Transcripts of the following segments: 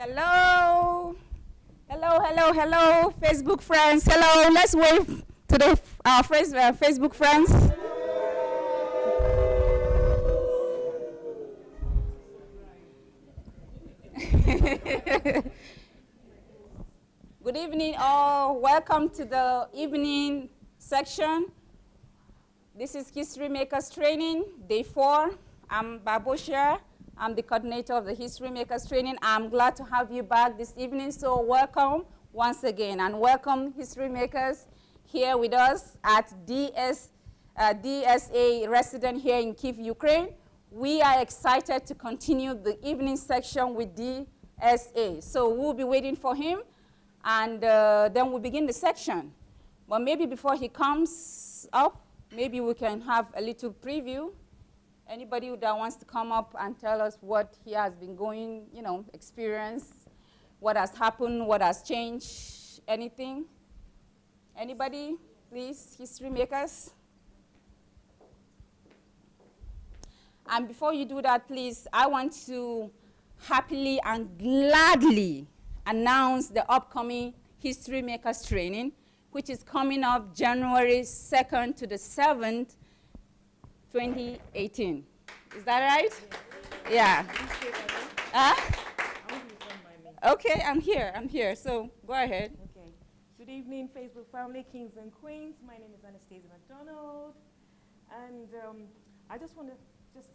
Hello. Hello, hello, hello, Facebook friends. Hello, let's wave to the Facebook friends. Good evening, all. Welcome to the evening section. This is History Makers Training, Day 4. I'm Babosha. I'm the coordinator of the History Makers Training. I'm glad to have you back this evening, so welcome once again. And welcome, History Makers, here with us at DSA resident here in Kyiv, Ukraine. We are excited to continue the evening section with DSA. So we'll be waiting for him, and then we'll begin the section. But maybe before he comes up, maybe we can have a little preview. Anybody that wants to come up and tell us what he has been going, experience, what has happened, what has changed, anything? Anybody, please, History Makers? And before you do that, please, I want to happily and gladly announce the upcoming History Makers Training, which is coming up January 2nd to the 7th, 2018. Is that right? Yeah. Okay, I'm here. So go ahead. Okay. Good evening, Facebook family, kings and queens. My name is Anastasia McDonald. And I just want to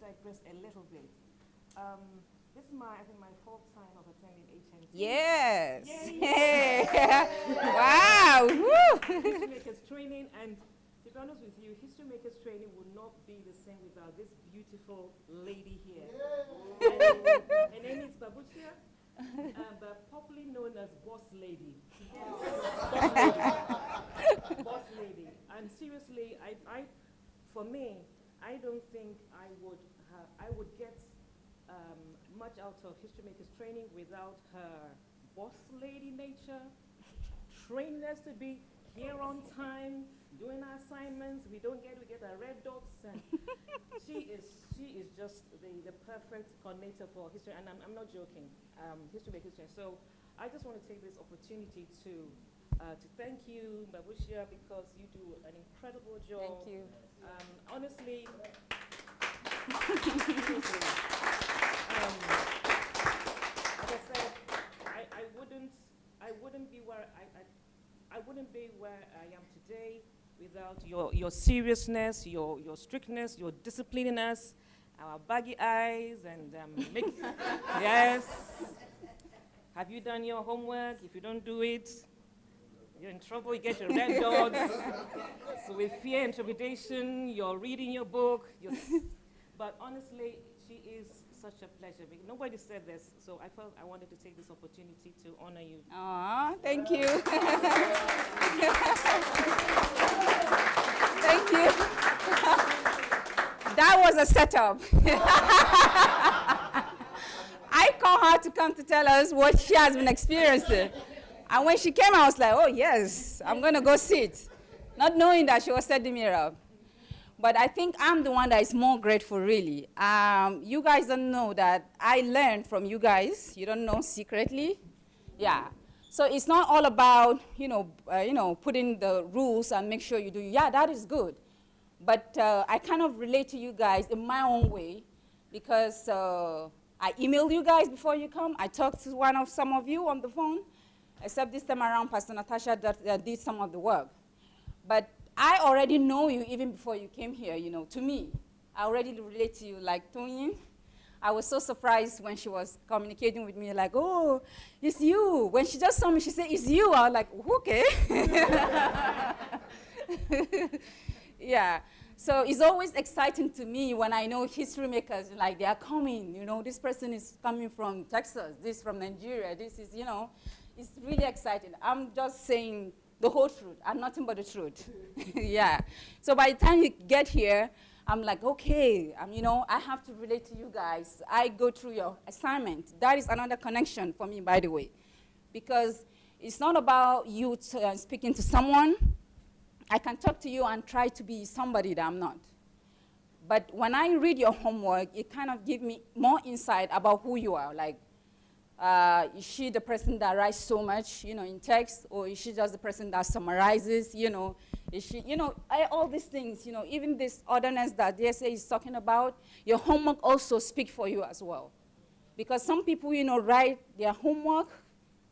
digress a little bit. This is I think my 4th time of attending HMT. Yes. Yay. Wow. History Makers Training, and to be honest with you, History Makers Training would not be the same without this beautiful lady here. Her name is Babuchia, but popularly known as Boss Lady. Boss Lady. And seriously, for me, I don't think I would get much out of History Makers Training without her boss lady nature, training us to be here on time, doing our assignments. We get our red dots, and she is just the perfect coordinator for history, and I'm not joking. History Makers Training. So I just want to take this opportunity to thank you, Babushia, because you do an incredible job. Thank you. Honestly, like I said, I wouldn't be where I am today without your seriousness, your strictness, your disciplining us, our baggy eyes, and yes. Have you done your homework? If you don't do it, you're in trouble. You get your red dots. So with fear and trepidation, you're reading your book. But honestly, she is such a pleasure. Nobody said this, so I felt I wanted to take this opportunity to honor you. Aw, thank you. Thank you. That was a setup. I called her to come to tell us what she has been experiencing. And when she came, I was like, oh, yes, I'm going to go sit. Not knowing that she was setting me up. But I think I'm the one that is more grateful, really. You guys don't know that I learned from you guys. You don't know secretly. Yeah. So it's not all about, putting the rules and make sure you do. Yeah, that is good. But I kind of relate to you guys in my own way because I emailed you guys before you come. I talked to some of you on the phone, except this time around, Pastor Natasha did some of the work. But I already know you even before you came here, to me. I already relate to you like Tonyin. I was so surprised when she was communicating with me like, oh, it's you. When she just saw me, she said, it's you. I was like, okay. Yeah. So it's always exciting to me when I know history makers, like they are coming, this person is coming from Texas, this from Nigeria, this is, it's really exciting. I'm just saying the whole truth and nothing but the truth. Yeah. So by the time you get here, I'm like, okay, I have to relate to you guys. I go through your assignment. That is another connection for me, by the way, because it's not about you speaking to someone. I can talk to you and try to be somebody that I'm not. But when I read your homework, it kind of gives me more insight about who you are. Like, Is she the person that writes so much, in text, or is she just the person that summarizes, Is she, all these things, even this ordinance that DSA is talking about, your homework also speaks for you as well. Because some people, write their homework,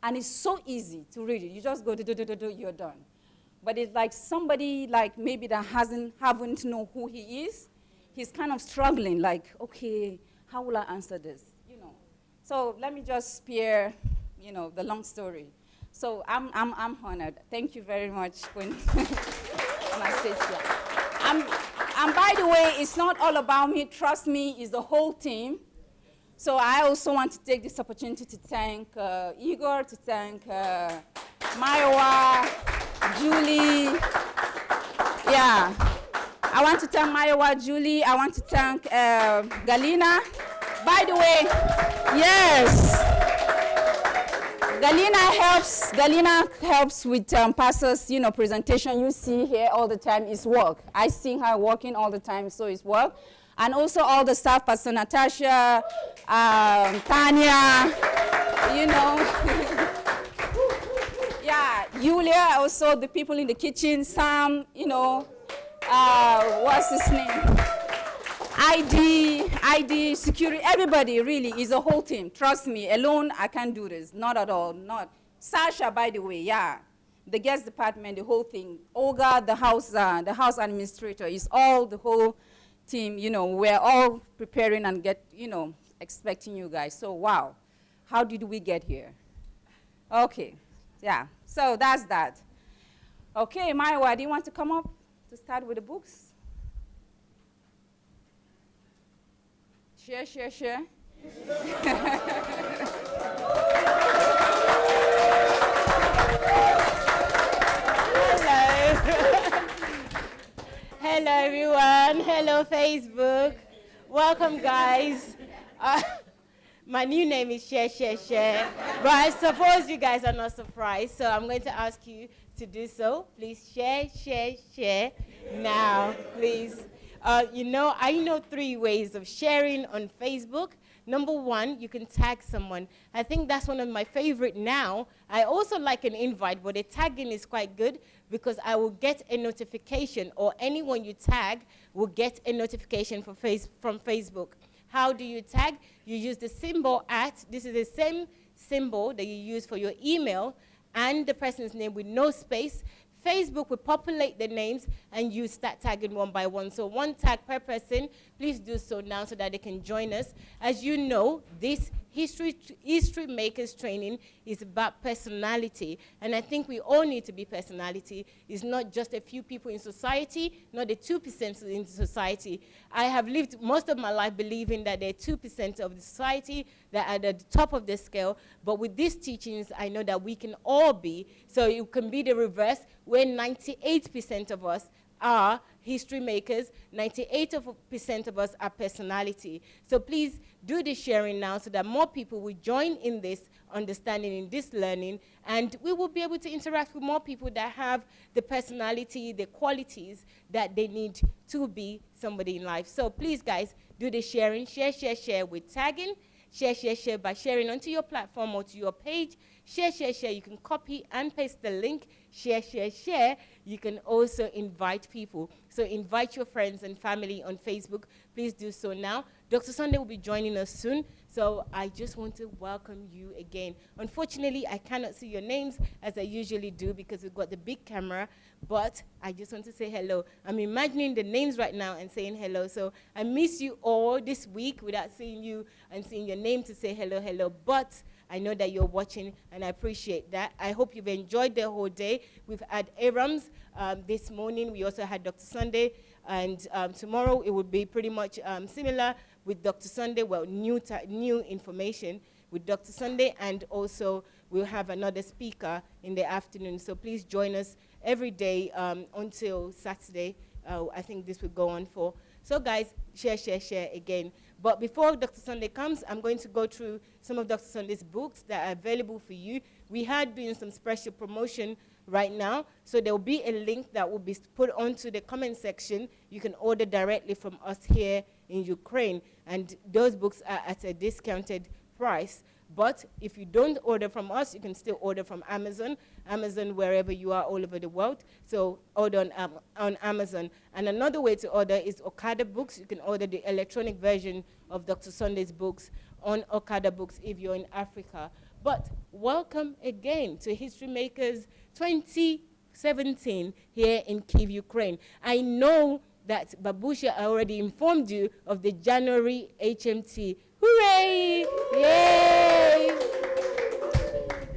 and it's so easy to read it. You just go, do, you're done. But it's like somebody, like maybe that haven't know who he is, he's kind of struggling, like, okay, how will I answer this, So let me just spare, the long story. So I'm honored. Thank you very much when I sit here. And by the way, it's not all about me. Trust me, it's the whole team. So I also want to take this opportunity to thank Igor, to thank Mayowa, Julie. Yeah. I want to thank Mayowa, Julie. I want to thank Galina. By the way, yes. Galina helps with Pastor's, presentation. You see here all the time is work. I see her working all the time, so it's work. And also all the staff, Pastor Natasha, Tanya, Yeah, Julia, also the people in the kitchen, Sam, what's his name? ID, security, everybody really is a whole team. Trust me, alone I can't do this, not at all, not. Sasha, by the way, yeah, the guest department, the whole thing. Olga, the house administrator, is all the whole team, we're all preparing and expecting you guys. So, wow, how did we get here? Okay, yeah, so that's that. Okay, Maiwa, do you want to come up to start with the books? Share. Hello, everyone. Hello, Facebook. Welcome, guys. My new name is Share, but I suppose you guys are not surprised, so I'm going to ask you to do so. Please share now, please. I know 3 ways of sharing on Facebook. Number 1, you can tag someone. I think that's one of my favorite now. I also like an invite, but the tagging is quite good because I will get a notification, or anyone you tag will get a notification from Facebook. How do you tag? You use the symbol @ This is the same symbol that you use for your email and the person's name with no space. Facebook will populate the names and you start tagging one by one. So 1 tag per person. Please do so now so that they can join us. As you know, this History Makers training is about personality. And I think we all need to be personality. It's not just a few people in society, not the 2% in society. I have lived most of my life believing that there are 2% of the society that are at the top of the scale. But with these teachings, I know that we can all be. So it can be the reverse, where 98% of us are history makers, 98% of us are personality. So please do the sharing now so that more people will join in this understanding, in this learning, and we will be able to interact with more people that have the personality, the qualities that they need to be somebody in life. So please, guys, do the sharing. Share with tagging. Share by sharing onto your platform or to your page. Share. You can copy and paste the link. Share. You can also invite people. So invite your friends and family on Facebook. Please do so now. Dr. Sunday will be joining us soon. So I just want to welcome you again. Unfortunately, I cannot see your names as I usually do because we've got the big camera, but I just want to say hello. I'm imagining the names right now and saying hello. So I miss you all this week without seeing you and seeing your name to say hello. But I know that you're watching, and I appreciate that. I hope you've enjoyed the whole day. We've had Arams this morning. We also had Dr. Sunday, and tomorrow it will be pretty much similar with Dr. Sunday. Well, new information with Dr. Sunday, and also we'll have another speaker in the afternoon. So please join us every day until Saturday. I think this will go on for. So guys, share again. But before Dr. Sunday comes, I'm going to go through some of Dr. Sunday's books that are available for you. We are doing some special promotion right now, so there will be a link that will be put onto the comment section. You can order directly from us here in Ukraine, and those books are at a discounted price. But if you don't order from us, you can still order from Amazon, wherever you are all over the world. So order on Amazon. And another way to order is Okada Books. You can order the electronic version of Dr. Sunday's books on Okada Books if you're in Africa. But welcome again to History Makers 2017 here in Kyiv, Ukraine. I know that Babusha already informed you of the January HMT. Hooray! Yay!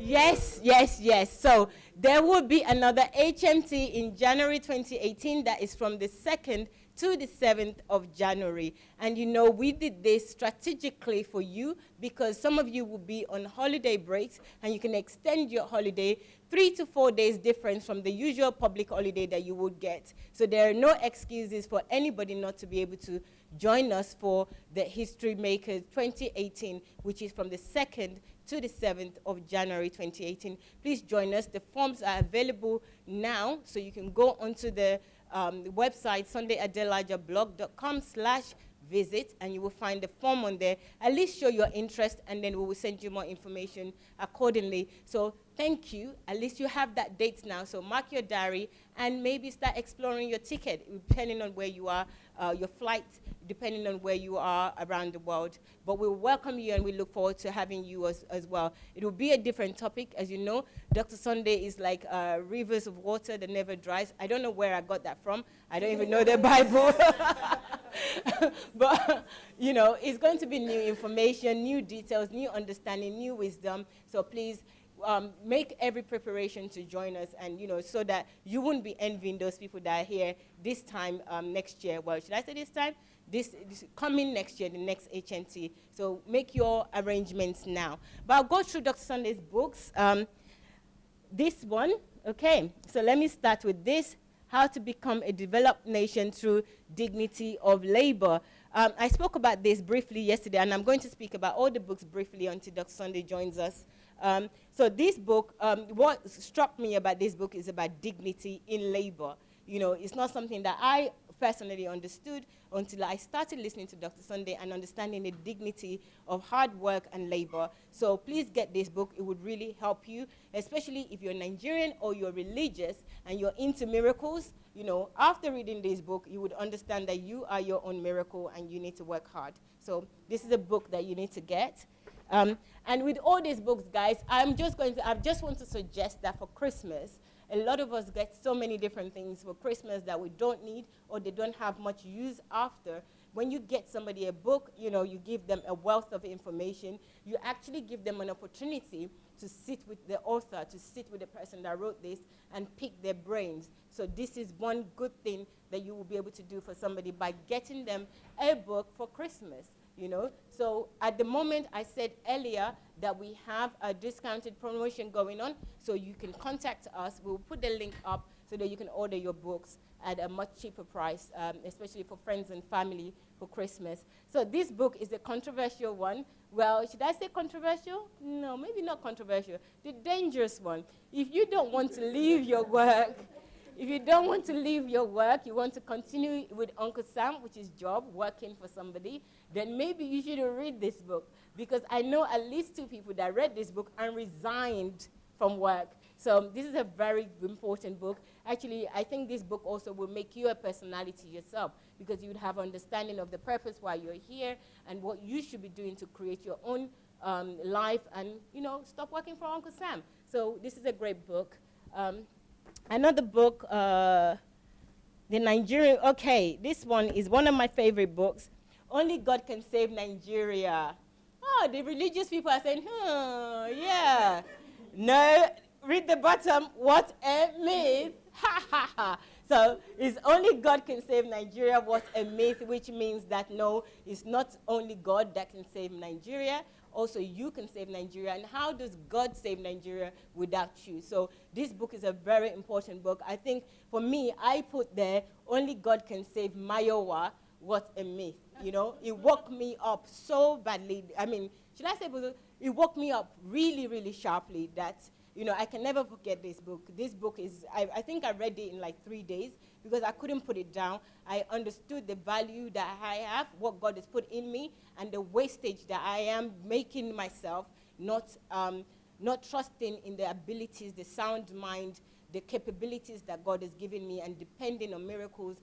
Yes, yes, yes. So there will be another HMT in January 2018 that is from the 2nd to the 7th of January. And you know, we did this strategically for you because some of you will be on holiday breaks and you can extend your holiday 3 to 4 days difference from the usual public holiday that you would get. So there are no excuses for anybody not to be able to join us for the History Makers 2018, which is from the 2nd to the 7th of January 2018. Please join us. The forms are available now, so you can go onto the website sundayadelajablog.com/visit, and you will find the form on there. At least show your interest, and then we will send you more information accordingly. So thank you. At least you have that date now. So mark your diary and maybe start exploring your ticket, depending on where you are, your flight, depending on where you are around the world. But we welcome you and we look forward to having you as well. It will be a different topic. As you know, Dr. Sunday is like rivers of water that never dries. I don't know where I got that from. I don't even know the Bible. But, you know, it's going to be new information, new details, new understanding, new wisdom. So please, make every preparation to join us, and you know, so that you won't be envying those people that are here this time next year. Well, should I say this time? This coming next year, the next HMT. So make your arrangements now. But I'll go through Dr. Sunday's books. This one, okay. So let me start with this: How to Become a Developed Nation Through Dignity of Labor. I spoke about this briefly yesterday, and I'm going to speak about all the books briefly until Dr. Sunday joins us. So this book, what struck me about this book is about dignity in labor. You know, it's not something that I personally understood until I started listening to Dr. Sunday and understanding the dignity of hard work and labor. So please get this book. It would really help you, especially if you're Nigerian or you're religious and you're into miracles. You know, after reading this book, you would understand that you are your own miracle and you need to work hard. So this is a book that you need to get. And with all these books, guys, I just want to suggest that for Christmas, a lot of us get so many different things for Christmas that we don't need or they don't have much use after. When you get somebody a book, you know, you give them a wealth of information. You actually give them an opportunity to sit with the author, to sit with the person that wrote this and pick their brains. So this is one good thing that you will be able to do for somebody by getting them a book for Christmas. You know, so at the moment, I said earlier that we have a discounted promotion going on, so you can contact us. We'll put the link up so that you can order your books at a much cheaper price, especially for friends and family for Christmas. So this book is a controversial one. Well, should I say controversial? No, maybe not controversial. The dangerous one. If you don't want to leave your work, if you don't want to leave your work, you want to continue with Uncle Sam, which is job, working for somebody, then maybe you should read this book. Because I know at least 2 people that read this book and resigned from work. So this is a very important book. Actually, I think this book also will make you a personality yourself, because you would have understanding of the purpose why you're here and what you should be doing to create your own life and, you know, stop working for Uncle Sam. So this is a great book. Another book, The Nigerian, okay, this one is one of my favorite books. Only God Can Save Nigeria. Oh, the religious people are saying, yeah. No, read the bottom, what a myth. Ha, ha, ha. So it's only God can save Nigeria, what a myth, which means that no, it's not only God that can save Nigeria, also you can save Nigeria. And how does God save Nigeria without you? So this book is a very important book. I think for me, I put there, only God can save Mayowa, what a myth. You know, it woke me up so badly. I mean, should I say, it woke me up really, really sharply that, you know, I can never forget this book. This book is, I think I read it in like 3 days because I couldn't put it down. I understood the value that I have, what God has put in me, and the wastage that I am making myself not trusting in the abilities, the sound mind, the capabilities that God has given me, and depending on miracles,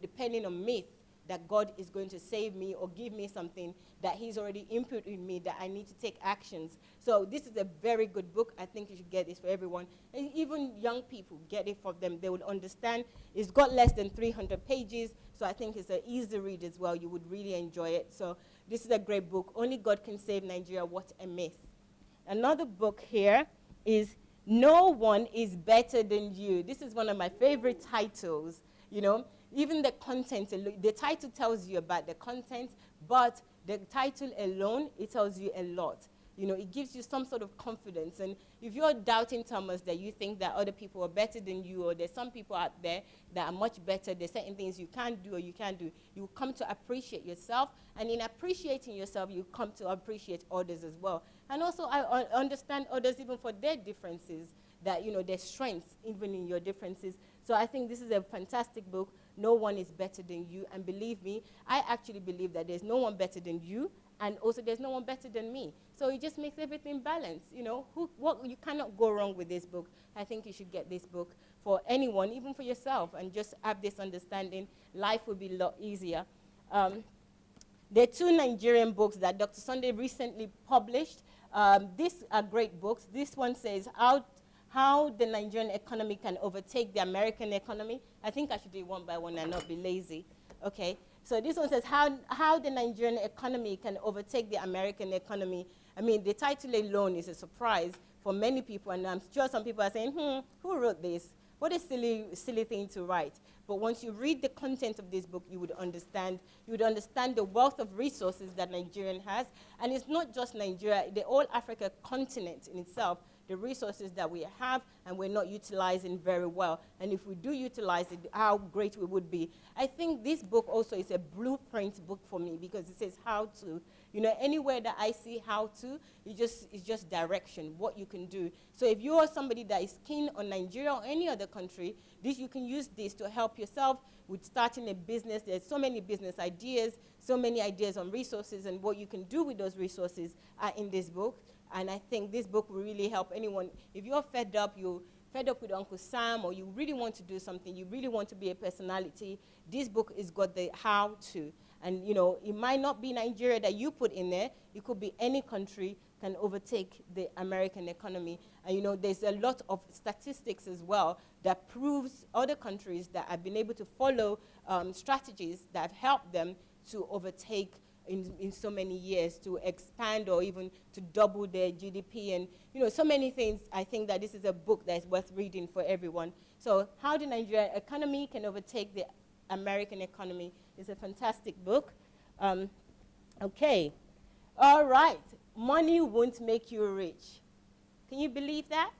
depending on myth, that God is going to save me or give me something that he's already input in me that I need to take actions. So this is a very good book. I think you should get this for everyone. And even young people, get it for them. They will understand. It's got less than 300 pages, so I think it's an easy read as well. You would really enjoy it. So this is a great book. Only God Can Save Nigeria, What a Myth. Another book here is No One is Better Than You. This is one of my favorite titles, you know. Even the content, the title tells you about the content, but the title alone, it tells you a lot. You know, it gives you some sort of confidence. And if you're doubting Thomas, that you think that other people are better than you, or there's some people out there that are much better, there's certain things you can't do or you can do, you come to appreciate yourself. And in appreciating yourself, you come to appreciate others as well. And also, I understand others even for their differences, that, you know, their strengths, even in your differences. So I think this is a fantastic book. No one is better than you. And believe me, I actually believe that there's no one better than you, and also there's no one better than me. So it just makes everything balanced. You know, you cannot go wrong with this book. I think you should get this book for anyone, even for yourself, and just have this understanding. Life will be a lot easier. There are two Nigerian books that Dr. Sunday recently published. These are great books. This one says, How the Nigerian economy can overtake the American economy. I think I should do it one by one and not be lazy. Okay, so this one says how the Nigerian economy can overtake the American economy. I mean, the title alone is a surprise for many people, and I'm sure some people are saying, who wrote this? What a silly thing to write. But once you read the content of this book, you would understand the wealth of resources that Nigeria has. And it's not just Nigeria, the whole Africa continent in itself, the resources that we have and we're not utilizing very well. And if we do utilize it, how great we would be. I think this book also is a blueprint book for me, because it says how to. You know, anywhere that I see how to, it's just direction, what you can do. So if you are somebody that is keen on Nigeria or any other country, you can use this to help yourself with starting a business. There's so many business ideas, so many ideas on resources, and what you can do with those resources are in this book. And I think this book will really help anyone. If you're fed up with Uncle Sam, or you really want to do something, you really want to be a personality, this book has got the how to. And, you know, it might not be Nigeria that you put in there. It could be any country can overtake the American economy. And, you know, there's a lot of statistics as well that proves other countries that have been able to follow strategies that have helped them to overtake in so many years, to expand or even to double their GDP, and, you know, so many things. I think that this is a book that is worth reading for everyone. So How the Nigerian Economy Can Overtake the American Economy is a fantastic book. Okay, all right. Money won't make you rich. Can you believe that?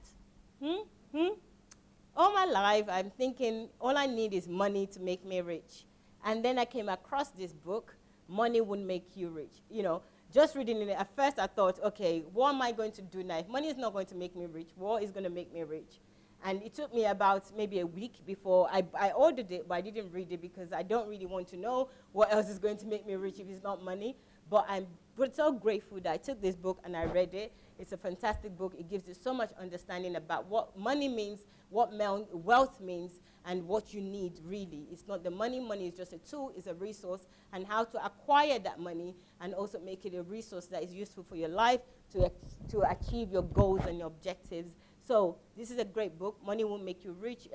All my life, I'm thinking all I need is money to make me rich. And then I came across this book, Money Won't Make You Rich. You know, just reading it, at first I thought, okay, what am I going to do now? If money is not going to make me rich, what is going to make me rich? And it took me about maybe a week before I ordered it, but I didn't read it because I don't really want to know what else is going to make me rich if it's not money. But I'm so grateful that I took this book and I read it. It's a fantastic book. It gives you so much understanding about what money means, what wealth means, and what you need really. It's not the money. Money is just a tool, it's a resource, and how to acquire that money and also make it a resource that is useful for your life to achieve your goals and your objectives. So this is a great book, Money Won't Make You Rich.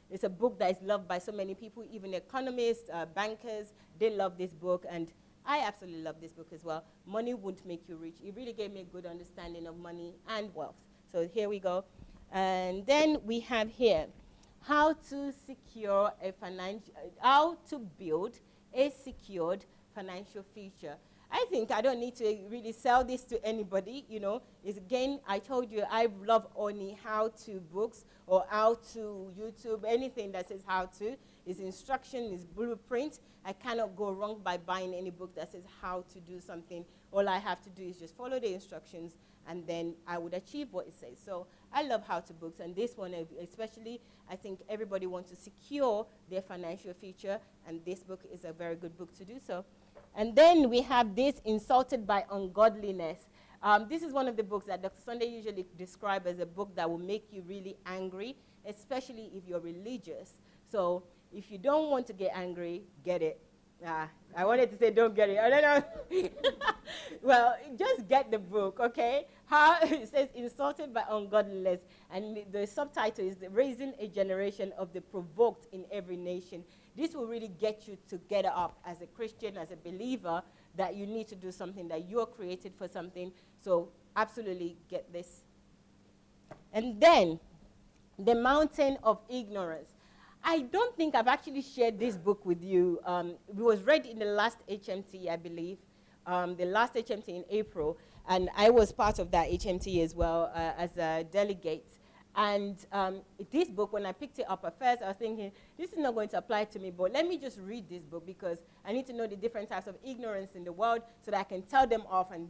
It's a book that is loved by so many people, even economists, bankers. They love this book, and I absolutely love this book as well. Money Won't Make You Rich. It really gave me a good understanding of money and wealth. So here we go. And then we have here, how to build a secured financial future. I think I don't need to really sell this to anybody, you know. It's, again, I told you I love only how-to books or how-to YouTube, anything that says how-to. It's instruction, it's blueprint. I cannot go wrong by buying any book that says how to do something. All I have to do is just follow the instructions, and then I would achieve what it says. So I love how-to books, and this one especially, I think everybody wants to secure their financial future, and this book is a very good book to do so. And then we have this, Insulted by Ungodliness. This is one of the books that Dr. Sunday usually describes as a book that will make you really angry, especially if you're religious. So if you don't want to get angry, get it. I wanted to say don't get it. I don't know. Well, just get the book, okay? How it says insulted by ungodliness, and the subtitle is Raising a Generation of the Provoked in Every Nation. This will really get you to get up as a Christian, as a believer, that you need to do something, that you're created for something. So absolutely get this. And then, The Mountain of Ignorance. I don't think I've actually shared this book with you. It was read in the last HMT, I believe, the last HMT in April, and I was part of that HMT as well as a delegate. And this book, when I picked it up at first, I was thinking, this is not going to apply to me, but let me just read this book because I need to know the different types of ignorance in the world so that I can tell them off and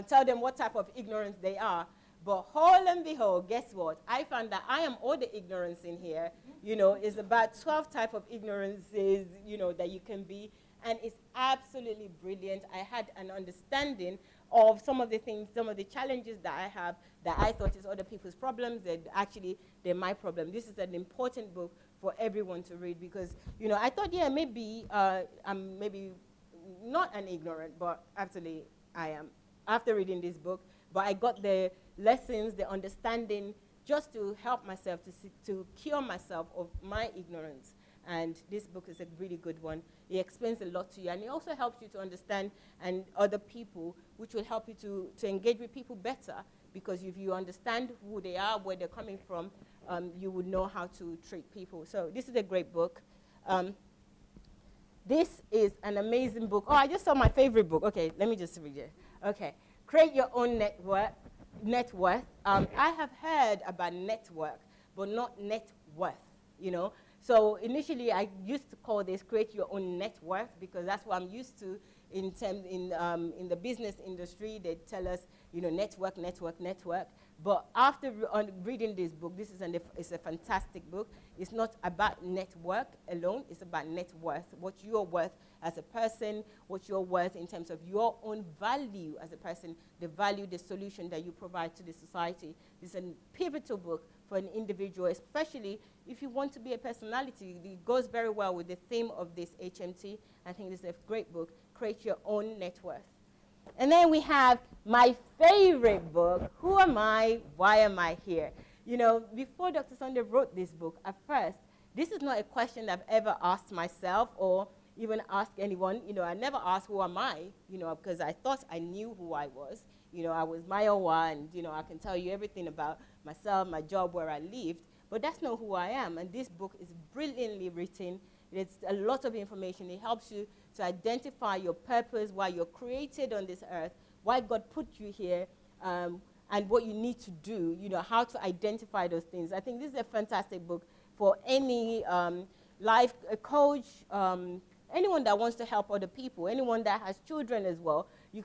tell them what type of ignorance they are. But whole and behold, guess what? I found that I am all the ignorance in here. You know, it's about 12 type of ignorances, you know, that you can be. And it's absolutely brilliant. I had an understanding of some of the things, some of the challenges that I have that I thought is other people's problems, that actually they're my problem. This is an important book for everyone to read because, you know, I thought, yeah, maybe I'm maybe not an ignorant, but actually I am after reading this book. But I got the lessons, the understanding, just to help myself, to cure myself of my ignorance. And this book is a really good one. It explains a lot to you, and it also helps you to understand and other people, which will help you to engage with people better, because if you understand who they are, where they're coming from, you would know how to treat people. So this is a great book. This is an amazing book. Oh, I just saw my favorite book. Okay, let me just read it. Okay. Create Your Own Net Worth. I have heard about network, but not net worth, you know. So initially, I used to call this Create Your Own Net Worth because that's what I'm used to in the business industry. They tell us, you know, network. But after reading this book, it's a fantastic book. It's not about network alone. It's about net worth, what you're worth as a person, what you're worth in terms of your own value as a person, the value, the solution that you provide to the society. It's a pivotal book for an individual, especially if you want to be a personality. It goes very well with the theme of this HMT. I think this is a great book, Create Your Own Net Worth. And then we have my favorite book, Who Am I? Why Am I Here? You know, before Dr. Sunday wrote this book, at first, this is not a question I've ever asked myself or even asked anyone. You know, I never asked, who am I? You know, because I thought I knew who I was. You know, I was Mayowa, and, you know, I can tell you everything about myself, my job, where I lived. But that's not who I am. And this book is brilliantly written. It's a lot of information. It helps you to identify your purpose, why you're created on this earth, why God put you here, and what you need to do, you know, how to identify those things. I think this is a fantastic book for any life coach, anyone that wants to help other people, anyone that has children as well. You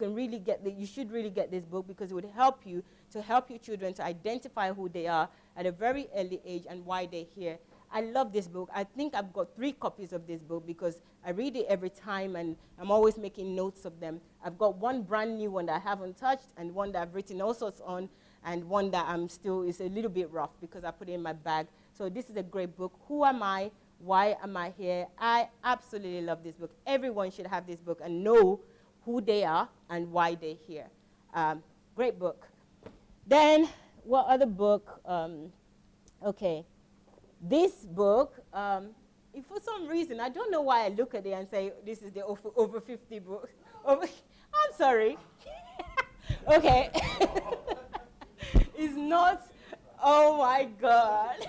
should really get this book because it would help you to help your children to identify who they are at a very early age and why they're here. I love this book. I think I've got 3 copies of this book because I read it every time and I'm always making notes of them. I've got one brand new one that I haven't touched and one that I've written all sorts on and one that is a little bit rough because I put it in my bag. So this is a great book. Who am I? Why am I here? I absolutely love this book. Everyone should have this book and know who they are and why they're here. Great book. Then, what other book? Okay. This book, if for some reason, I don't know why I look at it and say, this is the over 50 book. I'm sorry. Okay. It's not, oh my God.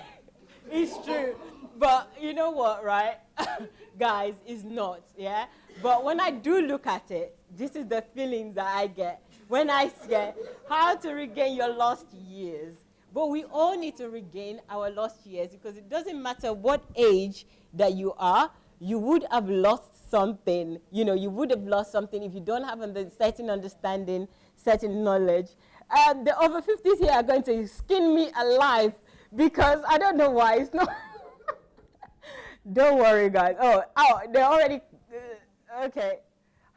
It's true. But you know what, right? Guys, it's not, yeah? But when I do look at it, this is the feeling that I get when I say how to regain your lost years. But we all need to regain our lost years because it doesn't matter what age that you are, you would have lost something. You know, you would have lost something if you don't have a certain understanding, certain knowledge. The over 50s here are going to skin me alive because I don't know why. It's not. Don't worry, guys. Oh, they're already, okay.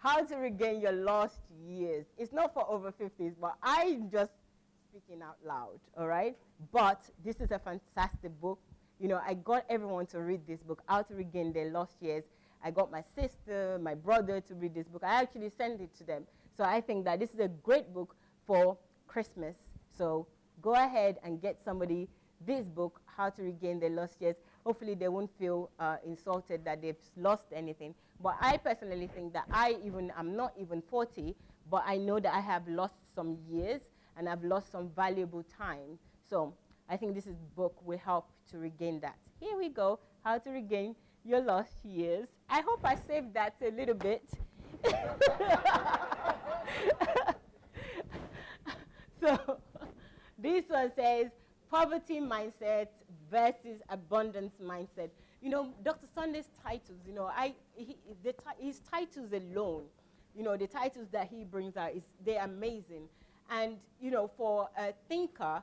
How to Regain Your Lost Years. It's not for over 50s, but I'm just speaking out loud, all right? But this is a fantastic book. You know, I got everyone to read this book, How to Regain Their Lost Years. I got my sister, my brother to read this book. I actually sent it to them. So I think that this is a great book for Christmas. So go ahead and get somebody this book, How to Regain Their Lost Years. Hopefully they won't feel insulted that they've lost anything. But I personally think that I'm not even 40, but I know that I have lost some years and I've lost some valuable time. So I think this book will help to regain that. Here we go, How to Regain Your Lost Years. I hope I saved that a little bit. So this one says, poverty mindset versus abundance mindset. You know, Dr. Sunday's titles, you know, his titles alone, you know, the titles that he brings out, they're amazing. And, you know, for a thinker,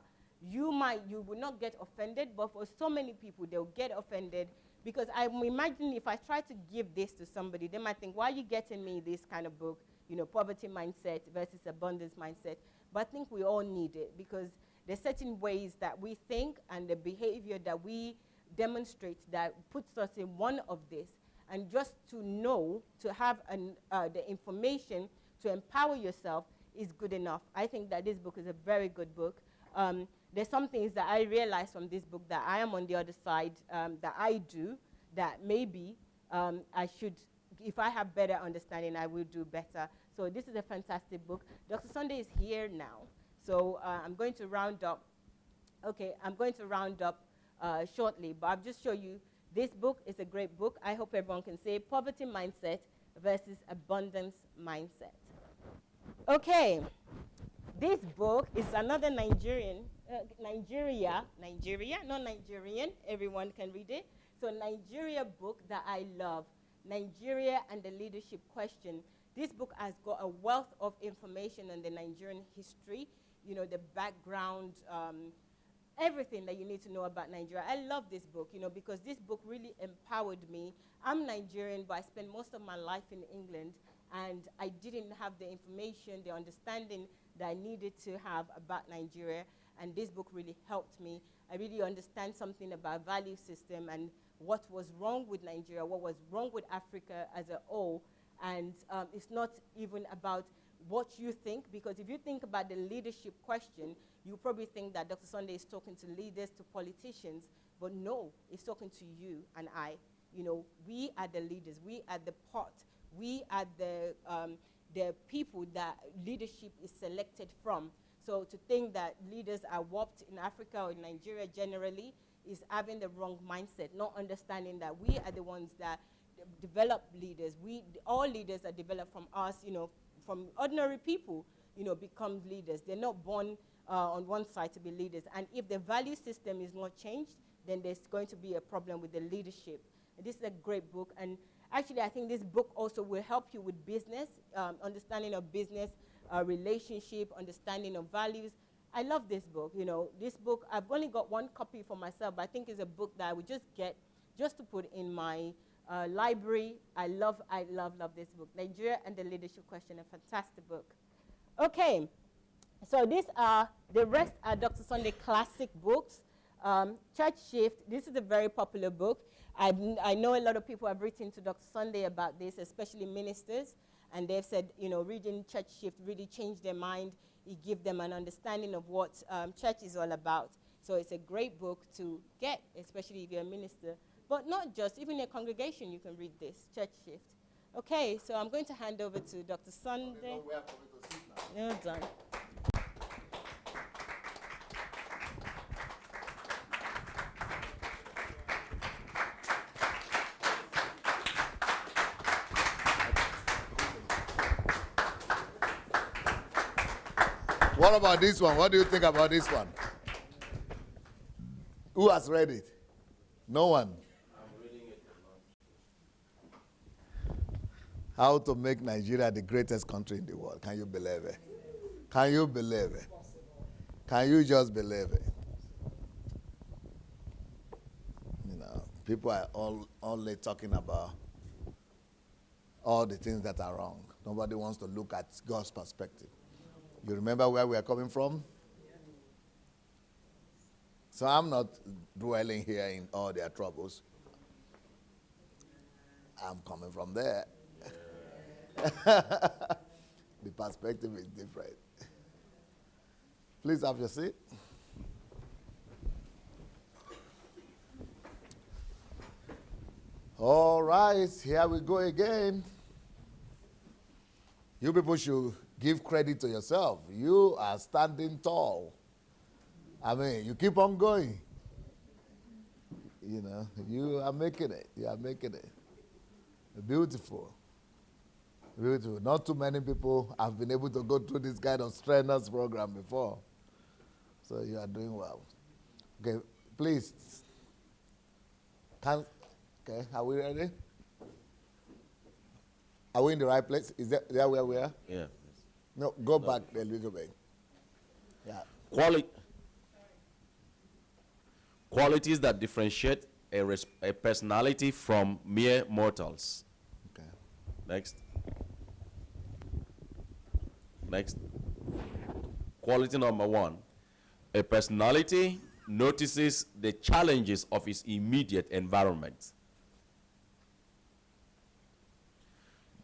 you will not get offended, but for so many people, they'll get offended because I'm imagining if I try to give this to somebody, they might think, why are you getting me this kind of book, you know, poverty mindset versus abundance mindset. But I think we all need it because there's certain ways that we think and the behavior that we demonstrate that puts us in one of this. And just to know, to have the information to empower yourself is good enough. I think that this book is a very good book. There's some things that I realized from this book that I am on the other side, that I do, that maybe I should, if I have better understanding, I will do better. So this is a fantastic book. Dr. Sunday is here now. So I'm going to round up. Okay, I'm going to round up shortly, but I'll just show you this book is a great book. I hope everyone can say Poverty Mindset versus Abundance Mindset. Okay, this book is another Nigeria, not Nigerian, everyone can read it. So Nigeria book that I love, Nigeria and the Leadership Question. This book has got a wealth of information on the Nigerian history, you know, the background, everything that you need to know about Nigeria. I love this book, you know, because this book really empowered me. I'm Nigerian, but I spent most of my life in England, and I didn't have the information, the understanding that I needed to have about Nigeria, and this book really helped me. I really understand something about value system and what was wrong with Nigeria, what was wrong with Africa as a whole, and it's not even about what you think, because if you think about the leadership question, you probably think that Dr. Sunday is talking to leaders, to politicians, but no, he's talking to you and I. You know, we are the leaders, we are the part, we are the people that leadership is selected from. So to think that leaders are warped in Africa or in Nigeria generally is having the wrong mindset, not understanding that we are the ones that develop leaders. All leaders are developed from us, you know, from ordinary people, you know, become leaders. They're not born on one side to be leaders. And if the value system is not changed, then there's going to be a problem with the leadership. And this is a great book. And actually, I think this book also will help you with business, understanding of business, relationship, understanding of values. I love this book. You know, this book, I've only got one copy for myself, but I think it's a book that I would just get just to put in my library. I love this book. Nigeria and the Leadership Question, a fantastic book. Okay, so the rest are Dr. Sunday classic books. Church Shift, this is a very popular book. I know a lot of people have written to Dr. Sunday about this, especially ministers, and they've said, you know, reading Church Shift really changed their mind. It gives them an understanding of what church is all about. So it's a great book to get, especially if you're a minister. But not just, even in a congregation, you can read this, Church Shift. Okay, so I'm going to hand over to Dr. Sunday. Well done. What about this one? What do you think about this one? Who has read it? No one. I'm reading it. How to make Nigeria the greatest country in the world. Can you believe it? Can you believe it? Can you just believe it? You know, people are only talking about all the things that are wrong. Nobody wants to look at God's perspective. You remember where we are coming from? So I'm not dwelling here in all their troubles. I'm coming from there. The perspective is different. Please have your seat. All right, here we go again. You people should give credit to yourself. You are standing tall. I mean, you keep on going. You know, you are making it. You are making it. Beautiful. Beautiful. Not too many people have been able to go through this kind of strenuous program before. So you are doing well. Okay, please. Okay, are we ready? Are we in the right place? Is that where we are? Yeah. No, go back a little bit. Yeah. Qualities that differentiate a personality from mere mortals. Okay. Next. Next. Quality number 1. A personality notices the challenges of its immediate environment.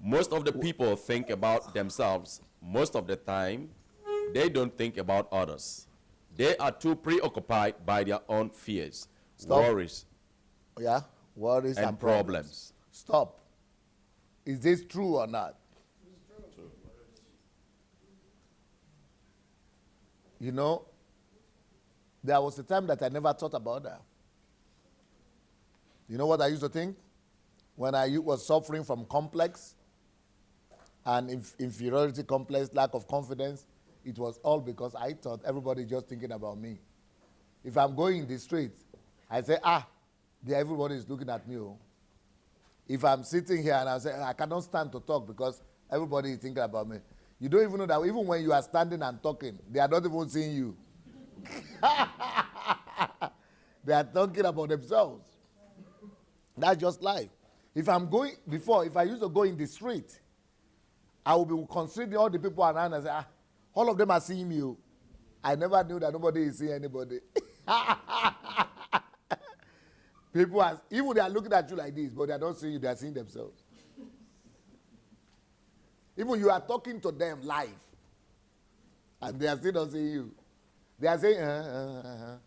Most of the people think about themselves. Most of the time, they don't think about others. They are too preoccupied by their own fears, worries, Yeah, worries and problems. Stop. Is this true or not? True. You know, there was a time that I never thought about that. You know what I used to think? When I was suffering from complex and inferiority complex, lack of confidence, it was all because I thought everybody just thinking about me. If I'm going in the street, I say, everybody is looking at me. Oh. If I'm sitting here and I say, I cannot stand to talk because everybody is thinking about me. You don't even know that even when you are standing and talking, they are not even seeing you. They are talking about themselves. That's just life. If I used to go in the street, I would be considering all the people around and say, all of them are seeing me. I never knew that nobody is seeing anybody. People even they are looking at you like this, but they are not seeing you, they are seeing themselves. Even you are talking to them live, and they are still not seeing you. They are saying,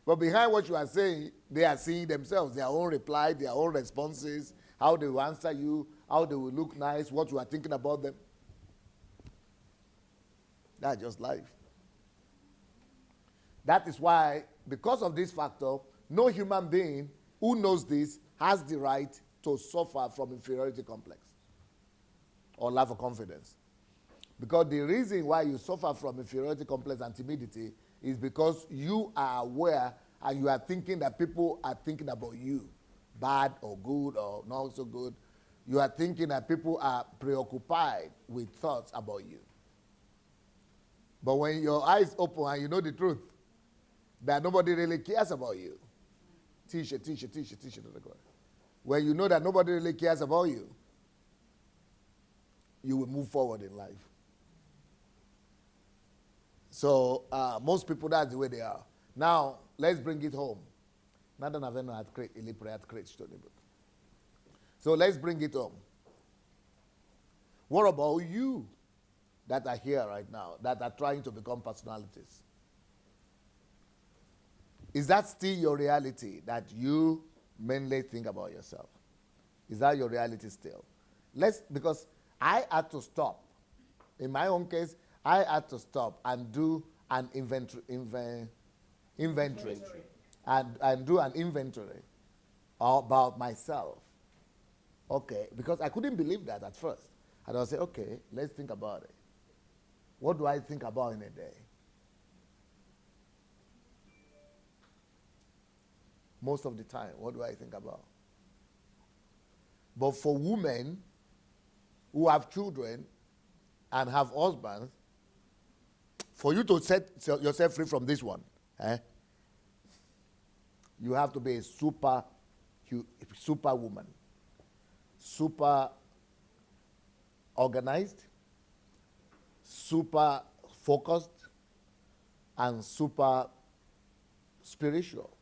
But behind what you are saying, they are seeing themselves, their own reply, their own responses, how they will answer you, how they will look nice, what you are thinking about them. That's just life. That is why, because of this factor, no human being who knows this has the right to suffer from inferiority complex or lack of confidence. Because the reason why you suffer from inferiority complex and timidity is because you are aware and you are thinking that people are thinking about you, bad or good or not so good. You are thinking that people are preoccupied with thoughts about you. But when your eyes open and you know the truth, that nobody really cares about you. T-shirt. When you know that nobody really cares about you, you will move forward in life. So most people, that's the way they are. Now, let's bring it home. So let's bring it home. What about you that are here right now, that are trying to become personalities? Is that still your reality, that you mainly think about yourself? Is that your reality still? Because I had to stop. In my own case, I had to stop and do an inventory and do an inventory about myself. Okay, because I couldn't believe that at first. And I'll say, okay, let's think about it. What do I think about in a day? Most of the time, what do I think about? But for women who have children and have husbands, for you to set yourself free from this one, you have to be a super woman. super organized, super focused, and super spiritual.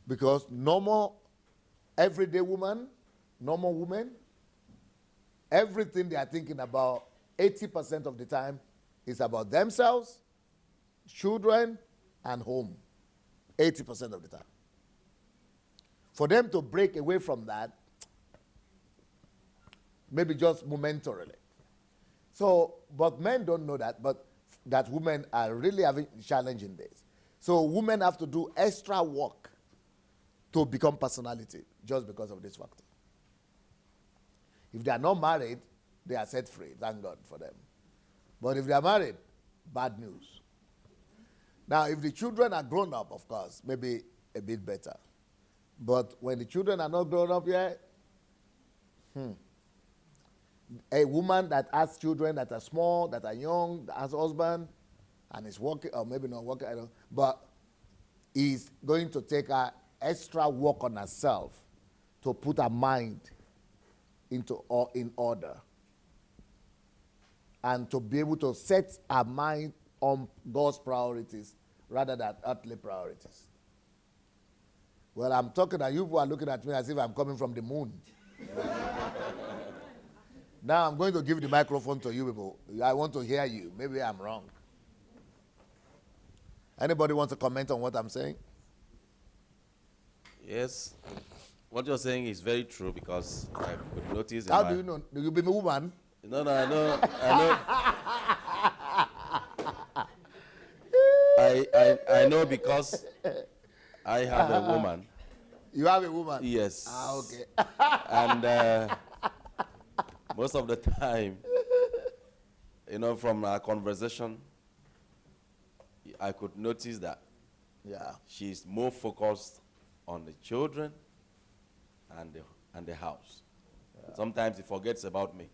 Because normal, everyday woman, normal women, everything they are thinking about 80% of the time is about themselves, children, and home. 80% of the time. For them to break away from that, maybe just momentarily. So, but men don't know that, but that women are really having challenging days. So women have to do extra work to become personality just because of this factor. If they are not married, they are set free. Thank God for them. But if they are married, bad news. Now, if the children are grown up, of course, maybe a bit better. But when the children are not grown up yet, a woman that has children that are small, that are young, that has a husband, and is working, or maybe not working, I don't know, but is going to take her extra work on herself to put her mind in order and to be able to set her mind on God's priorities rather than earthly priorities. Well, I'm talking and you people are looking at me as if I'm coming from the moon. Now I'm going to give the microphone to you people. I want to hear you. Maybe I'm wrong. Anybody want to comment on what I'm saying? Yes. What you're saying is very true because I could notice. How do you know? Do you be a woman? No, I know. I know because I have a woman. You have a woman? Yes. Ah, okay. And most of the time, from our conversation, I could notice that she's more focused on the children and the house. Yeah. Sometimes he forgets about me.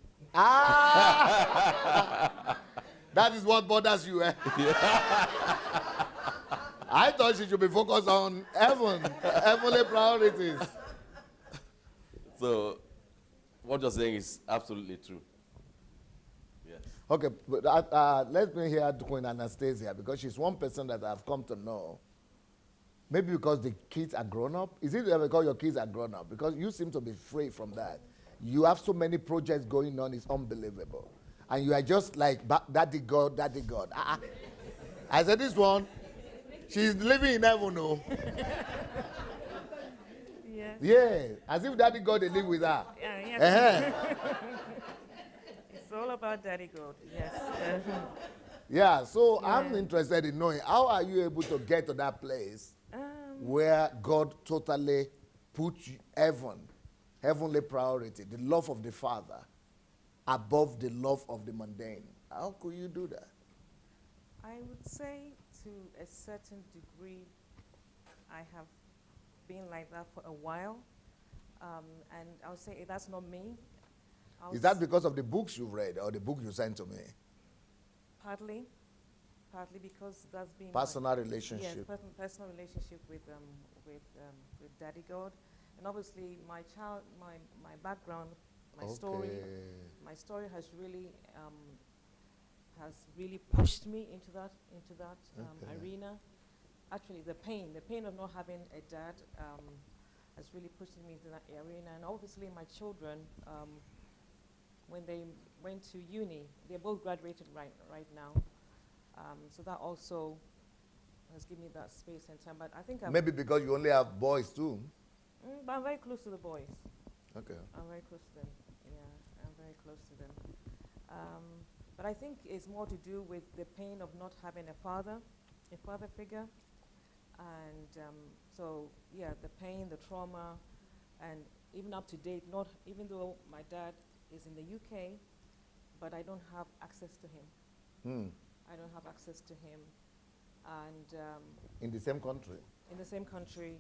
That is what bothers you, eh? I thought she should be focused on heavenly priorities. So, what you're saying is absolutely true. Yes. Okay, but let me hear Queen Anastasia, because she's one person that I've come to know. Maybe because the kids are grown up. Is it because your kids are grown up? Because you seem to be free from that. You have so many projects going on, it's unbelievable. And you are just like, daddy God, daddy God. I said, this one, she's living in heaven, no? Yeah. Yeah, as if daddy God, they live with her. Yeah, yes. It's all about daddy God, yes. Yeah, so I'm interested in knowing, how are you able to get to that place where God totally put heavenly priority, the love of the Father, above the love of the mundane? How could you do that? I would say to a certain degree, I have been like that for a while. And I would say that's not me. Is that because of the books you've read or the book you sent to me? Partly because that's been personal relationship. Yes, personal relationship with Daddy God, and obviously my background, my story has really pushed me into that arena. Actually, the pain of not having a dad has really pushed me into that arena, and obviously my children. When they went to uni, they're both graduated right now. So that also has given me that space and time. But I think maybe because you only have boys too. But I'm very close to the boys. Okay. I'm very close to them. Yeah, I'm very close to them. But I think it's more to do with the pain of not having a father figure. And so, yeah, the pain, the trauma, and even up to date, even though my dad is in the UK, but I don't have access to him. I don't have access to him. And in the same country? In the same country.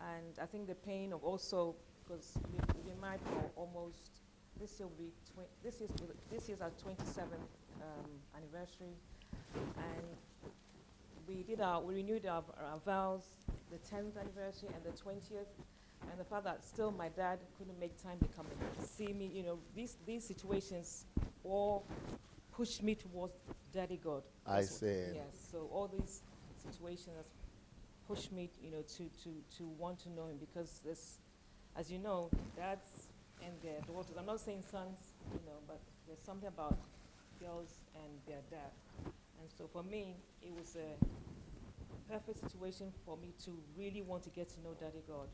And I think the pain of also, because we've been married for almost, this year's our 27th anniversary. And we renewed our vows, the 10th anniversary and the 20th. and the fact that still my dad couldn't make time to come and see me, you know, these situations all pushed me towards Daddy God. I That's what- see. Yes, so all these situations pushed me, you know, to want to know him, because this, as you know, dads and their daughters, I'm not saying sons, you know, but there's something about girls and their dad. And so for me, it was a perfect situation for me to really want to get to know Daddy God.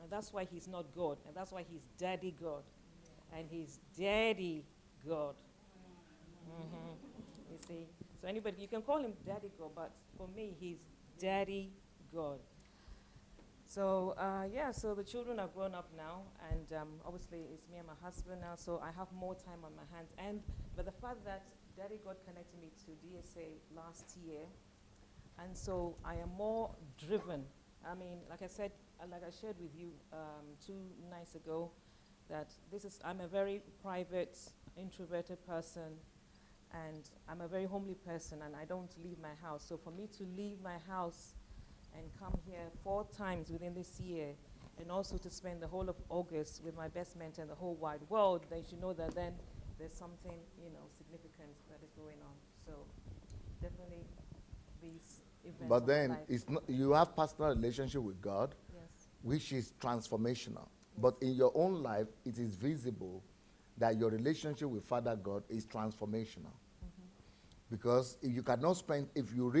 And that's why he's not God, and that's why he's Daddy God. And he's Daddy God. You see? So anybody, you can call him Daddy God, but for me, he's Daddy God. So, yeah, so the children are grown up now, and obviously it's me and my husband now, so I have more time on my hands. But the fact that Daddy God connected me to DSA last year, and so I am more driven. I mean, like I said, like I shared with you 2 nights ago, that I'm a very private, introverted person, and I'm a very homely person, and I don't leave my house. So for me to leave my house and come here 4 times within this year, and also to spend the whole of August with my best mentor in the whole wide world, then you should know that then there's something, you know, significant that is going on. So definitely these events. But of my then life. it's not, you have personal relationship with God, Yes. which is transformational. But in your own life, it is visible that your relationship with Father God is transformational. Because if you cannot spend, if you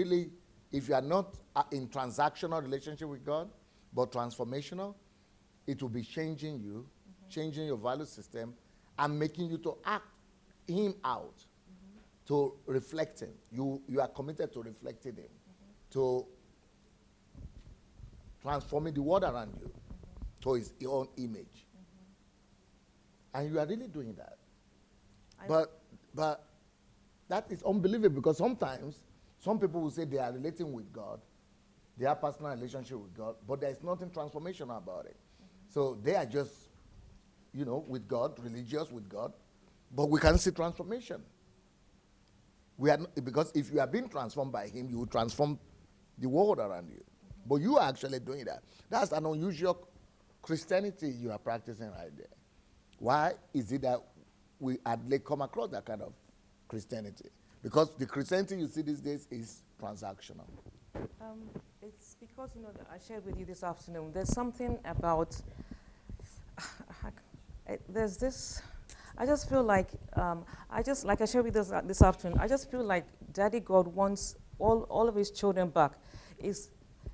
are not in transactional relationship with God, but transformational, it will be changing you, changing your value system, and making you to act him out, to reflect him. You are committed to reflecting him, to transforming the world around you to his own image. And you are really doing that. But that is unbelievable, because sometimes some people will say they are relating with God, they have personal relationship with God, but there is nothing transformational about it. So they are just, you know, with God, religious with God, but we can see transformation. We are not, because if you are being transformed by him, you will transform the world around you. But you are actually doing that. That's an unusual Christianity you are practicing right there. Why is it that we hardly come across that kind of Christianity? Because the Christianity you see these days is transactional. It's because, you know, that I shared with you this afternoon, there's something about, there's this, I just feel like, like I shared with you this afternoon, I just feel like Daddy God wants all of his children back.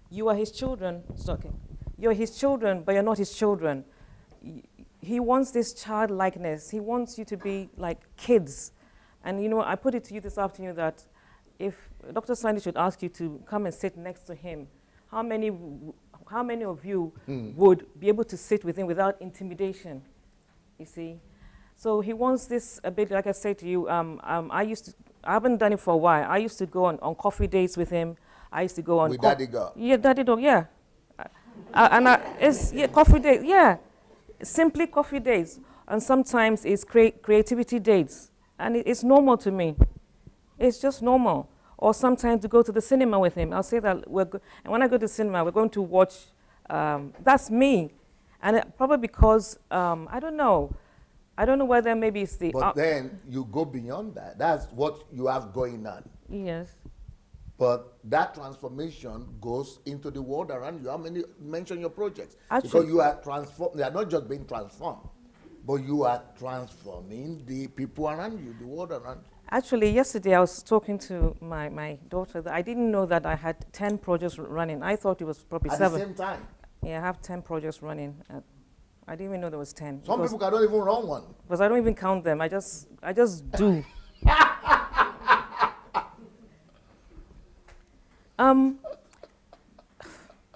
You are his children, it's okay. You're his children, but you're not his children. He wants this childlikeness. He wants you to be like kids. And, you know, I put it to you this afternoon that if Dr. Sandy should ask you to come and sit next to him, how many of you would be able to sit with him without intimidation, you see? So he wants this ability, like I said to you, I haven't done it for a while. I used to go on coffee dates with him. I used to go on— With Daddy God? Yeah, Daddy Dog, yeah. It's coffee dates, yeah. Simply coffee dates. And sometimes it's creativity dates. And it's normal to me. It's just normal. Or sometimes to go to the cinema with him. I'll say that and when I go to the cinema, we're going to watch, that's me. And probably because, I don't know whether maybe it's the— But then you go beyond that. That's what you have going on. Yes. But that transformation goes into the world around you. How many mention your projects? Actually, because you are transformed. They are not just being transformed, but you are transforming the people around you, the world around you. Actually, yesterday I was talking to my daughter. I didn't know that I had 10 projects running. I thought it was probably At 7. the same time. Yeah, I have 10 projects running. I didn't even know there was 10. Some people cannot even run one. Because I don't even count them. I just do.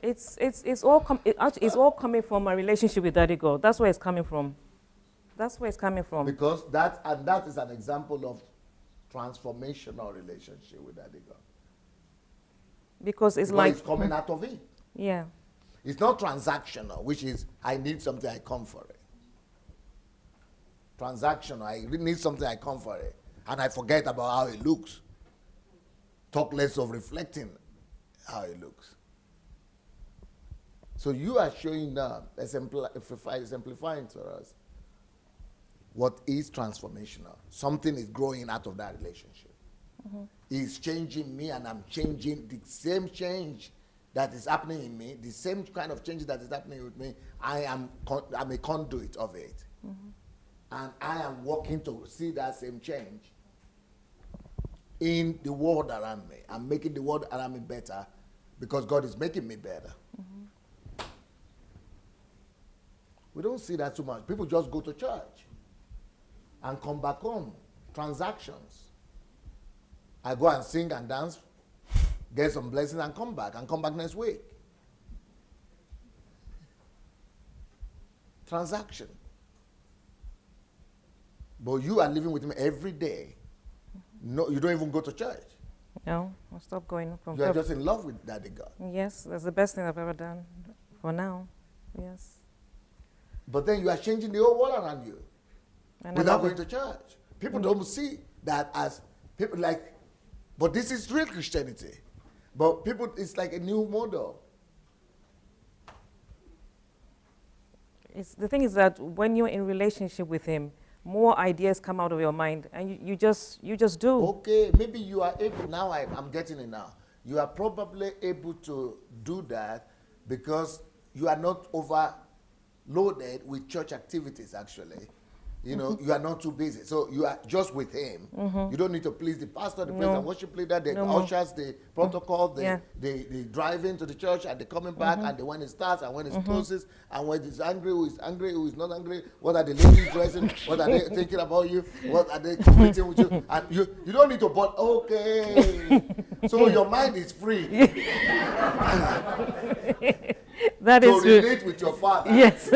It's all coming from my relationship with Daddy God. That's where it's coming from. That's where it's coming from. Because that is an example of transformational relationship with Daddy God. Because it's like it's coming out of it. Yeah. It's not transactional, which is I need something, I come for it. Transactional, I need something, I come for it. And I forget about how it looks. Talk less of reflecting how it looks. So you are showing now, exemplifying to us what is transformational. Something is growing out of that relationship. It's changing me, and I'm changing. The same change that is happening in me, the same kind of change that is happening with me, I'm a conduit of it. And I am working to see that same change in the world around me. I'm making the world around me better because God is making me better. We don't see that too much. People just go to church and come back home. Transactions. I go and sing and dance, get some blessings, and come back next week. Transaction. But you are living with me every day. No, you don't even go to church. No, I'll stop going. You are just in love with Daddy God. Yes, that's the best thing I've ever done for now. Yes. But then you are changing the whole world around you And without going to church. People don't see that as people like, but this is real Christianity. But people, it's like a new model. The thing is that when you're in relationship with him, more ideas come out of your mind, and you just do. Okay, maybe you are able, now I'm getting it now. You are probably able to do that because you are not overloaded with church activities, actually. You know, you are not too busy. So you are just with him. You don't need to please the pastor, the president, worship leader, the ushers, the protocol, the driving to the church, and the coming back, and the when it starts, and when it closes, and when it's angry, who is not angry, what are the ladies dressing, what are they thinking about you, what are they competing with you, and you don't need to, but okay. So your mind is free. That is to relate with your father. Yes.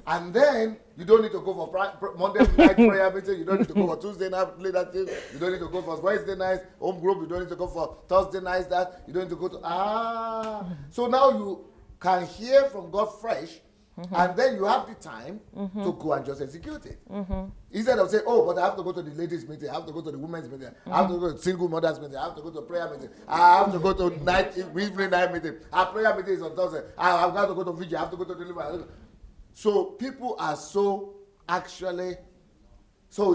And then you don't need to go for Monday night prayer meeting. You don't need to go for Tuesday night leadership. You don't need to go for Wednesday nights home group. You don't need to go for Thursday nights that. You don't need to go to So now you can hear from God fresh, and then you have the time to go and just execute it. Instead of saying, oh, but I have to go to the ladies' meeting, I have to go to the women's meeting, I have to go to single mothers' meeting, I have to go to prayer meeting, I have to go to evening night meeting, our prayer meeting is on Thursday, I've got to go to vigil, I have to go to deliverance. So people are so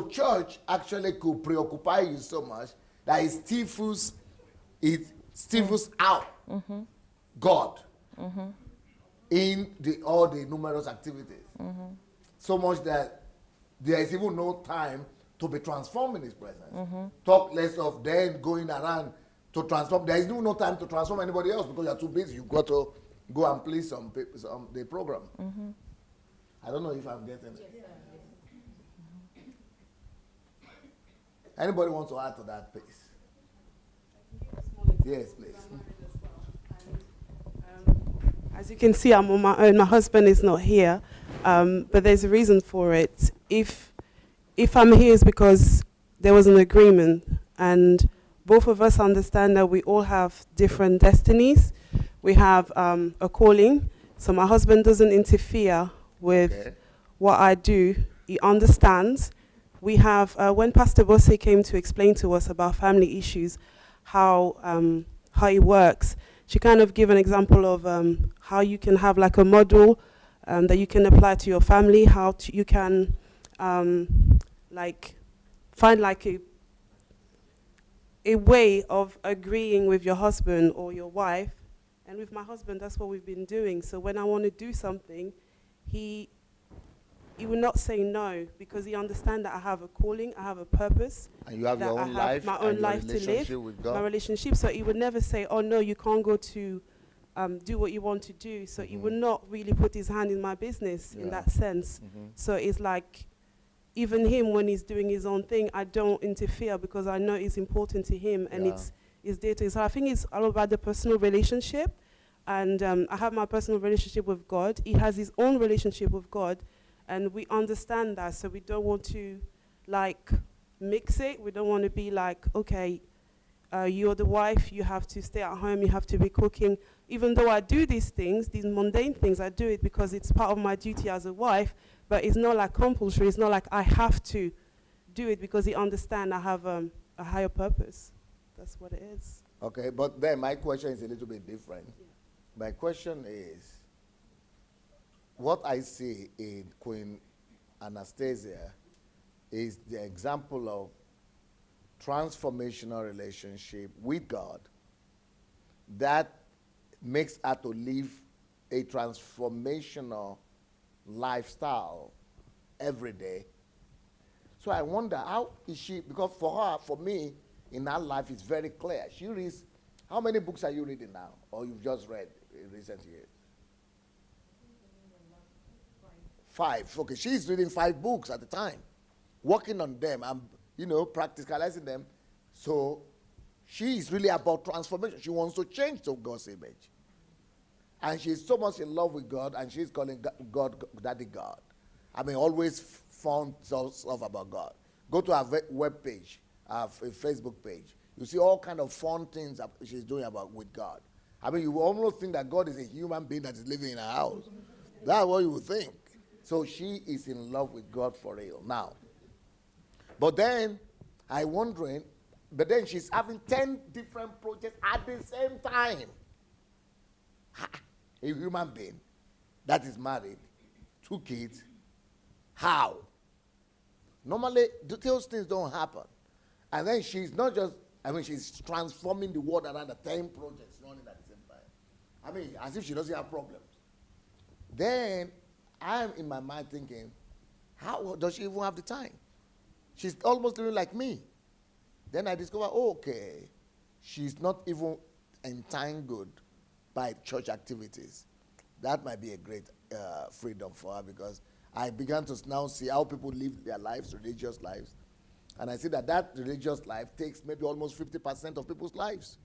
church actually could preoccupy you so much that it stifles out God in all the numerous activities. So much that there is even no time to be transformed in his presence. Talk less of then going around to transform. There is no time to transform anybody else because you're too busy. You've got to go and please some people, the program. I don't know if I'm getting it. Anybody wants to add to that, please? Yes, please. As you can see, I'm on my own. My husband is not here, but there's a reason for it. If I'm here, it's because there was an agreement, and both of us understand that we all have different destinies. We have a calling, so my husband doesn't interfere with what I do. He understands. We have, when Pastor Bosse came to explain to us about family issues, how it works, she kind of gave an example of how you can have like a model that you can apply to your family, you can like find like a way of agreeing with your husband or your wife. And with my husband, that's what we've been doing. So when I want to do something, he will not say no because he understands that I have a calling, I have a purpose. And you have your own life, my own life to live, with God. my relationship. So he would never say, oh no, you can't go to do what you want to do. So he would not really put his hand in my business in that sense. So it's like, even him when he's doing his own thing, I don't interfere because I know it's important to him and it's dear to him. So I think it's all about the personal relationship. And I have my personal relationship with God. He has his own relationship with God. And we understand that, so we don't want to, like, mix it. We don't want to be like, okay, you're the wife, you have to stay at home, you have to be cooking. Even though I do these things, these mundane things, I do it because it's part of my duty as a wife, but it's not like compulsory. It's not like I have to do it because he understands I have a higher purpose. That's what it is. Okay, but then my question is a little bit different. My question is, what I see in Queen Anastasia is the example of transformational relationship with God that makes her to live a transformational lifestyle every day. So I wonder, how is she, because for her, for me, in her life, it's very clear. She reads, how many books are you reading now? Or you've just read in recent years? 5. Okay, she's reading 5 books at a time, working on them and, practicalizing them. So she is really about transformation. She wants to change to God's image. And she's so much in love with God, and she's calling God Daddy God. I mean, always found stuff about God. Go to our web page, our Facebook page. You see all kind of fun things that she's doing with God. I mean, you almost think that God is a human being that is living in her house. That's what you would think. So she is in love with God for real now. But then, but then she's having 10 different projects at the same time. A human being that is married, 2 kids, how? Normally, those things don't happen. And then she's not just, she's transforming the world around the 10 projects running at the same time. As if she doesn't have problems. Then, I'm in my mind thinking, how does she even have the time? She's almost living like me. Then I discover, okay, she's not even entangled by church activities. That might be a great freedom for her, because I began to now see how people live their lives, religious lives. And I see that religious life takes maybe almost 50% of people's lives.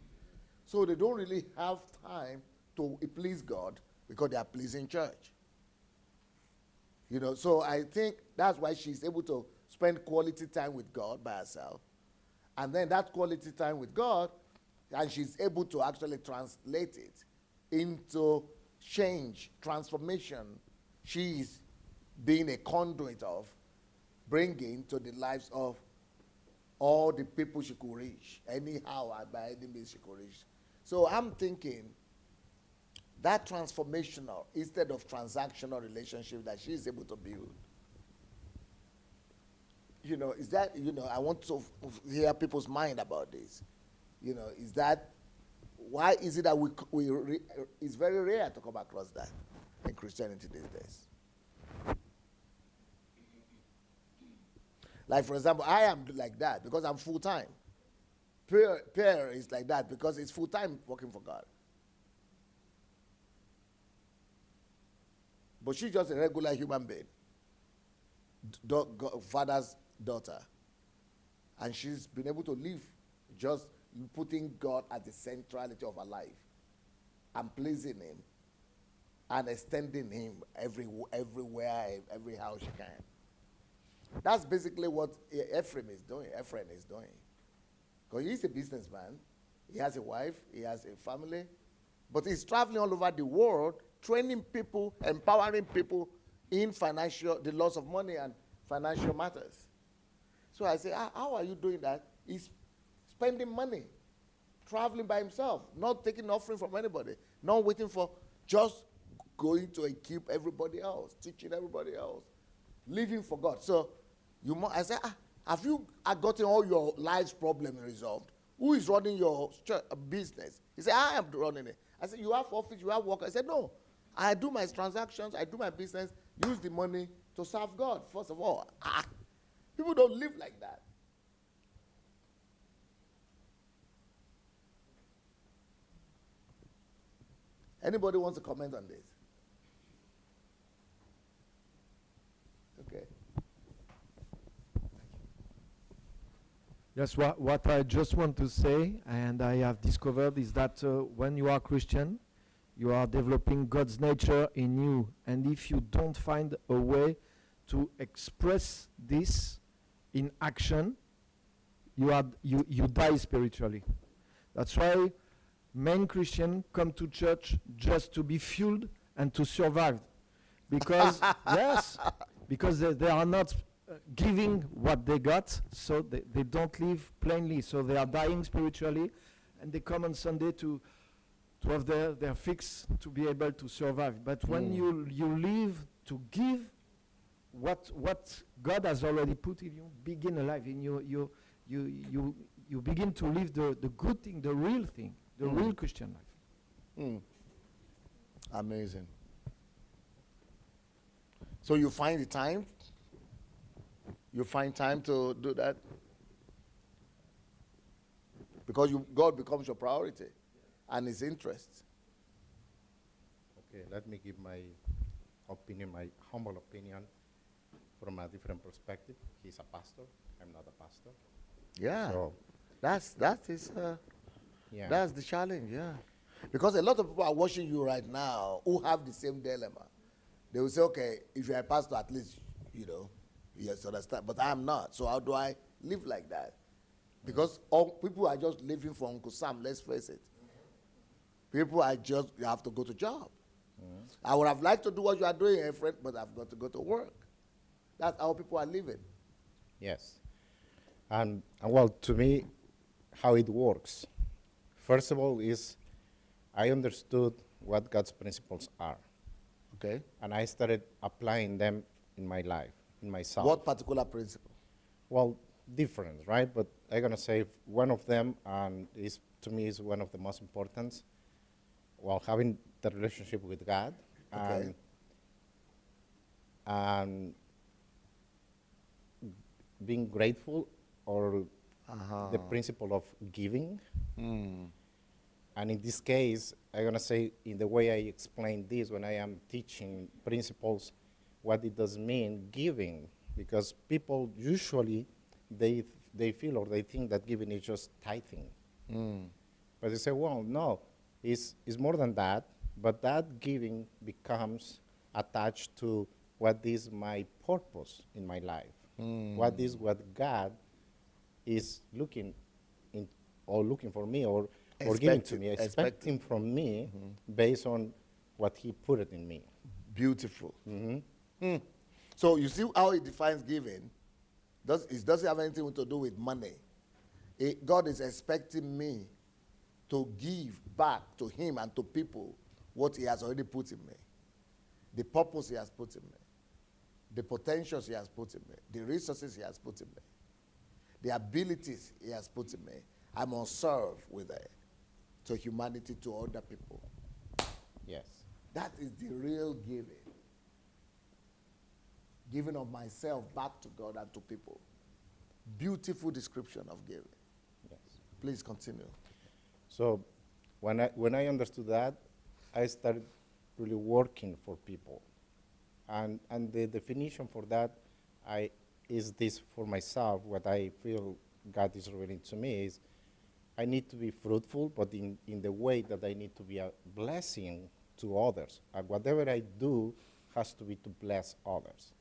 So they don't really have time to please God because they are pleasing church. So I think that's why she's able to spend quality time with God by herself. And then that quality time with God, and she's able to actually translate it into change, transformation. She's being a conduit of bringing to the lives of all the people she could reach, anyhow, by any means she could reach. So I'm thinking that transformational instead of transactional relationship that she's able to build. Is that, I want to hear people's mind about this. Is that, why is it that it's very rare to come across that in Christianity these days? Like, for example, I am like that because I'm full-time. Pierre is like that because he's full-time working for God. But she's just a regular human being, father's daughter. And she's been able to live just putting God at the centrality of her life and pleasing him and extending him everywhere, every how she can. That's basically what Ephraim is doing. Because he's a businessman. He has a wife. He has a family. But he's traveling all over the world, training people, empowering people in the loss of money and financial matters. So I say, how are you doing that? He's spending money, traveling by himself, not taking offering from anybody, not waiting for, just going to equip everybody else, teaching everybody else, living for God. So I say, have you gotten all your life's problems resolved? Who is running your business? He said, I am running it. I said, you have office, you have work. I said, no, I do my transactions, I do my business, use the money to serve God, first of all. People don't live like that. Anybody wants to comment on this? Okay. Yes, what I just want to say, and I have discovered, is that when you are Christian, you are developing God's nature in you. And if you don't find a way to express this in action, you die spiritually. That's why many Christians come to church just to be fueled and to survive. Because, yes, because they are not giving what they got, so they don't live plainly. So they are dying spiritually, and they come on Sunday to have their fix to be able to survive. But when you live to give what God has already put in you, begin alive in you begin to live the good thing, the real thing, the real Christian life. Amazing. So you find the time? You find time to do that? Because God becomes your priority and his interest. Okay, let me give my opinion, my humble opinion from a different perspective. He's a pastor. I'm not a pastor. Yeah. So, That's yeah. that's the challenge, yeah. Because a lot of people are watching you right now who have the same dilemma. They will say, okay, if you're a pastor, at least, yes, understand. But I am not. So how do I live like that? Because all people are just living for Uncle Sam, let's face it. People are just, you have to go to job. I would have liked to do what you are doing, friend, but I've got to go to work. That's how people are living. Yes. And well, to me, how it works, first of all, is I understood what God's principles are. Okay. And I started applying them in my life, in myself. What particular principle? Well, different, right? But I'm going to say one of them, and is to me is one of the most important, while having the relationship with God. Okay. And being grateful, or the principle of giving. And in this case, I'm going to say, in the way I explain this when I am teaching principles, what it does mean giving. Because people usually, they feel or they think that giving is just tithing. But they say, well, no, it's more than that. But that giving becomes attached to what is my purpose in my life. What is what God is looking for me, or giving to me, expecting from me, based on what he put it in me. Beautiful. So you see how he defines giving? It doesn't have anything to do with money. God is expecting me to give back to him and to people what he has already put in me. The purpose he has put in me. The potentials he has put in me. The resources he has put in me. The abilities he has put in me. I must serve with it to humanity, to other people. Yes. That is the real giving. Giving of myself back to God and to people. Beautiful description of giving. Yes. Please continue. So when I understood that, I started really working for people. And the definition for that is this for myself. What I feel God is revealing to me is I need to be fruitful, but in the way that I need to be a blessing to others. And whatever I do has to be to bless others.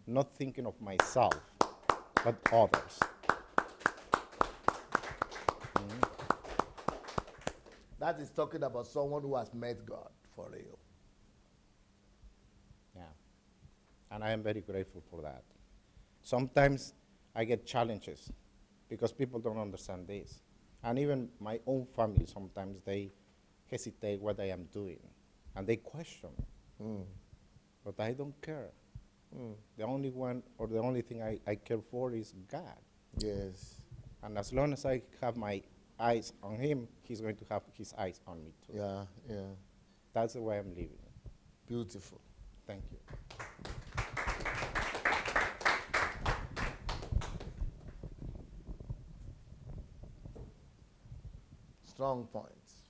Not thinking of myself, but others. That is talking about someone who has met God for real. Yeah. And I am very grateful for that. Sometimes I get challenges because people don't understand this. And even my own family, sometimes they hesitate what I am doing. And they question. But I don't care. The only one, or the only thing I care for is God. Yes. And as long as I have my eyes on him, he's going to have his eyes on me too. Yeah, yeah. That's the way I'm living. Beautiful. Thank you. Strong points.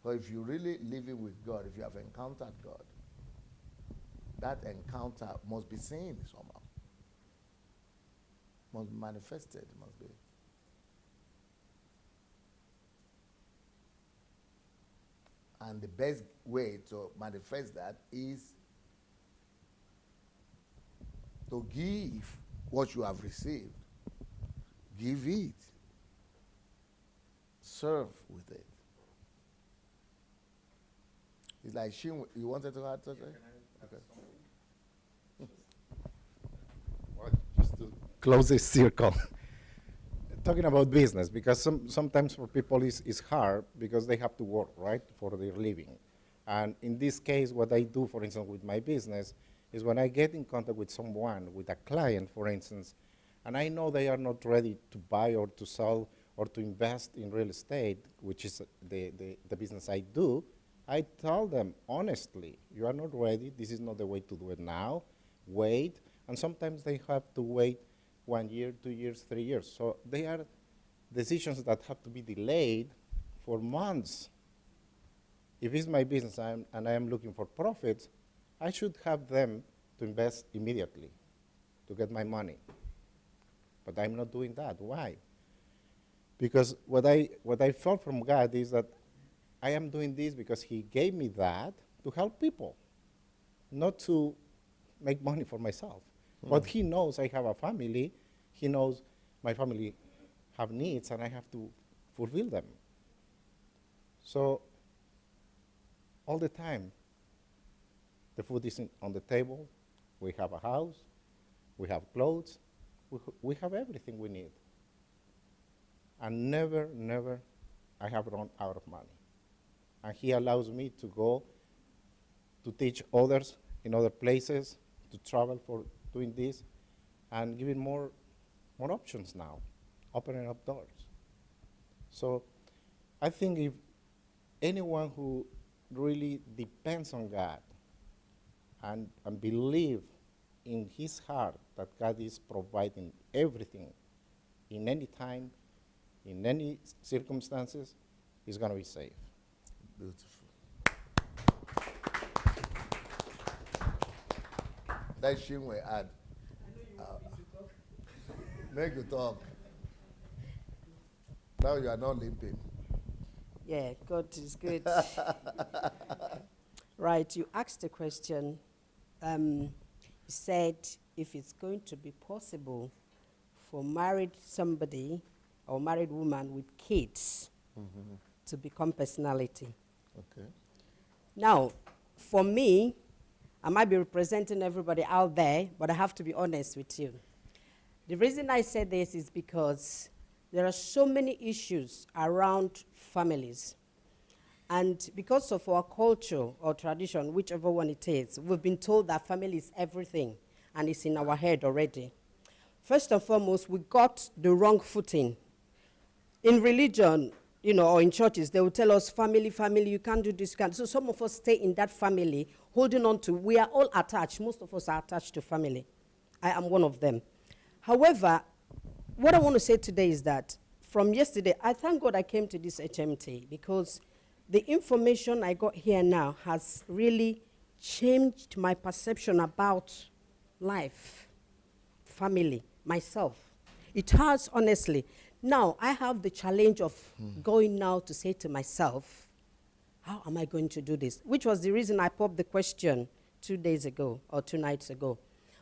But if you're really living with God, if you have encountered God, that encounter must be seen somehow. Must be manifested, must be. And the best way to manifest that is to give what you have received. Give it. Serve with it. It's like Shin, you wanted to add something? Okay. Well, just to close this circle, talking about business, because sometimes for people it's hard because they have to work, right, for their living. And in this case, what I do, for instance, with my business is when I get in contact with someone, with a client, for instance, and I know they are not ready to buy or to sell or to invest in real estate, which is the business I do, I tell them honestly, you are not ready, this is not the way to do it now, wait, and sometimes they have to wait 1 year, 2 years, 3 years. So they are decisions that have to be delayed for months. If it's my business and I am looking for profits, I should have them to invest immediately to get my money. But I'm not doing that. Why? Because what I felt from God is that I am doing this because he gave me that to help people, not to make money for myself. But he knows I have a family. He knows my family have needs, and I have to fulfill them. So all the time, the food is on the table. We have a house. We have clothes. We have everything we need. And never, never, I have run out of money. And he allows me to go to teach others in other places, to travel for doing this, and giving more options now, opening up doors. So I think if anyone who really depends on God and believe in his heart that God is providing everything in any time, in any circumstances, is going to be safe. Beautiful. That Shinwe add. Make you talk. Now you are not limping. Yeah, God is good. Right, you asked a question. You said if it's going to be possible for married somebody or married woman with kids to become personality. Okay. Now, for me, I might be representing everybody out there, but I have to be honest with you. The reason I say this is because there are so many issues around families. And because of our culture or tradition, whichever one it is, we've been told that family is everything, and it's in our head already. First and foremost, we got the wrong footing. In religion, or in churches, they will tell us, family, you can't do this, So some of us stay in that family, holding on to, we are all attached. Most of us are attached to family. I am one of them. However, what I want to say today is that from yesterday, I thank God I came to this HMT because the information I got here now has really changed my perception about life, family, myself. It has, honestly. Now, I have the challenge of going now to say to myself, how am I going to do this? Which was the reason I popped the question 2 days ago or 2 nights ago.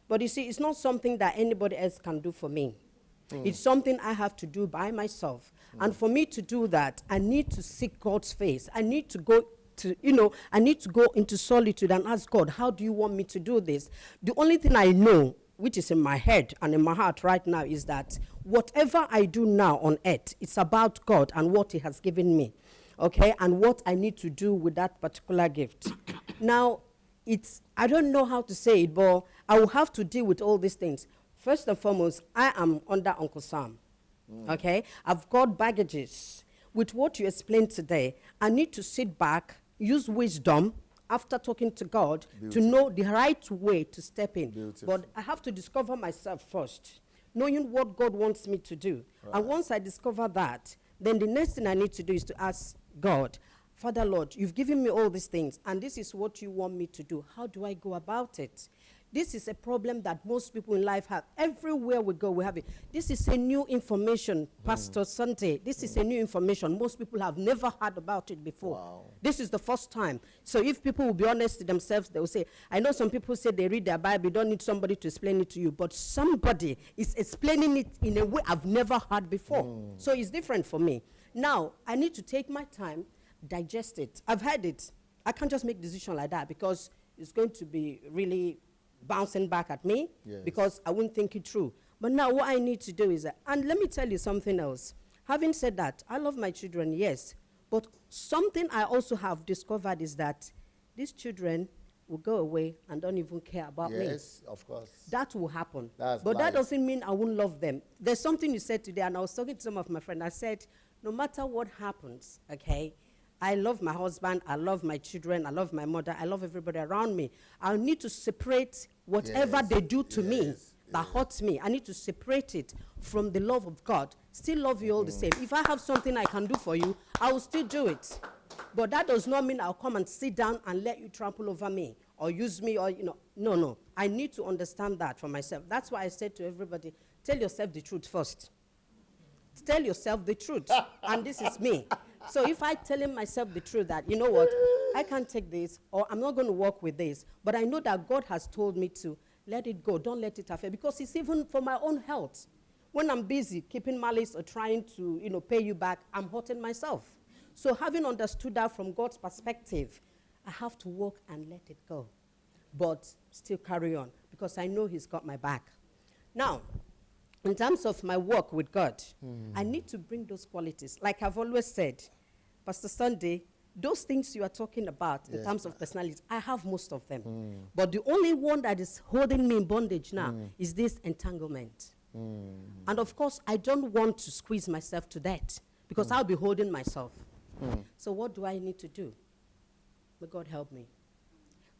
But you see, it's not something that anybody else can do for me. It's something I have to do by myself. And for me to do that, I need to seek God's face. I need to go to, I need to go into solitude and ask God, how do you want me to do this? The only thing I know, which is in my head and in my heart right now, is that whatever I do now on earth, it's about God and what he has given me, okay, and what I need to do with that particular gift. Now, I don't know how to say it, but I will have to deal with all these things. First and foremost, I am under Uncle Sam, okay? I've got baggages. With what you explained today, I need to sit back, use wisdom, after talking to God, to know the right way to step in. But I have to discover myself first, knowing what God wants me to do. Right. And once I discover that, then the next thing I need to do is to ask God, Father Lord, you've given me all these things, and this is what you want me to do. How do I go about it? This is a problem that most people in life have. Everywhere we go, we have it. This is a new information, Pastor Sante. This is a new information. Most people have never heard about it before. Wow. This is the first time. So if people will be honest to themselves, they will say, I know some people say they read their Bible, you don't need somebody to explain it to you, but somebody is explaining it in a way I've never heard before. So it's different for me. Now, I need to take my time, digest it. I've heard it. I can't just make a decision like that because it's going to be really bouncing back at me because I won't think it through. But now what I need to do is that, and let me tell you something else. Having said that, I love my children, yes. But something I also have discovered is that these children will go away and don't even care about me. Yes, of course. That will happen. That's but life. that doesn't mean I won't love them. There's something you said today, and I was talking to some of my friends. I said, no matter what happens, okay, I love my husband, I love my children, I love my mother, I love everybody around me. I need to separate whatever Yes, they do to me yes, that hurts me. I need to separate it from the love of God. Still love you all the same. If I have something I can do for you, I will still do it. But that does not mean I'll come and sit down and let you trample over me or use me or, no. I need to understand that for myself. That's why I said to everybody, tell yourself the truth first. Tell yourself the truth. And this is me. So if I telling myself the truth that, you know what, I can't take this or I'm not going to work with this, but I know that God has told me to let it go. Don't let it affect, because it's even for my own health. When I'm busy keeping malice or trying to, pay you back, I'm hurting myself. So having understood that from God's perspective, I have to walk and let it go, but still carry on because I know he's got my back. Now, in terms of my work with God, I need to bring those qualities. Like I've always said, Pastor Sunday, those things you are talking about in terms of personality, I have most of them. But the only one that is holding me in bondage now is this entanglement. And of course, I don't want to squeeze myself to that because I'll be holding myself. So what do I need to do? May God help me.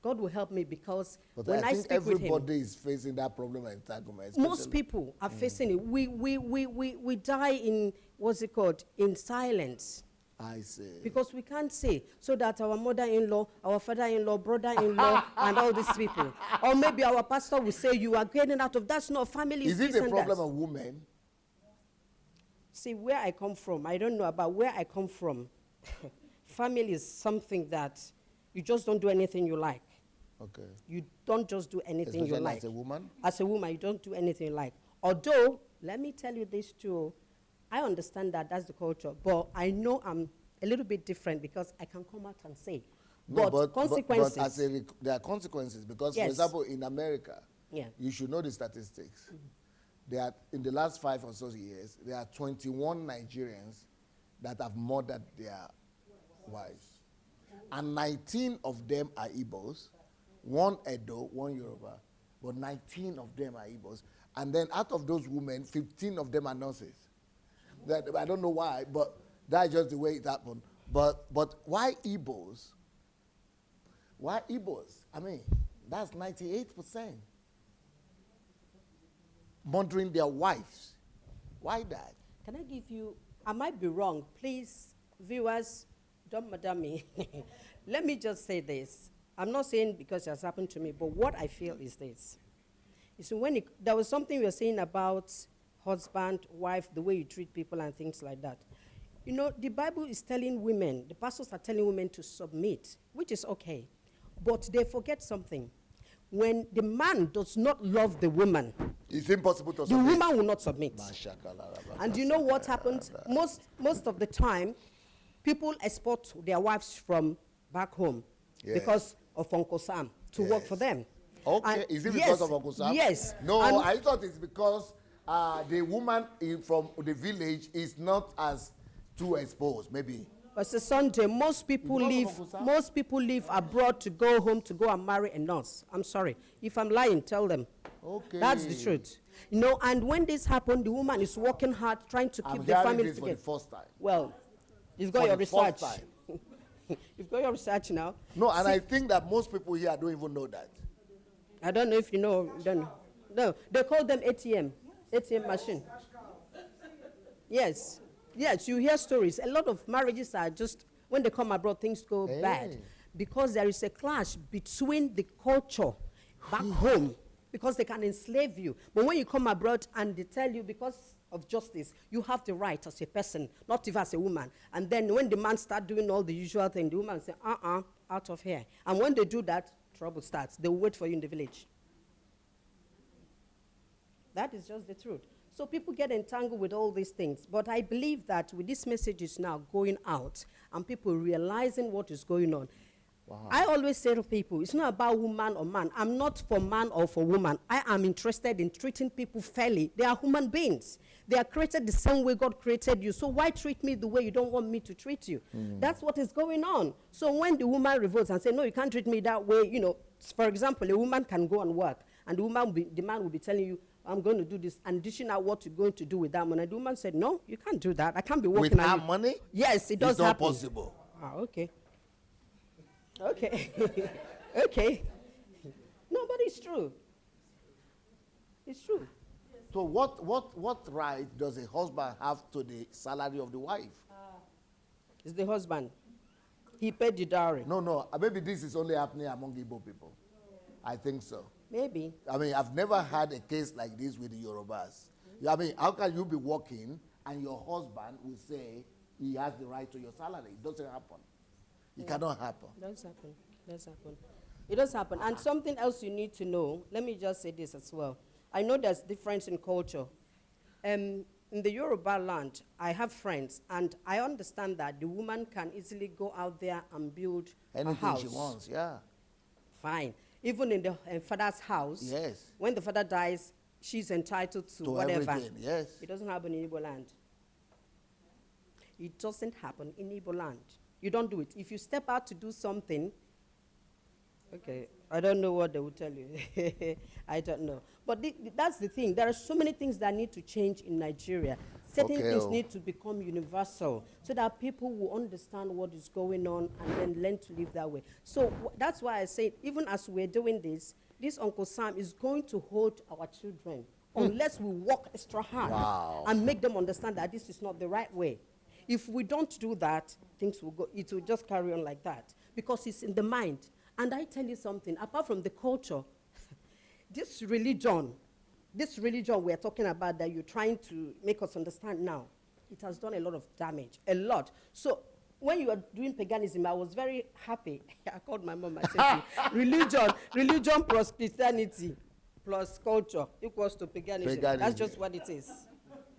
God will help me because But when I think speak with him, everybody is facing that problem of entanglement. most people are facing it. We die in, what's it called, in silence. I see. Because we can't say, so that our mother-in-law, our father-in-law, brother-in-law, and all these people. Or maybe our pastor will say, you are getting out of, that's not family. Is it a problem of women? See, where I come from, I don't know about where I come from. Family is something that you just don't do anything you like. Okay. You don't just do anything Especially you like. as a woman? As a woman, you don't do anything you like. Although, let me tell you this too, I understand that that's the culture, but I know I'm a little bit different because I can come out and say. No, but consequences. But there are consequences because, for Yes. example, in America, Yeah. you should know the statistics. There are, in the last 5 or so years, there are 21 Nigerians that have murdered their wives. And 19 of them are Igbos, 1 Edo, 1 Yoruba, but 19 of them are Igbos. And then out of those women, 15 of them are nurses. That, I don't know why, but that's just the way it happened. But why Igbos? Why Igbos? I mean, that's 98%. Murdering their wives. Why that? Can I give you, I might be wrong, please, viewers, don't murder me. Let me just say this. I'm not saying because it has happened to me, but what I feel is this. You see, there was something we were saying about husband, wife, the way you treat people and things like that. You know, the Bible is telling women, the pastors are telling women to submit, which is okay. But they forget something. When the man does not love the woman, it's impossible to the submit. woman will not submit. And you know what happens? Most of the time, people export their wives from back home because of Uncle Sam to work for them. Okay, And is it because of Uncle Sam? Yes. No, And I thought it's because the woman from the village is not as too exposed, maybe. Pastor Sunday, most people leave abroad to go home to go and marry a nurse. I'm sorry. If I'm lying, tell them. Okay. That's the truth. You know, and when this happened, the woman is working hard, trying to keep the family this together. for the first time. Well, you've got For your the first research. time. You've got your research now. No, and I think that most people here don't even know that. I don't know if you know. Don't know. No, they call them ATM machine. Yes. Yes, you hear stories. A lot of marriages are just, when they come abroad, things go bad. Because there is a clash between the culture back home, because they can enslave you. But when you come abroad and they tell you, because of justice, you have the right as a person, not even as a woman. And then when the man start doing all the usual thing, the woman say, out of here. And when they do that, trouble starts. They will wait for you in the village. That is just the truth. So people get entangled with all these things. But I believe that with this message is now going out and people realizing what is going on, Wow. I always say to people, it's not about woman or man. I'm not for man or for woman. I am interested in treating people fairly. They are human beings. They are created the same way God created you. So why treat me the way you don't want me to treat you? That's what is going on. So when the woman revolts and says, no, you can't treat me that way, you know, for example, a woman can go and work, and the man will be telling you, I'm going to do this, and dishing out what you're going to do with that money. And the woman said, no, you can't do that. I can't be working. With that money? Yes, it does it's not happen. possible. Ah, okay. Okay. Okay. No, but it's true. It's true. So what right does a husband have to the salary of the wife? It's the husband. He paid the dowry. No, maybe this is only happening among Igbo people. I think so. Maybe. I mean, I've never had a case like this with the Yorubas. I mean, how can you be working and your husband will say he has the right to your salary? It doesn't happen. It cannot happen. It does happen. It does happen. It does happen. And something else you need to know, let me just say this as well. I know there's difference in culture. In the Yoruba land, I have friends, and I understand that the woman can easily go out there and build Anything a house. she wants, yeah. Fine. Even in the father's house, Yes. when the father dies, she's entitled to whatever. Everything, yes. It doesn't happen in Igbo land. It doesn't happen in Igbo land. You don't do it. If you step out to do something, okay, I don't know what they will tell you. I don't know. But that's the thing. There are so many things that need to change in Nigeria. Certain things need to become universal so that people will understand what is going on and then learn to live that way. So that's why I say, even as we're doing this Uncle Sam is going to hold our children unless we work extra hard and make them understand that this is not the right way. If we don't do that, things will go, it will just carry on like that because it's in the mind. And I tell you something, apart from the culture, this religion we're talking about that you're trying to make us understand now, it has done a lot of damage, a lot. So when you were doing paganism, I was very happy. I called my mom, I said, religion plus Christianity plus culture equals to paganism. That's just what it is.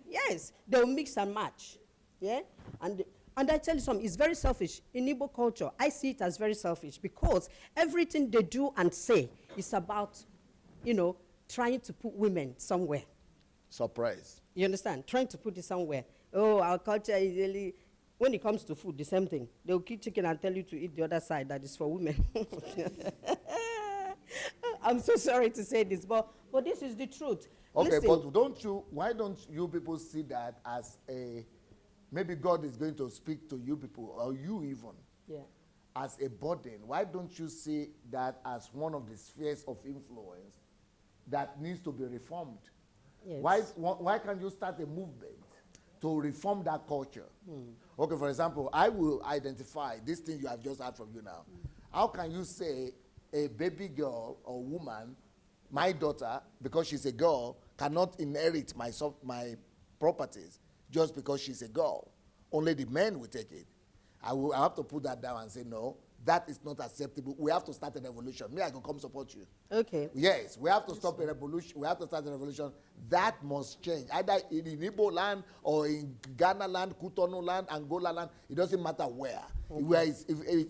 Yes, they'll mix and match. Yeah, and I tell you something, it's very selfish. In Igbo culture, I see it as very selfish because everything they do and say is about, you know, trying to put women somewhere. Surprise. You understand? Trying to put it somewhere. Oh, our culture is really, when it comes to food, the same thing. They'll keep chicken and tell you to eat the other side that is for women. I'm so sorry to say this, but this is the truth. Okay, listen, but why don't you people see that as maybe God is going to speak to you people, or you even, as a burden? Why don't you see that as one of the spheres of influence that needs to be reformed? Yes. Why can't you start a movement to reform that culture? Okay, for example, I will identify this thing you have just heard from you now. How can you say a baby girl or woman, my daughter, because she's a girl, cannot inherit my properties just because she's a girl? Only the men will take it. I have to put that down and say, no, that is not acceptable. We have to start a revolution. Me, I can come support you. Okay. Yes, we have to stop a revolution. We have to start a revolution. That must change. Either in Igbo land or in Ghana land, Cotonou land, Angola land. It doesn't matter where. Okay.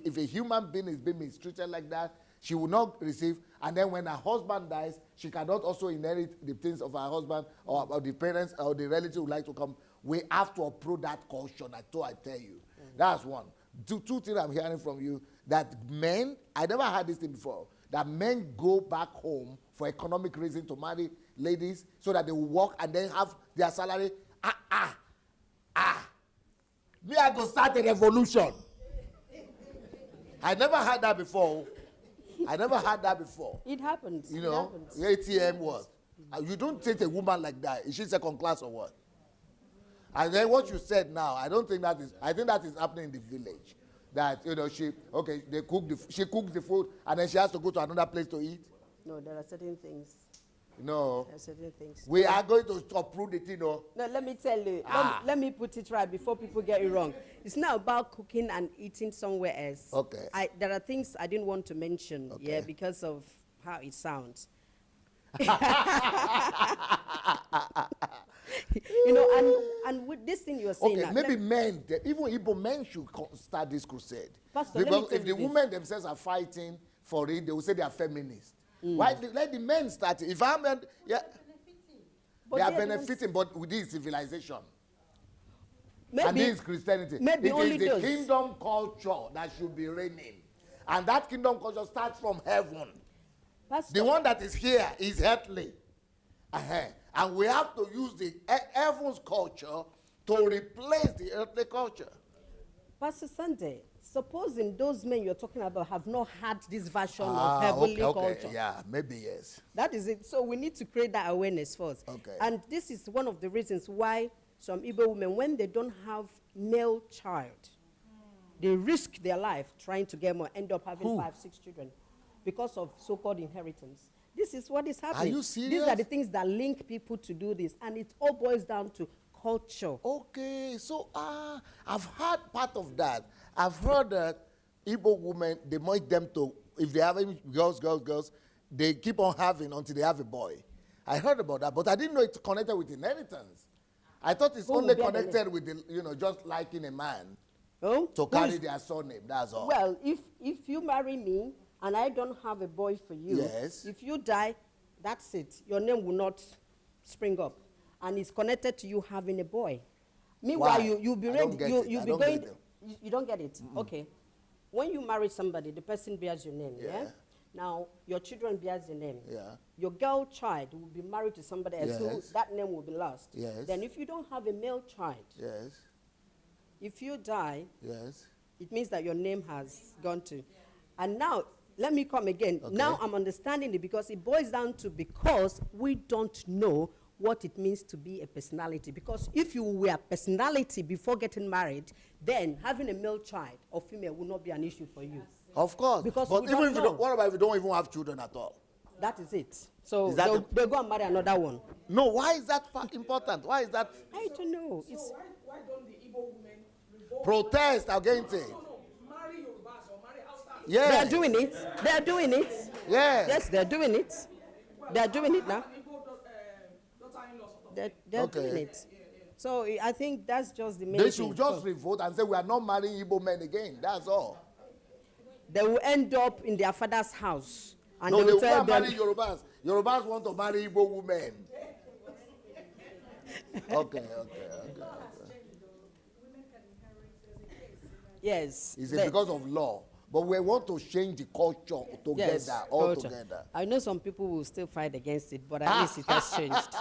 If a human being is being mistreated like that, she will not receive. And then when her husband dies, she cannot also inherit the things of her husband or the parents or the relative who like to come. We have to uproot that culture. I tell you. That's one. Two things I'm hearing from you, that men, I never heard this thing before, that men go back home for economic reasons to marry ladies so that they will work and then have their salary. Me, I go start a revolution. I never heard that before. It happens. You know, ATM what? You don't treat a woman like that. Is she second class or what? And then what you said now, I think that is happening in the village. That, you know, she cooks the food and then she has to go to another place to eat. No, there are certain things. No. There are certain things. We are going to uproot it, you know. No, let me tell you. Let me put it right before people get it wrong. It's not about cooking and eating somewhere else. Okay. There are things I didn't want to mention, because of how it sounds. You know, and with this thing you're saying Okay, now, maybe men, even Igbo men should start this crusade. Pastor, let me Because tell if you the this. women themselves are fighting for it, they will say they are feminists. Why? Let the men start it. If I'm, yeah, But they are they're the ones- benefiting, but with this civilization. And maybe this is Christianity. maybe It only is the those. kingdom culture that should be reigning. And that kingdom culture starts from heaven. Pastor, The one that is here is earthly. And we have to use the heaven's culture to replace the earthly culture. Pastor Sunday, supposing those men you're talking about have not had this version of heavenly culture. Yeah, maybe yes. That is it. So we need to create that awareness first. Okay. And this is one of the reasons why some Igbo women, when they don't have male child, they risk their life trying to get more, end up having 5, 6 children because of so-called inheritance. This is what is happening. you serious? These are the things that link people to do this, and it all boils down to culture. Okay, so I've heard part of that. I've heard that Igbo women, they make them to, if they have any girls, they keep on having until they have a boy. I heard about that, but I didn't know it's connected with inheritance. I thought it's Who only will bear the connected with the, just liking a man Oh? to Who carry is- their surname. That's all. Well, if you marry me and I don't have a boy for you, Yes. if you die, that's it. Your name will not spring up, and it's connected to you having a boy. Meanwhile, Why? you'll be I ready. don't get it. You'll I be don't going. get it. You don't get it. Okay. When you marry somebody, the person bears your name. Yeah. Yeah. Now your children bears your name. Yeah. Your girl child will be married to somebody else, so Yes. that name will be lost. Yes. Then if you don't have a male child, Yes, if you die, yes. it means that your name has gone to. And now, let me come again. Okay. Now I'm understanding it because it boils down to because we don't know what it means to be a personality. Because if you were a personality before getting married, then having a male child or female will not be an issue for you. Of course. Because but we even don't if you know. don't, what about if you don't even have children at all? That is it. So Is that they'll go and marry another one. No, why is that important? Why is that I don't know. It's, So why don't the Igbo women revolt? protest against it? No, marry Yorubas or marry outside. they are Yes. doing it. They are doing it. Yes. Yes, they're doing it. They're doing it now. Igbo daughter-in-law sort of. They're Okay. doing it. So I think that's just the main They thing. should just So revolt and say we are not marrying Igbo men again. That's all. they will end up in their father's house. And No, they they will will tell marry them, Yorubas. Yorubas want to marry Igbo women. Okay. yes. Is it they- because of law? But we want to change the culture together, yes, all culture. together. I know some people will still fight against it, but at least it has changed.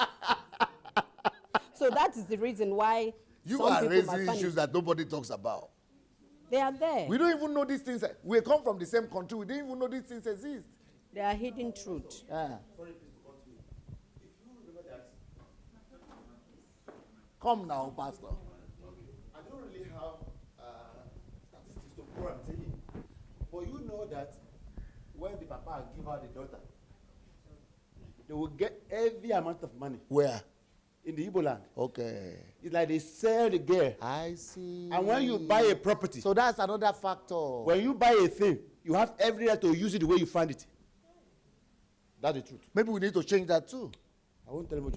So that is the reason why You some are people raising might find issues it- that nobody talks about. They are there. We don't even know these things. We come from the same country. We didn't even know these things exist. They are hidden truth. Come now, Pastor. I don't really have statistics to prove I'm saying, but you know that when the papa give her the daughter, they will get every amount of money Where? in the Igbo land. Okay. It's like they sell the girl. I see. And when you buy a property, So that's another factor. when you buy a thing, you have every right to use it the way you find it. That's the truth. Maybe we need to change that too. I won't tell you.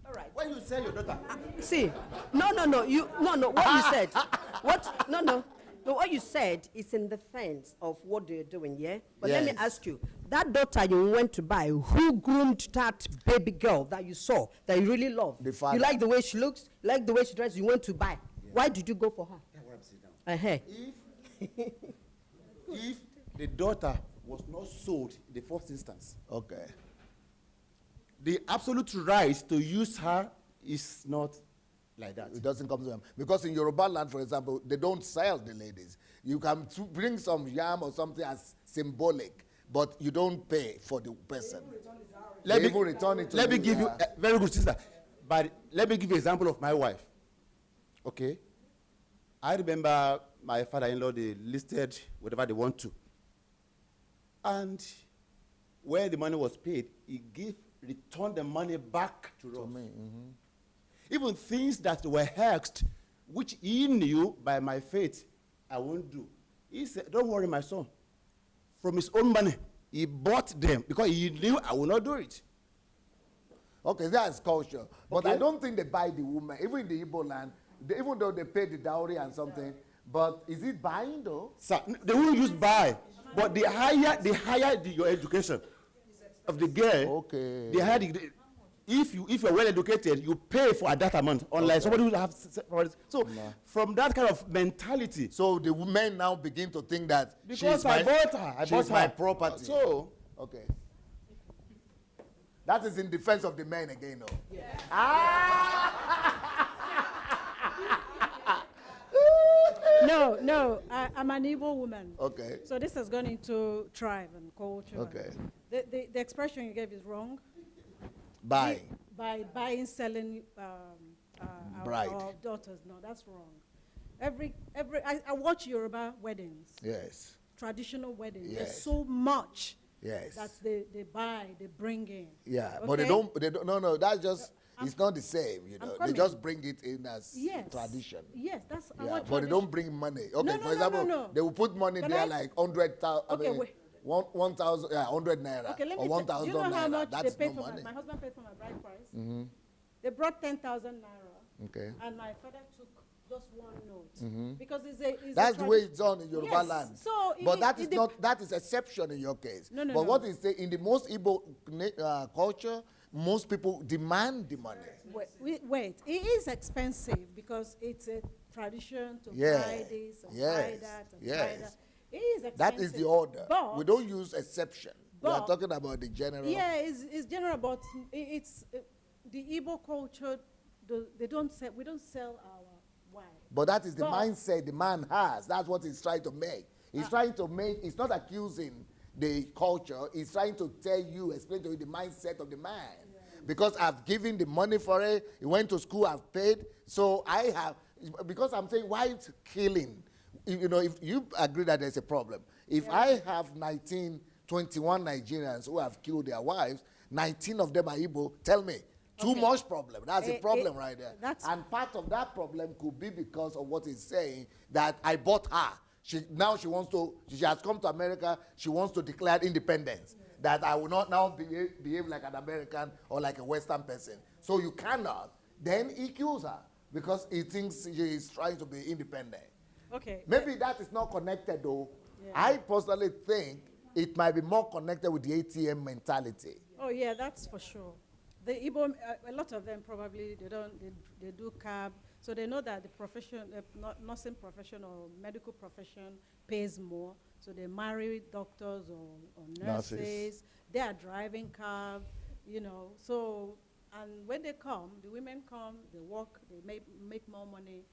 All right. When you sell your daughter, See, no. What you said, what you said is in defense of what they're doing, yeah? But let me Yes. ask you, that daughter you went to buy, who groomed that baby girl that you saw, that you really loved? The father. You like the way she looks, you like the way she dresses, you went to buy. Why did you go for her? Uh-huh. if the daughter was not sold in the first instance, Okay. the absolute right to use her is not like that. It doesn't come to them. Because in Yoruba land, for example, they don't sell the ladies. You can bring some yam or something as symbolic, but you don't pay for the person. Let They me, even return it to let me you, give you yeah. a very good sister. But let me give you an example of my wife. Okay? I remember my father-in-law, they listed whatever they want to. And where the money was paid, he returned the money back to us. Even things that were hexed, which he knew by my faith I won't do. He said, don't worry, my son. From his own money, he bought them because he knew I will not do it. Okay, that's culture. But Okay. I don't think they buy the woman, even in the Igbo land, even though they pay the dowry and something. But is it buying though? Sir, they will use buy, but the higher your education of the girl, Okay. the higher if you're well educated, you pay for that amount, unlike somebody who have so from that kind of mentality. So the women now begin to think that Because I bought her, she's my property. So Okay. That is in defense of the men again, though. Yeah. No, I'm an Igbo woman. Okay. So this has gone into tribe and culture. Okay. The expression you gave is wrong. Buy. By buying, selling Bride. our daughters. No, that's wrong. I watch Yoruba weddings, Yes. traditional weddings. Yes. There's so much Yes. that they buy, they bring in. Yeah, but Okay? they don't, no, that's just, it's not the same, you know. They coming. just bring it in as Yes. tradition. Yes, that's Yeah, our but they tradition. don't bring money. Okay, No, for example, no. they will put money Can there I- like 100,000, Okay, wait. 1,000, 100 naira, Okay, let or me 1,000 you know how naira. much That they is paid no for money. my husband paid for my bride price. Mm-hmm. They brought 10,000 naira, Okay. and my father took just one note because it's That's the way it's done in Yoruba Yes, land. so but it- that is it dep- not, that is exception in your case. No, but what no. is say in the most Igbo culture, most people demand the money. Wait, it is expensive because it's a tradition to Yes, buy this and buy yes, that and buy yes. that. It is expensive. That is the order. But, We don't use exception. We are but- talking about the general. Yeah, it's general, but it's the Igbo culture. They don't sell. We don't sell our wine. But that is the But- mindset the man has. That's what he's trying to make. He's trying to make, he's not accusing the culture. He's trying to tell you, explain to you the mindset of the man. Because I've given the money for it, he went to school, I've paid. So I have, because I'm saying, why it's killing? You know, if you agree that there's a problem. If I have 21 Nigerians who have killed their wives, 19 of them are Igbo, tell me, too much problem. That's a problem right there. And part of that problem could be because of what he's saying, that I bought her. Now she has come to America, she wants to declare independence. That I will not now behave like an American or like a Western person. So you cannot. Then he kills her because he thinks she is trying to be independent. Okay. Maybe that is not connected though. Yeah. I personally think it might be more connected with the ATM mentality. Oh yeah, that's for sure. The Igbo, a lot of them probably they do cab, so they know that the profession, nursing profession or medical profession pays more. So they marry doctors or nurses. They are driving cab, you know. So and when they come, the women come, they work, they make more money,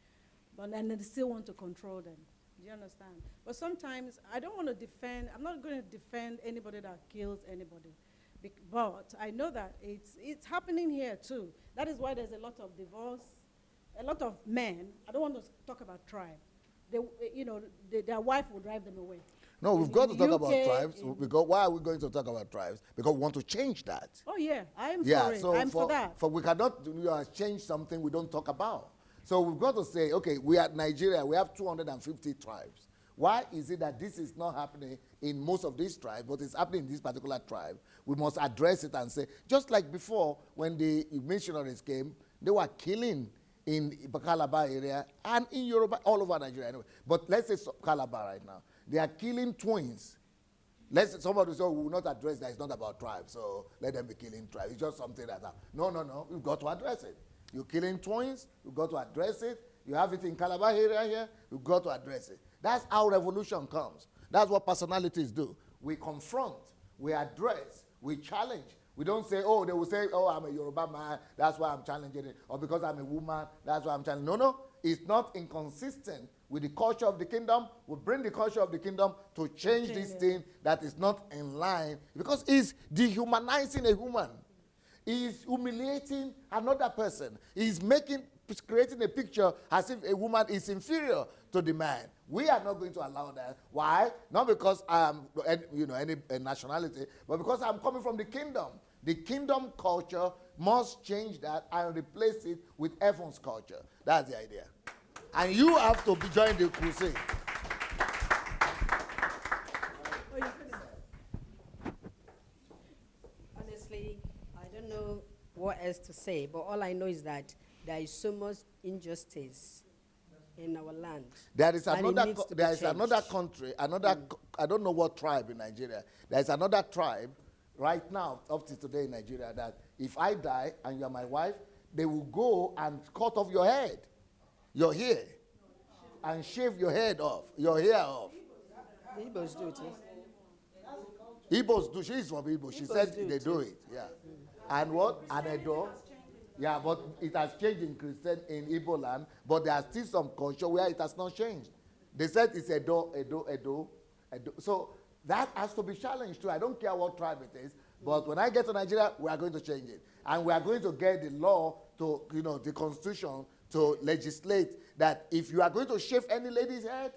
but then they still want to control them. Do you understand? But sometimes I don't want to defend. I'm not going to defend anybody that kills anybody. But I know that it's happening here too. That is why there's a lot of divorce, a lot of men. I don't want to talk about tribe. Their wife will drive them away. No, we've got to talk about UK, tribes. Because why are we going to talk about tribes? Because we want to change that. Oh yeah, I'm Yeah, for it. so I'm for that. For we cannot change something we don't talk about. So we've got to say, okay, we are Nigeria, we have 250 tribes. Why is it that this is not happening in most of these tribes, but it's happening in this particular tribe? We must address it and say, just like before, when the missionaries came, they were killing in Calabar area and in Yoruba, all over Nigeria anyway. But let's say Calabar right now. They are killing twins. Somebody say, we will not address that. It's not about tribes, so let them be killing tribes. It's just something that, no. We've got to address it. You're killing twins. You've got to address it. You have it in Calabar area here. You've got to address it. That's how revolution comes. That's what personalities do. We confront. We address. We challenge. We don't say, they will say, I'm a Yoruba man, that's why I'm challenging it. Or because I'm a woman, that's why I'm challenging it. No. It's not inconsistent with the culture of the kingdom. We bring the culture of the kingdom to change this thing that is not in line. Because it's dehumanizing a human. He's humiliating another person. He's creating a picture as if a woman is inferior to the man. We are not going to allow that. Why? Not because I'm any nationality, but because I'm coming from the kingdom. The kingdom culture must change that and replace it with heaven's culture. That's the idea. And you have to join the crusade. Honestly, I don't know what else to say, but all I know is that there is so much injustice in our land. There is and it another, needs to be there is changed. another country, I don't know what tribe in Nigeria. There is another tribe right now, up to today in Nigeria, that if I die and you are my wife, they will go and cut off your head, your hair, and shave your head off, your hair off. The Igbos do it. Igbos do. She's from Igbo. She said they do it. Yeah. And what? And Edo. Yeah, but it has changed in Christian in Igbo land. But there are still some culture where it has not changed. They said it's Edo. So that has to be challenged too. I don't care what tribe it is. But when I get to Nigeria, we are going to change it, and we are going to get the law to, the constitution to legislate that if you are going to shave any lady's head,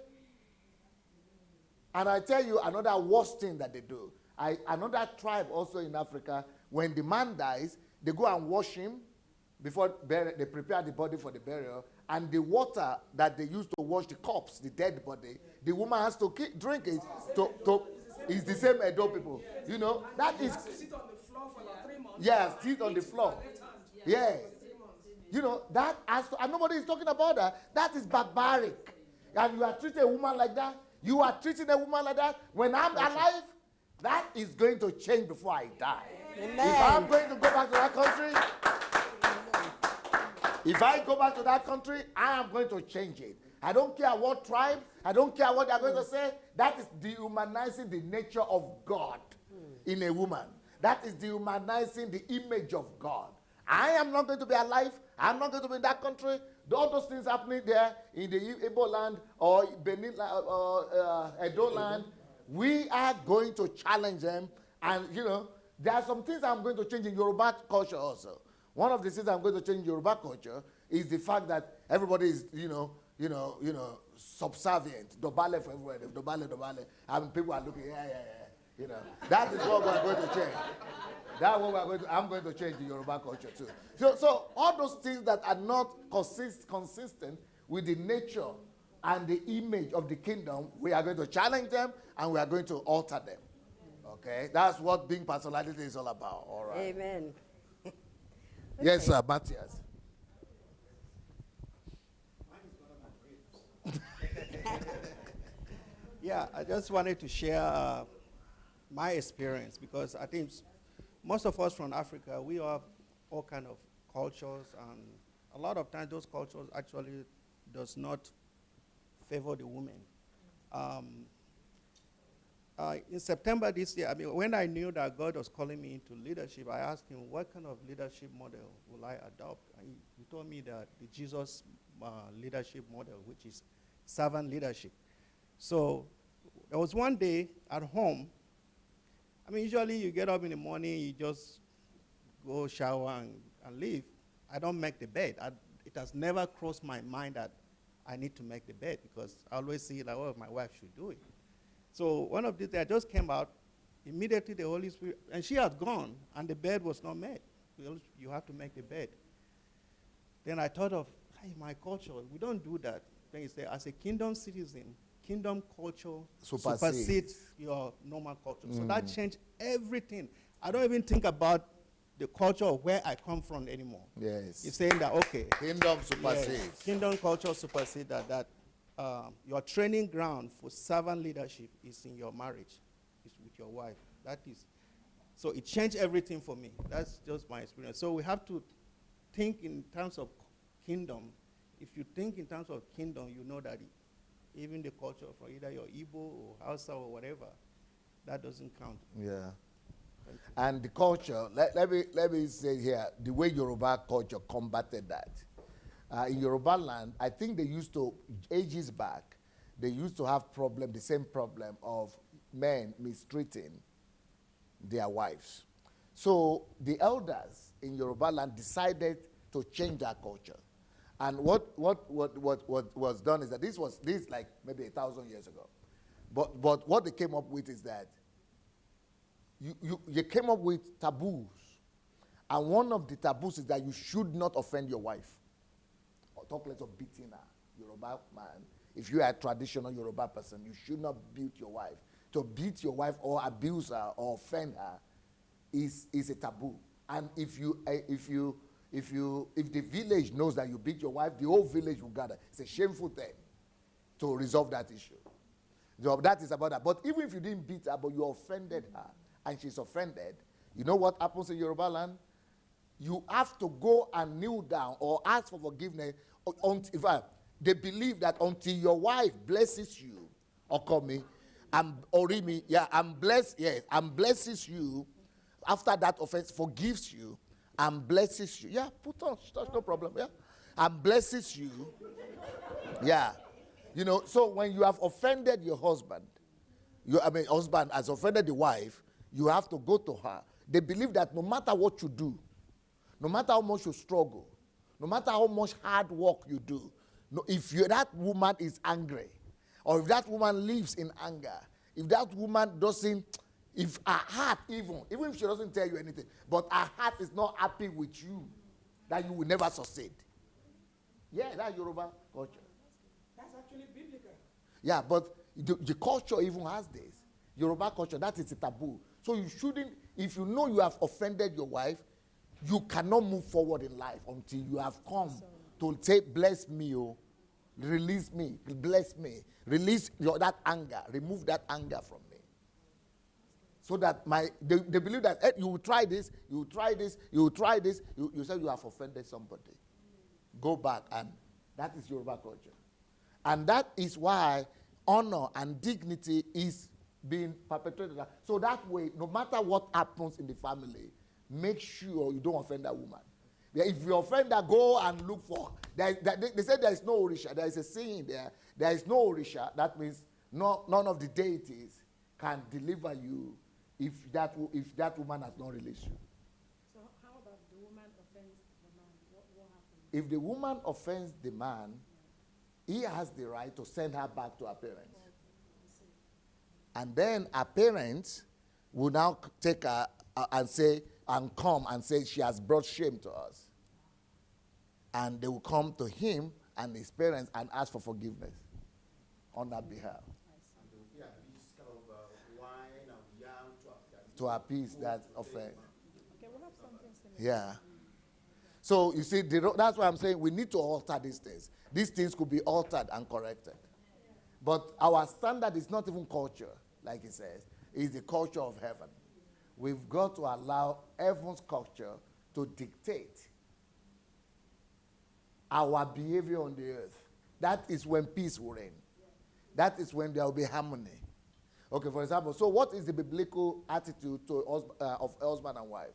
and I tell you another worst thing that they do. Another tribe also in Africa, when the man dies, they go and wash him before they prepare the body for the burial, and the water that they use to wash the corpse, the dead body, the woman has to drink it. It's the same Edo people. That is. Sit on the floor for like 3 months. Yeah, sit on the floor. Yeah. That has to, and nobody is talking about that. That is barbaric. And you are treating a woman like that. You are treating a woman like that. When I'm alive, that is going to change before I die. Amen. If I'm going to go back to that country, if I go back to that country, I am going to change it. I don't care what tribe, I don't care what they're going to say. That is dehumanizing the nature of God in a woman. That is dehumanizing the image of God. I am not going to be alive. I'm not going to be in that country. All those things happening there in the Igbo land or Benin or Edo land, we are going to challenge them. And, there are some things I'm going to change in Yoruba culture also. One of the things I'm going to change in Yoruba culture is the fact that everybody is, subservient. Dobale for everywhere. Dobale. And people are looking, yeah. That is what we're going to change. That's what I'm going to change the Yoruba culture too. So all those things that are not consistent with the nature and the image of the kingdom, we are going to challenge them and we are going to alter them. Okay? That's what being personality is all about. All right. Amen. Yes, sir, Matthias. Yeah, I just wanted to share my experience because I think most of us from Africa, we have all kind of cultures, and a lot of times those cultures actually does not favor the women. In September this year, when I knew that God was calling me into leadership, I asked him, what kind of leadership model will I adopt? And he told me that the Jesus leadership model, which is servant leadership. So there was one day at home. Usually you get up in the morning, you just go shower and leave. I don't make the bed. It has never crossed my mind that I need to make the bed because I always see like, oh, my wife should do it. So one of these days I just came out, immediately the Holy Spirit, and she had gone, and the bed was not made. You have to make the bed. Then I thought of, hey, my culture, we don't do that. Then he said, as a kingdom citizen, kingdom culture supersedes your normal culture. So that changed everything. I don't even think about the culture of where I come from anymore. Yes. You're saying that, okay. Kingdom supersedes. Yes, kingdom culture supersedes that your training ground for servant leadership is in your marriage. It's with your wife. So it changed everything for me. That's just my experience. So we have to think in terms of kingdom. If you think in terms of kingdom, you know that even the culture from either your Igbo or Hausa or whatever, that doesn't count. Yeah. And the culture, let me say here, the way Yoruba culture combated that. In Yoruba land, I think they used to, ages back, they used to have the same problem of men mistreating their wives. So the elders in Yoruba land decided to change that culture. And what was done is that this like maybe 1,000 years ago. But what they came up with is that you came up with taboos. And one of the taboos is that you should not offend your wife. Or talk less of beating her. Yoruba man, if you are a traditional Yoruba person, you should not beat your wife. To beat your wife or abuse her or offend her is a taboo. And if the village knows that you beat your wife, the whole village will gather. It's a shameful thing to resolve that issue. So that is about that. But even if you didn't beat her, but you offended her, and she's offended, you know what happens in Yoruba land? You have to go and kneel down or ask for forgiveness. They believe that until your wife blesses you, or call me, and blesses you, after that offense, forgives you, and blesses you. Yeah, put on, no problem. Yeah, and blesses you. Yeah, you know. So when you have offended your husband, husband has offended the wife, you have to go to her. They believe that no matter what you do, no matter how much you struggle, no matter how much hard work you do, if that woman is angry, or if that woman lives in anger, if that woman doesn't, if her heart even if she doesn't tell you anything, but her heart is not happy with you, that you will never succeed. Yeah, that's Yoruba culture. That's actually biblical. Yeah, but the culture even has this. Yoruba culture, that is a taboo. So you shouldn't, if you know you have offended your wife, you cannot move forward in life until you have come to say, bless me, oh, release me, bless me, release that anger, remove that anger from me. So that they believe that you will try this, you will try this, you will try this, you say you have offended somebody. Go back, and that is Yoruba culture. And that is why honor and dignity is being perpetrated. So that way, no matter what happens in the family, make sure you don't offend that woman. If you offend her, go and look for. They say there is no Orisha. There is a saying there. There is no Orisha. That means none of the deities can deliver you if that woman has not released you. So how about the woman offends the man? What happens? If the woman offends the man, he has the right to send her back to her parents. And then her parents will now take her and come and say she has brought shame to us. And they will come to him and his parents and ask for forgiveness on that behalf. To appease that offense. Okay, we'll have something similar. Yeah. So you see, that's why I'm saying we need to alter these things. These things could be altered and corrected. But our standard is not even culture, like he says. It's the culture of heaven. We've got to allow heaven's culture to dictate our behavior on the earth. That is when peace will reign. That is when there will be harmony. Okay, for example, so what is the biblical attitude of husband and wife?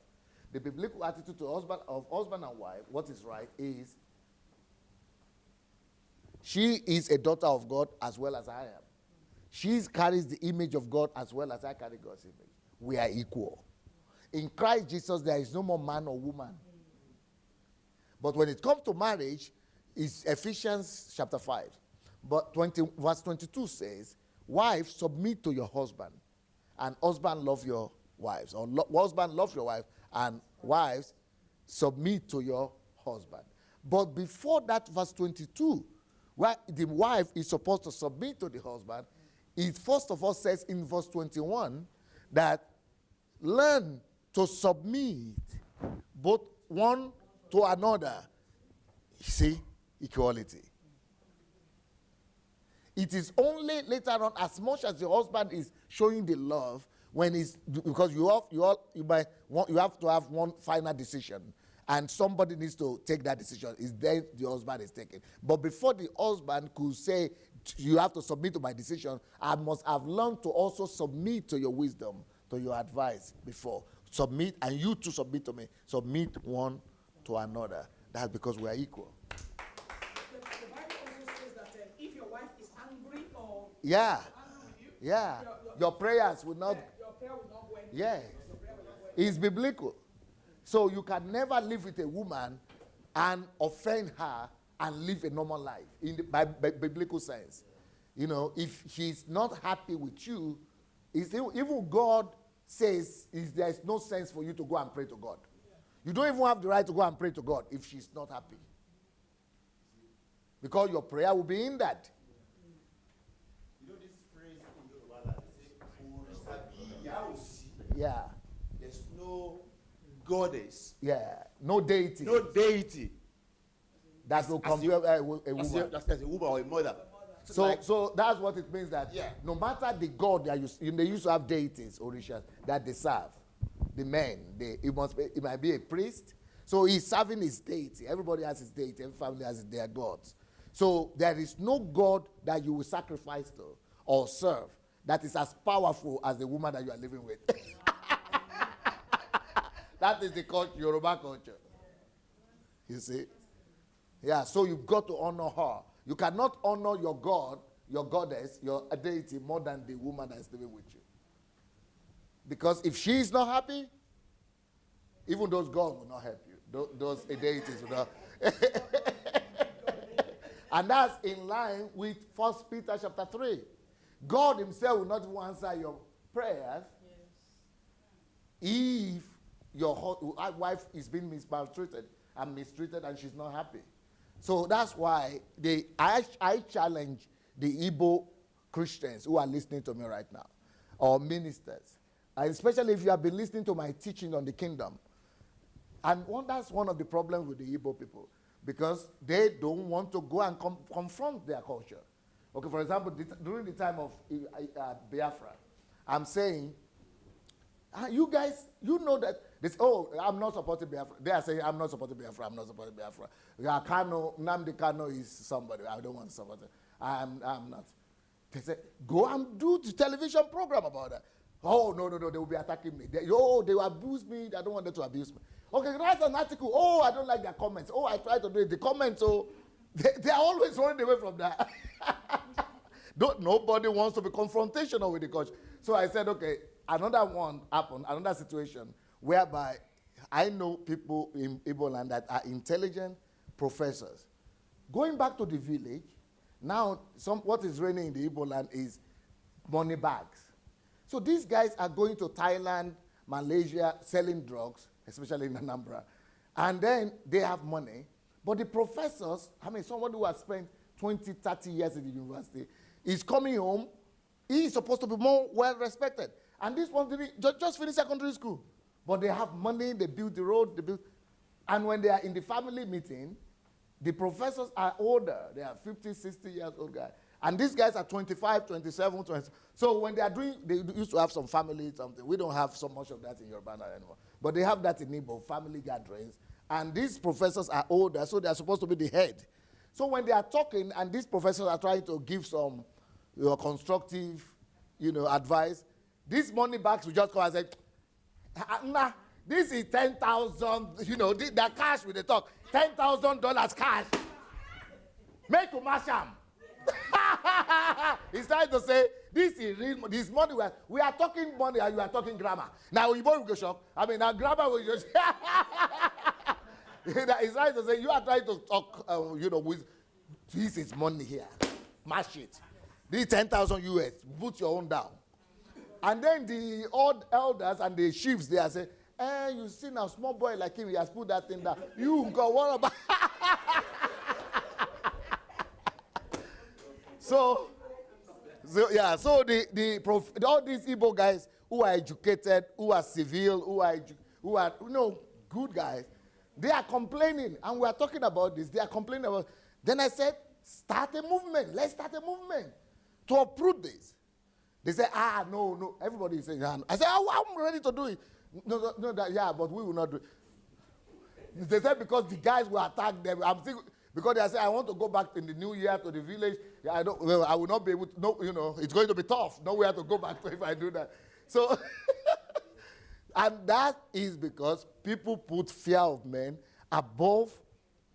The biblical attitude of husband and wife, what is right, is she is a daughter of God as well as I am. She carries the image of God as well as I carry God's image. We are equal. In Christ Jesus, there is no more man or woman. But when it comes to marriage, it's Ephesians chapter 5. But verse 22 says, wives, submit to your husband, and husband, love your wives. Or husband, love your wife, and wives, submit to your husband. But before that, verse 22, where the wife is supposed to submit to the husband, it first of all says in verse 21 that learn to submit both one to another. You see, equality. It is only later on, as much as the husband is showing the love, when it's because you have to have one final decision, and somebody needs to take that decision. Is then the husband is taking. But before the husband could say, "You have to submit to my decision," I must have learned to also submit to your wisdom, to your advice before. Submit, and you too submit to me. Submit one to another. That's because we are equal. The Bible also says that if your wife is angry or Yeah. angry with you, Yeah. Your prayers will not. your prayer will not go anywhere. Yeah. It's biblical. So you can never live with a woman and offend her and live a normal life in the biblical sense. You know, if she's not happy with you, even God says there is no sense for you to go and pray to God. You don't even have the right to go and pray to God if she's not happy. Because your prayer will be hindered. You know this phrase in Yoruba, they say, yeah. Yeah. There's no goddess. Yeah, no deity. No deity. That will As compare a As woman. as a woman or a mother. So that's what it means that Yeah. no matter the god they used to have deities, orishas, that they serve. The men, it might be a priest. So he's serving his deity. Everybody has his deity. Every family has their gods. So there is no god that you will sacrifice to or serve that is as powerful as the woman that you are living with. That is the Yoruba culture. You see? Yeah, so you've got to honor her. You cannot honor your god, your goddess, your deity more than the woman that is living with you. Because if she is not happy, even those gods will not help you. Those deities will not. And that's in line with 1 Peter chapter 3. God himself will not even answer your prayers if your wife is being maltreated and mistreated and she's not happy. So that's why I challenge the Igbo Christians who are listening to me right now, or ministers, and especially if you have been listening to my teaching on the kingdom. And that's one of the problems with the Igbo people, because they don't want to go and confront their culture. Okay, for example, during the time of Biafra, I'm saying, you guys, you know that this, I'm not supporting Biafra. They are saying, I'm not supporting Biafra, I'm not supporting Biafra. Nnamdi Kano is somebody, I don't want to support it. I'm not. They say, go and do the television program about that. Oh, no, they will be attacking me. They will abuse me, I don't want them to abuse me. Okay, write an article. Oh, I don't like their comments. Oh, I try to do it. The comments, they are always running away from that. Nobody wants to be confrontational with the culture. So I said, okay, another one happened, another situation, whereby I know people in Igbo land that are intelligent professors. Going back to the village, now what is reigning in the Igbo land is money bags. So these guys are going to Thailand, Malaysia, selling drugs, especially in Anambra. And then they have money. But the professors, somebody who has spent 20, 30 years in the university, is coming home. He is supposed to be more well-respected. And this one just finished secondary school. But they have money, they build the road, and when they are in the family meeting, the professors are older. They are 50, 60 years old guys. And these guys are 25, 27, 20. So when they are they used to have some family, something. We don't have so much of that in Yoruba anymore. But they have that in Igbo, family gatherings. And these professors are older, so they are supposed to be the head. So when they are talking, and these professors are trying to give some constructive, advice, these money bags will just come and say, nah, this is 10,000, the cash with the talk, $10,000 cash. Make a masham. He's trying to say, this is real, this money, we are talking money and you are talking grammar. Now, you will go shock. Now grammar will just, he's trying to say, you are trying to talk, with, this is money here. Mash it. This is 10,000 US. Put your own down. And then the old elders and the chiefs, they are saying, you see now, small boy like him, he has put that thing down. You go, what about? So all these Igbo guys who are educated, who are civil, who are good guys, they are complaining, and we are talking about this. They are complaining about. Then I said, start a movement. Let's start a movement to uproot this. They say, no. Everybody is saying, I said, I'm ready to do it. No, but we will not do it. They said because the guys will attack them. Because they say, I want to go back in the new year to the village. I will not be able to, it's going to be tough. Nowhere to go back to if I do that. So, and that is because people put fear of men above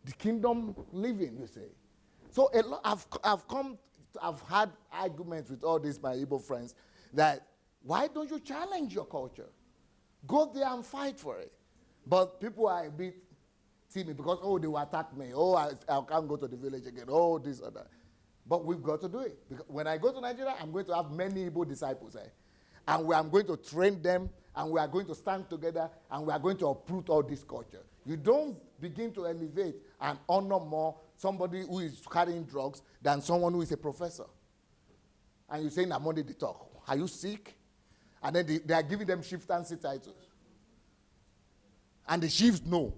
the kingdom living, you say. So I've had arguments with all these my Igbo friends that, why don't you challenge your culture? Go there and fight for it. But people are a bit timid because, they will attack me. I can't go to the village again. This or that. But we've got to do it. Because when I go to Nigeria, I'm going to have many Igbo disciples. And I'm going to train them, and we are going to stand together, and we are going to uproot all this culture. You don't begin to elevate and honor more somebody who is carrying drugs than someone who is a professor. And you're saying, I'm only the talk. Are you sick? And then they are giving them chieftaincy titles. And the chiefs know.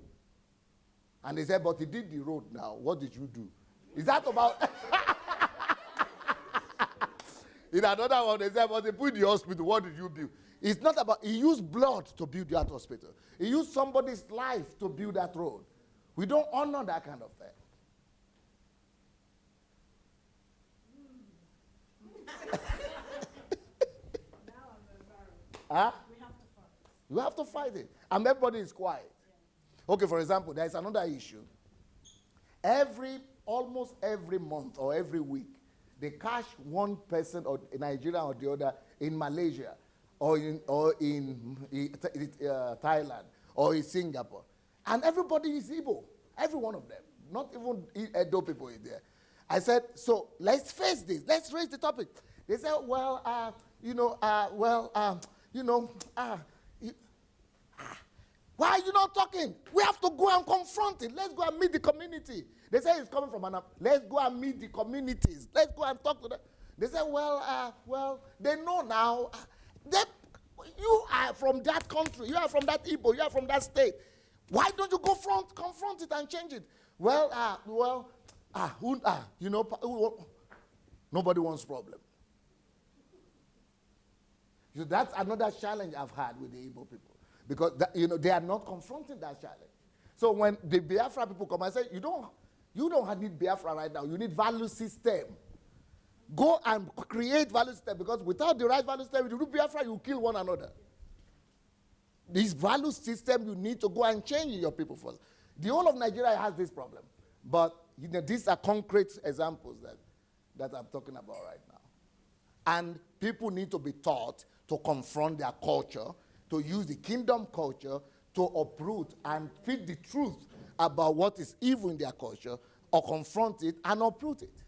And they said, but he did the road now. What did you do? Is that about... In another one, they said, but they put the hospital. What did you build? It's not about... He used blood to build that hospital. He used somebody's life to build that road. We don't honor that kind of thing. Huh? You have to fight it. And everybody is quiet. Yeah. Okay, for example, there is another issue. Almost every month or every week, they catch one person or in Nigeria or the other in Malaysia or in Thailand or in Singapore. And everybody is Igbo. Every one of them. Not even Edo people in there. I said, so let's face this. Let's raise the topic. They said, well, why are you not talking? We have to go and confront it. Let's go and meet the community. They say it's coming from let's go and meet the communities. Let's go and talk to them. They say, well, they know now. You are from that country. You are from that Igbo. You are from that state. Why don't you go confront it and change it? Nobody wants problem. So that's another challenge I've had with the Igbo people. Because they are not confronting that challenge. So when the Biafra people come and say, you don't need Biafra right now, you need value system. Go and create value system, because without the right value system, if you do Biafra, you kill one another. This value system, you need to go and change your people first. The whole of Nigeria has this problem. But these are concrete examples that I'm talking about right now. And people need to be taught to confront their culture, to use the kingdom culture to uproot and feed the truth about what is evil in their culture, or confront it and uproot it.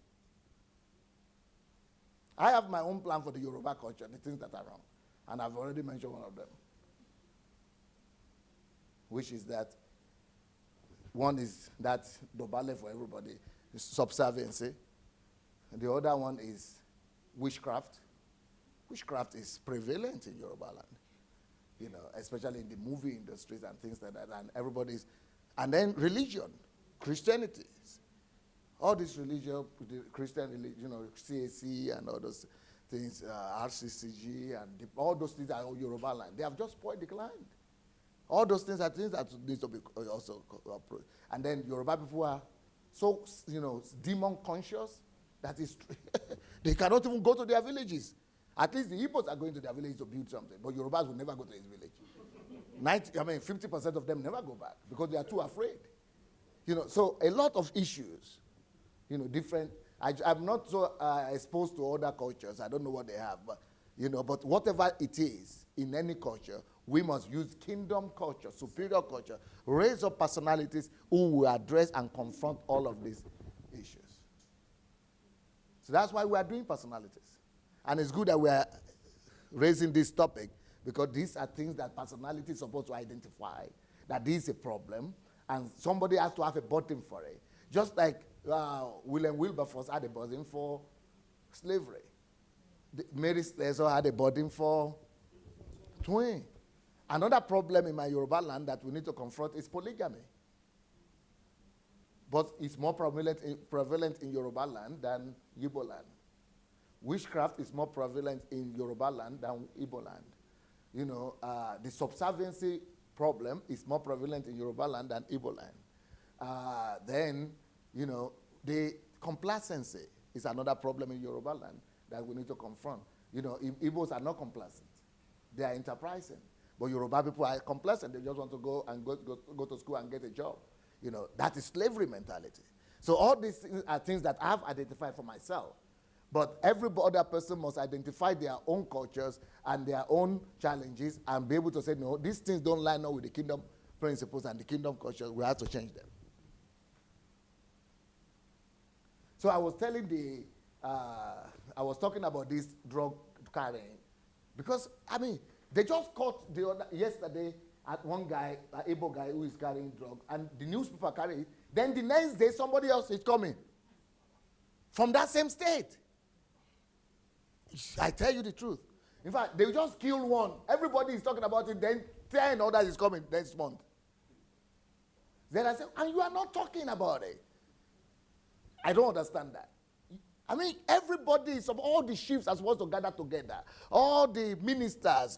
I have my own plan for the Yoruba culture, the things that are wrong. And I've already mentioned one of them. Which is that, one is that dobale for everybody, subserviency. And the other one is witchcraft. Witchcraft is prevalent in Yoruba land, especially in the movie industries and things like that. And then religion, Christianity. All this religion, the Christian religion, CAC and all those things, RCCG, and all those things are Yoruba land. They have just declined. All those things are things that need to be also approached. And then Yoruba people are so, demon conscious that is they cannot even go to their villages. At least the Igbos are going to their village to build something, but Yorubas will never go to his village. 50% of them never go back because they are too afraid. So a lot of issues, different. I'm not so exposed to other cultures. I don't know what they have, but whatever it is in any culture, we must use kingdom culture, superior culture, raise up personalities who will address and confront all of these issues. So that's why we are doing personalities. And it's good that we are raising this topic, because these are things that personality is supposed to identify, that this is a problem, and somebody has to have a button for it. Just like William Wilberforce had a button for slavery. Mary Slessor had a button for twin. Another problem in my Yoruba land that we need to confront is polygamy. But it's more prevalent in Yoruba land than Igbo land. Witchcraft is more prevalent in Yoruba land than Igbo land. The subserviency problem is more prevalent in Yoruba land than Igbo land. Then, the complacency is another problem in Yoruba land that we need to confront. Igbos are not complacent. They are enterprising. But Yoruba people are complacent. They just want to go and go to school and get a job. That is slavery mentality. So all these things are things that I've identified for myself. But every other person must identify their own cultures and their own challenges and be able to say, no, these things don't line up with the kingdom principles and the kingdom culture. We have to change them. So I was I was talking about this drug carrying. Because, they just caught yesterday at one guy, an Igbo guy who is carrying drugs, and the newspaper carried it. Then the next day, somebody else is coming from that same state. I tell you the truth. In fact, they just killed one. Everybody is talking about it. Then 10 others is coming next month. Then I say, and you are not talking about it. I don't understand that. I mean, everybody, all the chiefs are supposed to gather together. All the ministers,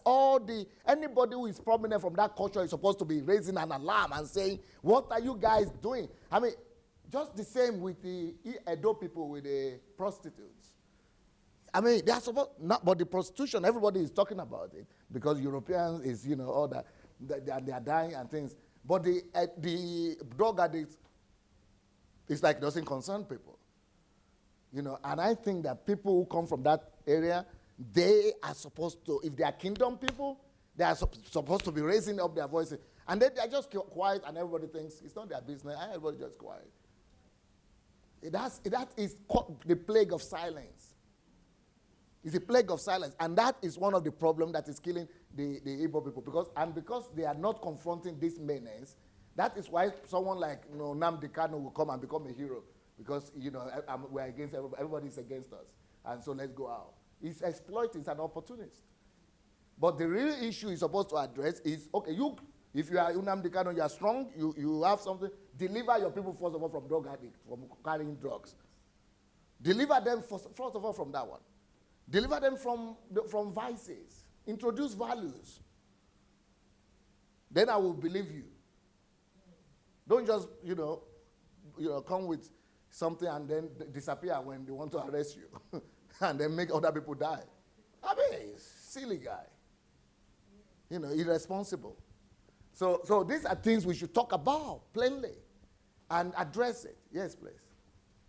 anybody who is prominent from that culture is supposed to be raising an alarm and saying, what are you guys doing? I mean, just the same with the Edo people, with the prostitutes. I mean, they are supposed, not, but the prostitution, everybody is talking about it because Europeans is, all that, they are dying and things. But the drug addicts, it's like doesn't concern people. And I think that people who come from that area, they are supposed to, if they are kingdom people, they are supposed to be raising up their voices. And then they are just quiet and everybody thinks it's not their business. Everybody just quiet. That is called the plague of silence. It's a plague of silence. And that is one of the problems that is killing the Igbo people. Because they are not confronting this menace, that is why someone like Nnamdi Kanu will come and become a hero. Because, we're against everybody is against us. And so let's go out. He's exploiting, he's an opportunist. But the real issue he's supposed to address is, okay, if you are Nnamdi Kanu, you are strong, you have something, deliver your people, first of all, from drug addicts, from carrying drugs. Deliver them, first of all, from that one. Deliver them from vices. Introduce values. Then I will believe you. Don't just, come with something and then disappear when they want to arrest you and then make other people die. I mean, silly guy. Irresponsible. So these are things we should talk about plainly and address it. Yes, please.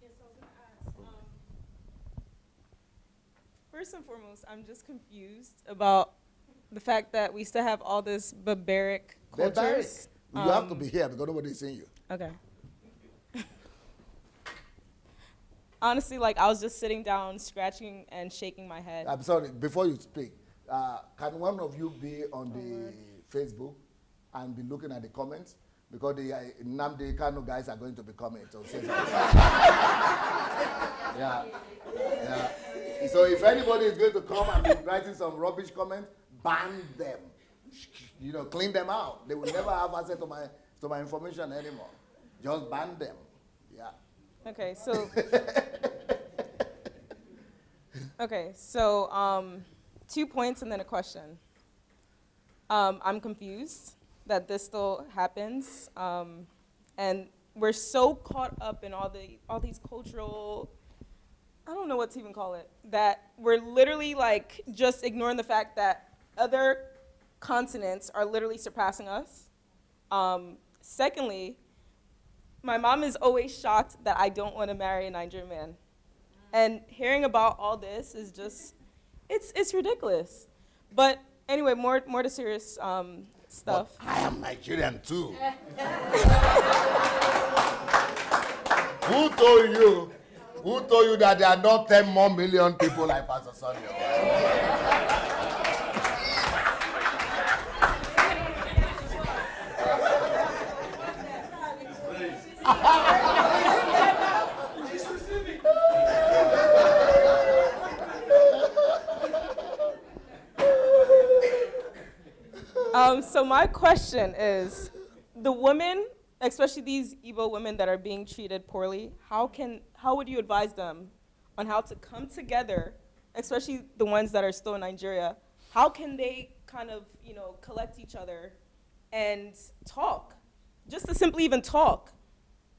Yes, I was going to ask. First and foremost, I'm just confused about the fact that we still have all this barbaric cultures. You have to be here because nobody is seeing you. Okay. Honestly, I was just sitting down, scratching and shaking my head. I'm sorry, before you speak, can one of you be on the Facebook and be looking at the comments? Because the Nnamdi Kanu guys are going to be coming to say something. Yeah. So if anybody is going to come and be writing some rubbish comments, ban them. Clean them out. They will never have access to my information anymore. Just ban them. Yeah. Okay, so 2 points and then a question. I'm confused that this still happens, and we're so caught up in all these cultural, I don't know what to even call it, that we're literally just ignoring the fact that other continents are literally surpassing us. Secondly, my mom is always shocked that I don't want to marry a Nigerian man. And hearing about all this is just, it's ridiculous. But anyway, more to serious stuff. But I am Nigerian too. Who told you that there are not 10 more million people like Pastor Sonny? So my question is, the women, especially these Igbo women that are being treated poorly, how would you advise them on how to come together, especially the ones that are still in Nigeria? How can they kind of, collect each other and talk, just to simply even talk?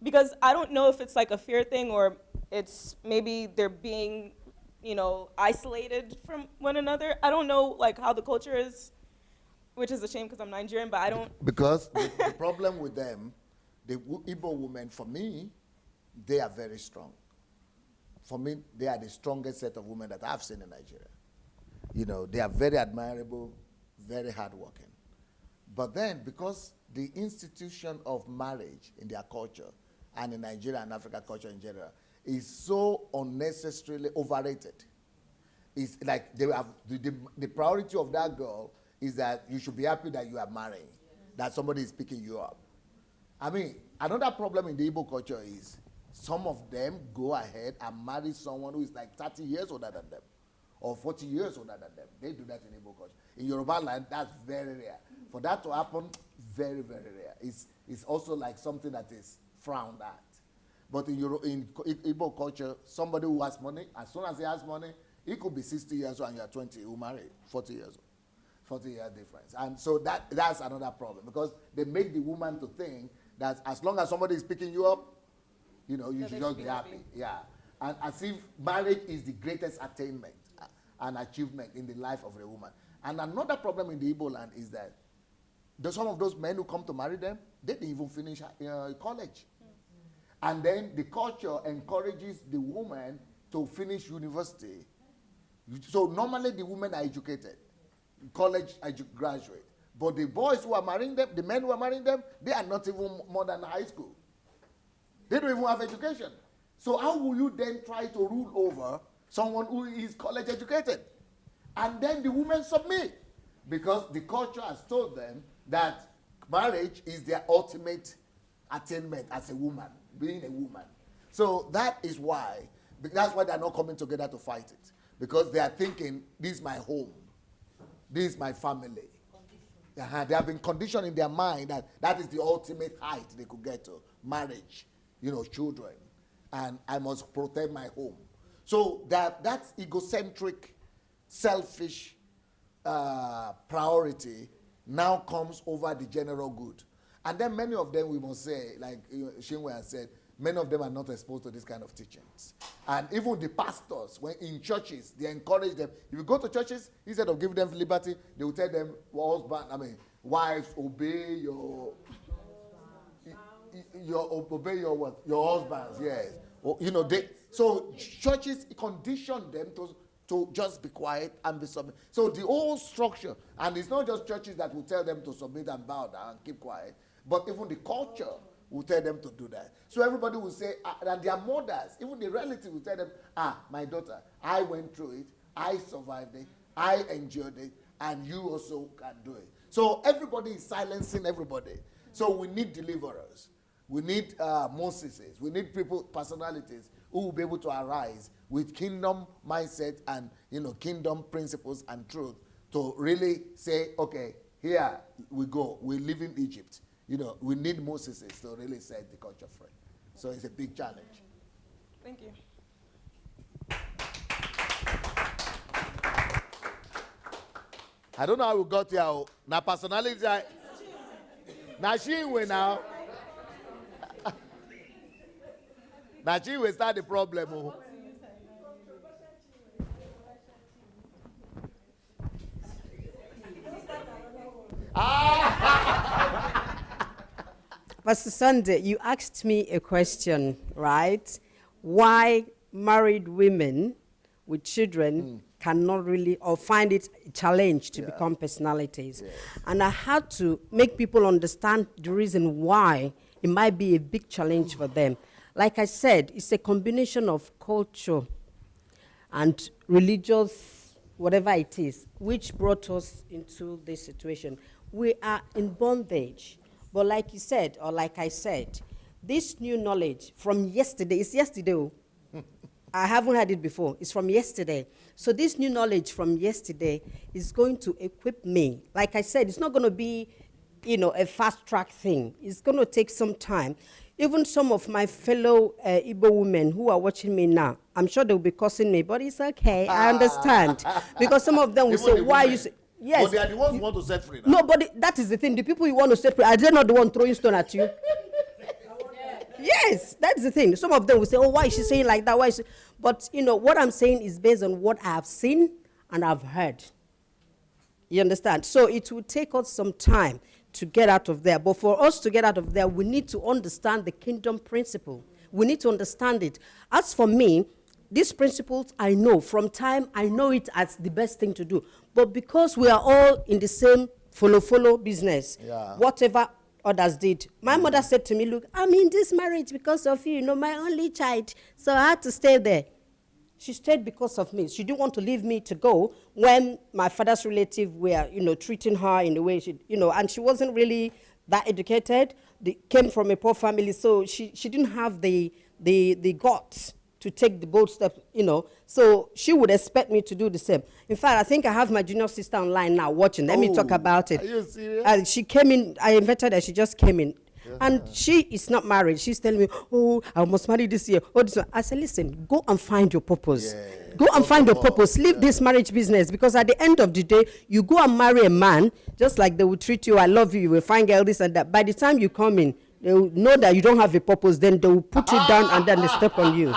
Because I don't know if it's a fear thing or it's maybe they're being, isolated from one another. I don't know how the culture is, which is a shame because I'm Nigerian, but I don't. Because the problem with them, the Igbo women, for me, they are very strong. For me, they are the strongest set of women that I've seen in Nigeria. They are very admirable, very hardworking. But then, because the institution of marriage in their culture and in Nigeria and African culture in general is so unnecessarily overrated. It's like they have the priority of that girl is that you should be happy that you are marrying, that somebody is picking you up. I mean, another problem in the Igbo culture is some of them go ahead and marry someone who is 30 years older than them, or 40 years older than them. They do that in Igbo culture. In Yoruba land, that's very rare. For that to happen, very, very rare. It's also like something that is frowned at. But in Igbo culture, somebody who has money, as soon as he has money, he could be 60 years old and you're 20, he will marry 40 years old. 40-year difference. And so that's another problem, because they make the woman to think that as long as somebody is picking you up, you should just be happy. Yeah. And as if marriage is the greatest attainment and achievement in the life of a woman. And another problem in the Igbo land is that some of those men who come to marry them, they didn't even finish college. And then the culture encourages the woman to finish university. So normally the women are educated, college graduate. But the boys who are marrying them, the men who are marrying them, they are not even more than high school. They don't even have education. So how will you then try to rule over someone who is college educated? And then the women submit, because the culture has told them that marriage is their ultimate attainment as a woman, being a woman. So that's why they're not coming together to fight it, because they are thinking, this is my home, this is my family. They have been conditioned in their mind that is the ultimate height they could get to, marriage, children, and I must protect my home. So that's egocentric, selfish priority now comes over the general good. And then many of them, we must say, like Shinwe has said, many of them are not exposed to this kind of teachings. And even the pastors, when in churches, they encourage them. If you go to churches, instead of giving them liberty, they will tell them, wives, obey your what? Your husbands, yes. So churches condition them to just be quiet and be submit. So the whole structure, and it's not just churches that will tell them to submit and bow down and keep quiet, but even the culture will tell them to do that. So everybody will say, and their mothers, even the relatives will tell them, my daughter, I went through it, I survived it, I endured it, and you also can do it. So everybody is silencing everybody. So we need deliverers. We need Moses. We need people, personalities who will be able to arise with kingdom mindset and kingdom principles and truth to really say, okay, here we go. We live in Egypt. We need Moses to really set the culture free. So it's a big challenge. Thank you. I don't know how we got here. Now personality, now she will now. Now she will start the problem. Pastor Sunday, you asked me a question, right? Why married women with children cannot really, or find it a challenge to become personalities. Yes. And I had to make people understand the reason why it might be a big challenge for them. Like I said, it's a combination of culture and religious, whatever it is, which brought us into this situation. We are in bondage. But like you said, or like I said, this new knowledge from yesterday, it's yesterday. I haven't had it before. It's from yesterday. So this new knowledge from yesterday is going to equip me. Like I said, it's not going to be, a fast-track thing. It's going to take some time. Even some of my fellow Igbo women who are watching me now, I'm sure they'll be cursing me, but it's okay. I understand. Because some of them will say, why you say... Yes. But they are the ones who want to set free now. No, but that is the thing. The people you want to set free, are they not the one throwing stone at you? Yes, that's the thing. Some of them will say, why is she saying like that? Why is she? But, what I'm saying is based on what I have seen and I've heard. You understand? So it will take us some time to get out of there. But for us to get out of there, we need to understand the kingdom principle. We need to understand it. As for me, these principles I know. From time, I know it as the best thing to do. But because we are all in the same follow business, whatever others did. My mother said to me, look, I'm in this marriage because of you, my only child. So I had to stay there. She stayed because of me. She didn't want to leave me to go when my father's relatives were, treating her in the way she, and she wasn't really that educated. They came from a poor family, so she didn't have the guts to take the bold step, So she would expect me to do the same. In fact, I think I have my junior sister online now watching. Let me talk about it. Are you serious? She came in, I invited her, she just came in. And she is not married. She's telling me, oh, I must marry this year. Oh, this one. I said, listen, go and find your purpose. Yeah. Go and find your purpose. Leave this marriage business, because at the end of the day, you go and marry a man, just like they will treat you, I love you, you will find girl, this and that. By the time you come in, they will know that you don't have a purpose, then they will put you down and then they step on you.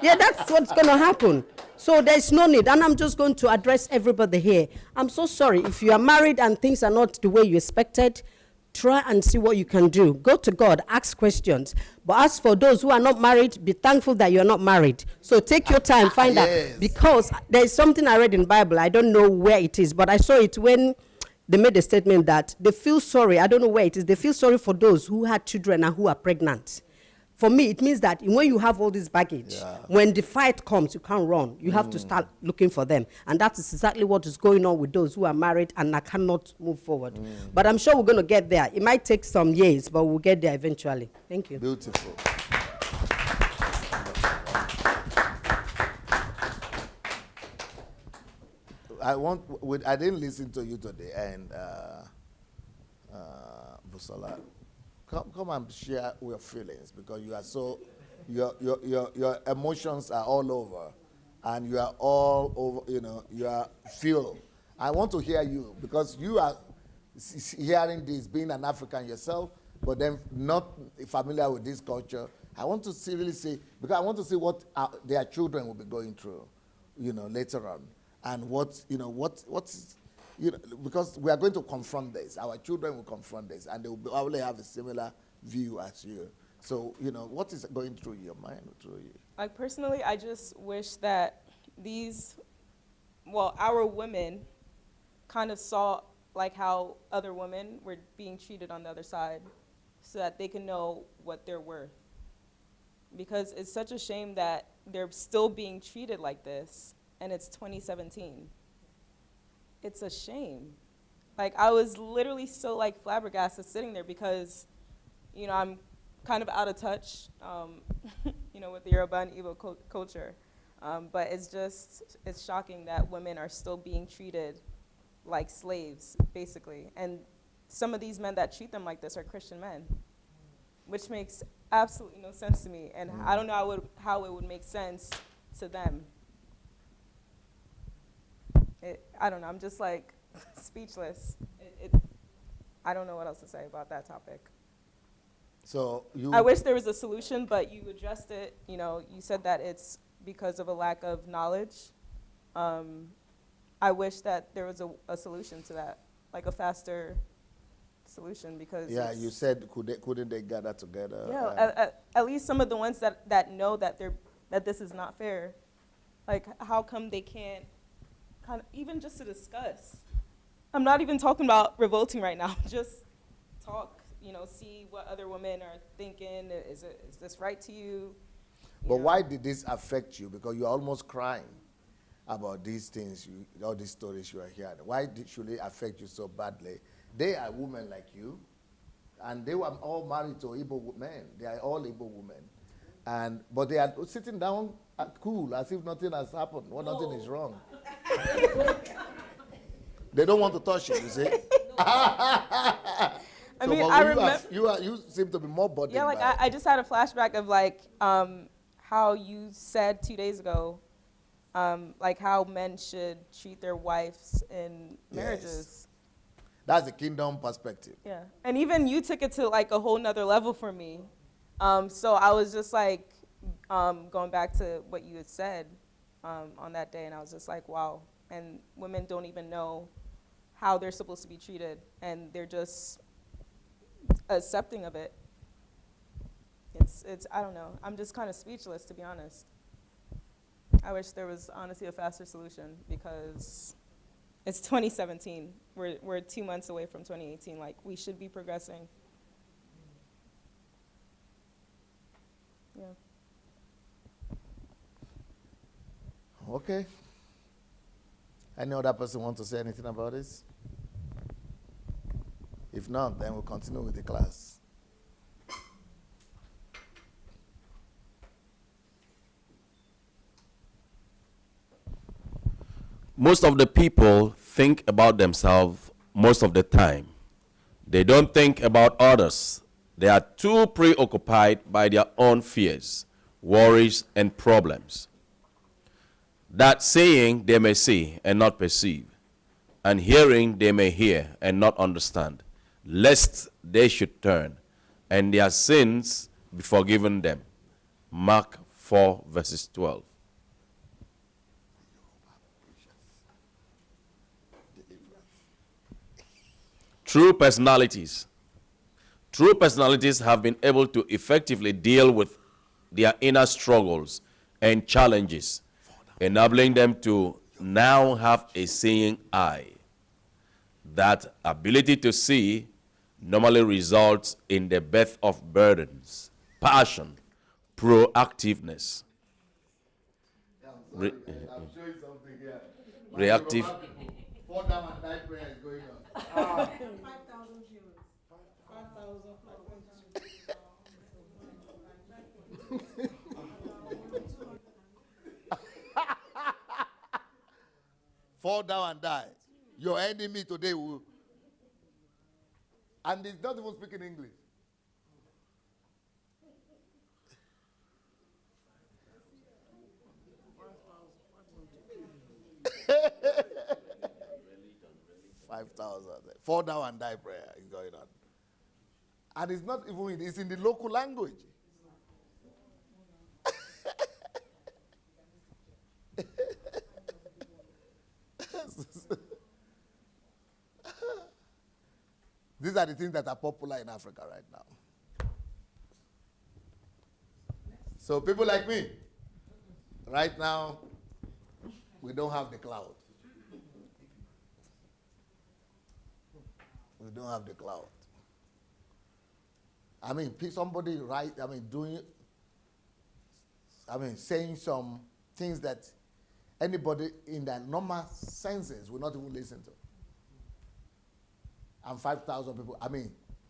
Yeah, that's what's going to happen. So there's no need. And I'm just going to address everybody here. I'm so sorry. If you are married and things are not the way you expected, try and see what you can do. Go to God, ask questions. But as for those who are not married, be thankful that you're not married. So take your time, find out. Because there's something I read in the Bible. I don't know where it is, but I saw it when they made a statement that they feel sorry. I don't know where it is. They feel sorry for those who had children and who are pregnant. For me, it means that when you have all this baggage, when the fight comes, you can't run. You have to start looking for them. And that is exactly what is going on with those who are married and cannot move forward. But I'm sure we're going to get there. It might take some years, but we'll get there eventually. Thank you. Beautiful. I didn't listen to you today, and Busola, come and share your feelings, because you are so, your emotions are all over, and you are all over, you are fuel. I want to hear you, because you are hearing this, being an African yourself, but then not familiar with this culture. I want to really see, because I want to see what their children will be going through, later on. And because we are going to confront this. Our children will confront this, and they will probably have a similar view as you. So, what is going through your mind, through you? Like, personally, I just wish that our women kind of saw, like, how other women were being treated on the other side, so that they can know what they're worth. Because it's such a shame that they're still being treated like this, and it's 2017. It's a shame. Like, I was literally so, like, flabbergasted sitting there, because, I'm kind of out of touch, with the Yoruba and Igbo culture. But it's shocking that women are still being treated like slaves, basically. And some of these men that treat them like this are Christian men, which makes absolutely no sense to me. And I don't know how it would make sense to them. I don't know, I'm just like speechless. I don't know what else to say about that topic. So I wish there was a solution, but you addressed it. You said that it's because of a lack of knowledge. I wish that there was a solution to that, like a faster solution, because you said couldn't they gather together? Yeah, at least some of the ones that know that this is not fair. Like, how come they can't kind of even just to discuss? I'm not even talking about revolting right now. Just talk. See what other women are thinking. Is this right to you? But why did this affect you? Because you're almost crying about these things, all these stories you are hearing. Why should it affect you so badly? They are women like you, and they were all married to Igbo men. They are all Igbo women. But they are sitting down cool, as if nothing has happened, nothing is wrong. They don't want to touch you, you see? I mean, I remember you seem to be more burdened. Yeah, like I just had a flashback of like how you said 2 days ago, like how men should treat their wives in marriages. That's the kingdom perspective. Yeah, and even you took it to like a whole nother level for me. So I was just like going back to what you had said on that day, and I was just like, wow. And women don't even know how they're supposed to be treated, and they're just accepting of it. It's I don't know. I'm just kind of speechless, to be honest. I wish there was honestly a faster solution, because it's 2017. We're 2 months away from 2018. Like, we should be progressing. Yeah. Okay. Any other person want to say anything about this? If not, then we'll continue with the class. Most of the people think about themselves most of the time. They don't think about others. They are too preoccupied by their own fears, worries, and problems. That seeing they may see and not perceive, and hearing they may hear and not understand, lest they should turn, and their sins be forgiven them. Mark 4, verses 12. True personalities. True personalities have been able to effectively deal with their inner struggles and challenges, enabling them to now have a seeing eye. That ability to see normally results in the birth of burdens, passion, proactiveness. I'm showing something here. Reactive. Fall down and die prayer is going on. 5,000 euros. 5,000. Fall down and die. Your enemy today will. And he's not even speaking English. $5,000. Fall down and die prayer is going on. And it's not even, it's in the local language. These are the things that are popular in Africa right now. So people like me, right now, we don't have the cloud. We don't have the cloud. I mean, somebody saying some things that anybody in their normal senses will not even listen to. And 5,000 people,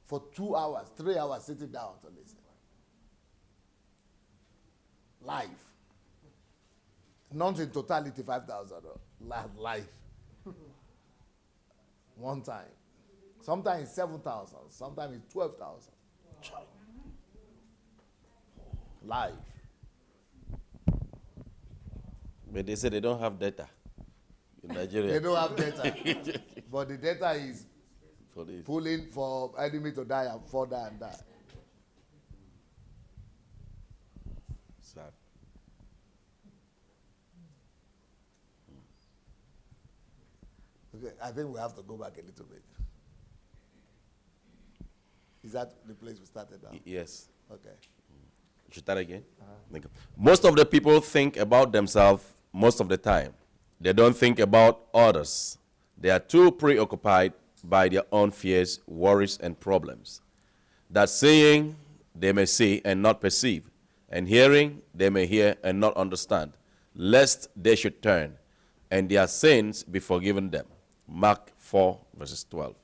for 2 hours, 3 hours sitting down to listen. Live. Not in totality 5,000, live. One time. Sometimes it's 7,000, sometimes it's 12,000. Live. But they say they don't have data in Nigeria. They don't have data. But the data is pulling for enemy to die and fall down and die. Sad. Okay, I think we have to go back a little bit. Is that the place we started now? Yes. Okay. Should start again? Thank you. Most of the people think about themselves most of the time. They don't think about others. They are too preoccupied by their own fears, worries, and problems. That seeing, they may see and not perceive, and hearing, they may hear and not understand, lest they should turn, and their sins be forgiven them. Mark 4, verses 12.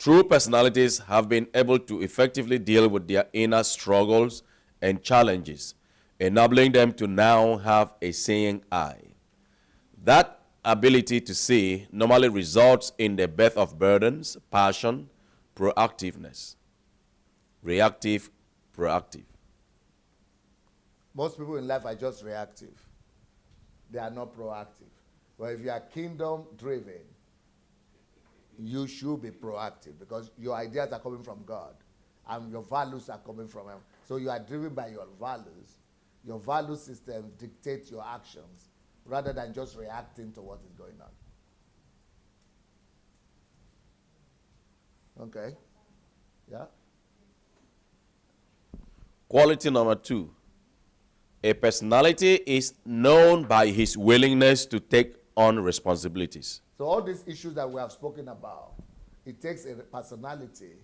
True personalities have been able to effectively deal with their inner struggles and challenges, enabling them to now have a seeing eye. That ability to see normally results in the birth of burdens, passion, proactiveness. Reactive, proactive. Most people in life are just reactive. They are not proactive. But if you are kingdom driven, you should be proactive because your ideas are coming from God and your values are coming from Him. So you are driven by your values. Your value system dictates your actions rather than just reacting to what is going on. Okay? Yeah? Quality number 2. A personality is known by his willingness to take on responsibilities. So all these issues that we have spoken about, it takes a personality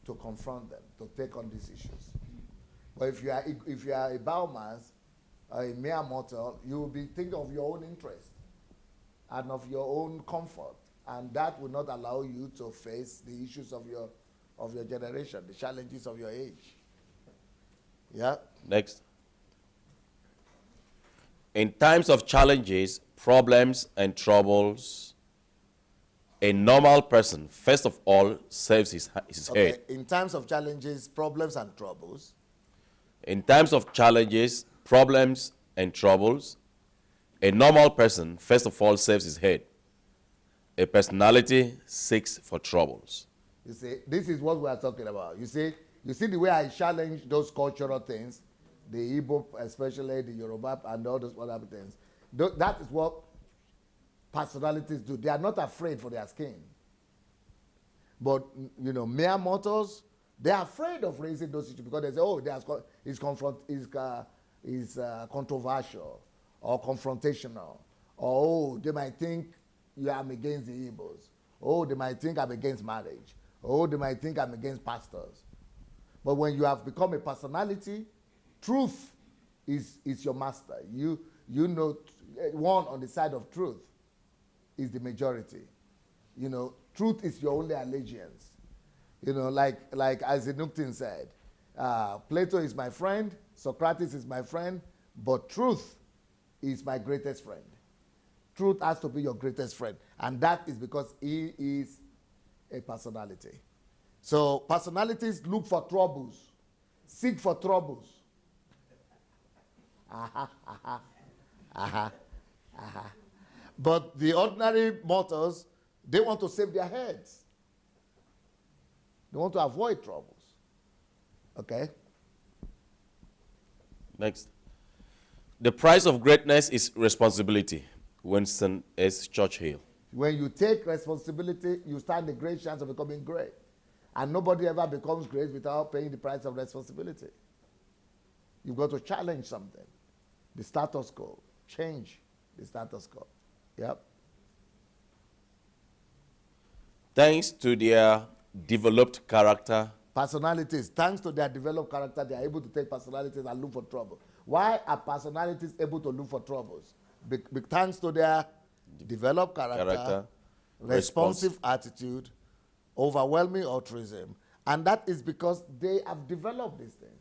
to confront them, to take on these issues. But if you are a biomass, a mere mortal, you will be thinking of your own interest and of your own comfort, and that will not allow you to face the issues of your generation, the challenges of your age. Yeah. Next. In times of challenges, problems, and troubles, a normal person, first of all, saves his head. In times of challenges, problems, and troubles. In times of challenges, problems, and troubles, a normal person, first of all, saves his head. A personality seeks for troubles. You see, this is what we are talking about. You see the way I challenge those cultural things, the Igbo, especially the Yoruba, and all those other things. That is what personalities do. They are not afraid for their skin. But, you know, mere mortals, they are afraid of raising those issues because they say, oh, it's controversial or confrontational. Or, oh, they might think I'm against the Igbos. Oh, they might think I'm against marriage. Oh, they might think I'm against pastors. But when you have become a personality, truth is your master. You know, one on the side of truth is the majority. You know, truth is your only allegiance. You know, like Isaac Newton said, Plato is my friend, Socrates is my friend, but truth is my greatest friend. Truth has to be your greatest friend. And that is because he is a personality. So personalities look for troubles, seek for troubles. But the ordinary mortals, they want to save their heads. They want to avoid troubles. Okay? Next. The price of greatness is responsibility. Winston S. Churchill. When you take responsibility, you stand a great chance of becoming great. And nobody ever becomes great without paying the price of responsibility. You've got to challenge something. The status quo. Change the status quo. Yep. Thanks to their developed character. Personalities, thanks to their developed character, they are able to take personalities and look for trouble. Why are personalities able to look for troubles? Thanks to their developed character, responsive attitude, overwhelming altruism. And that is because they have developed these things.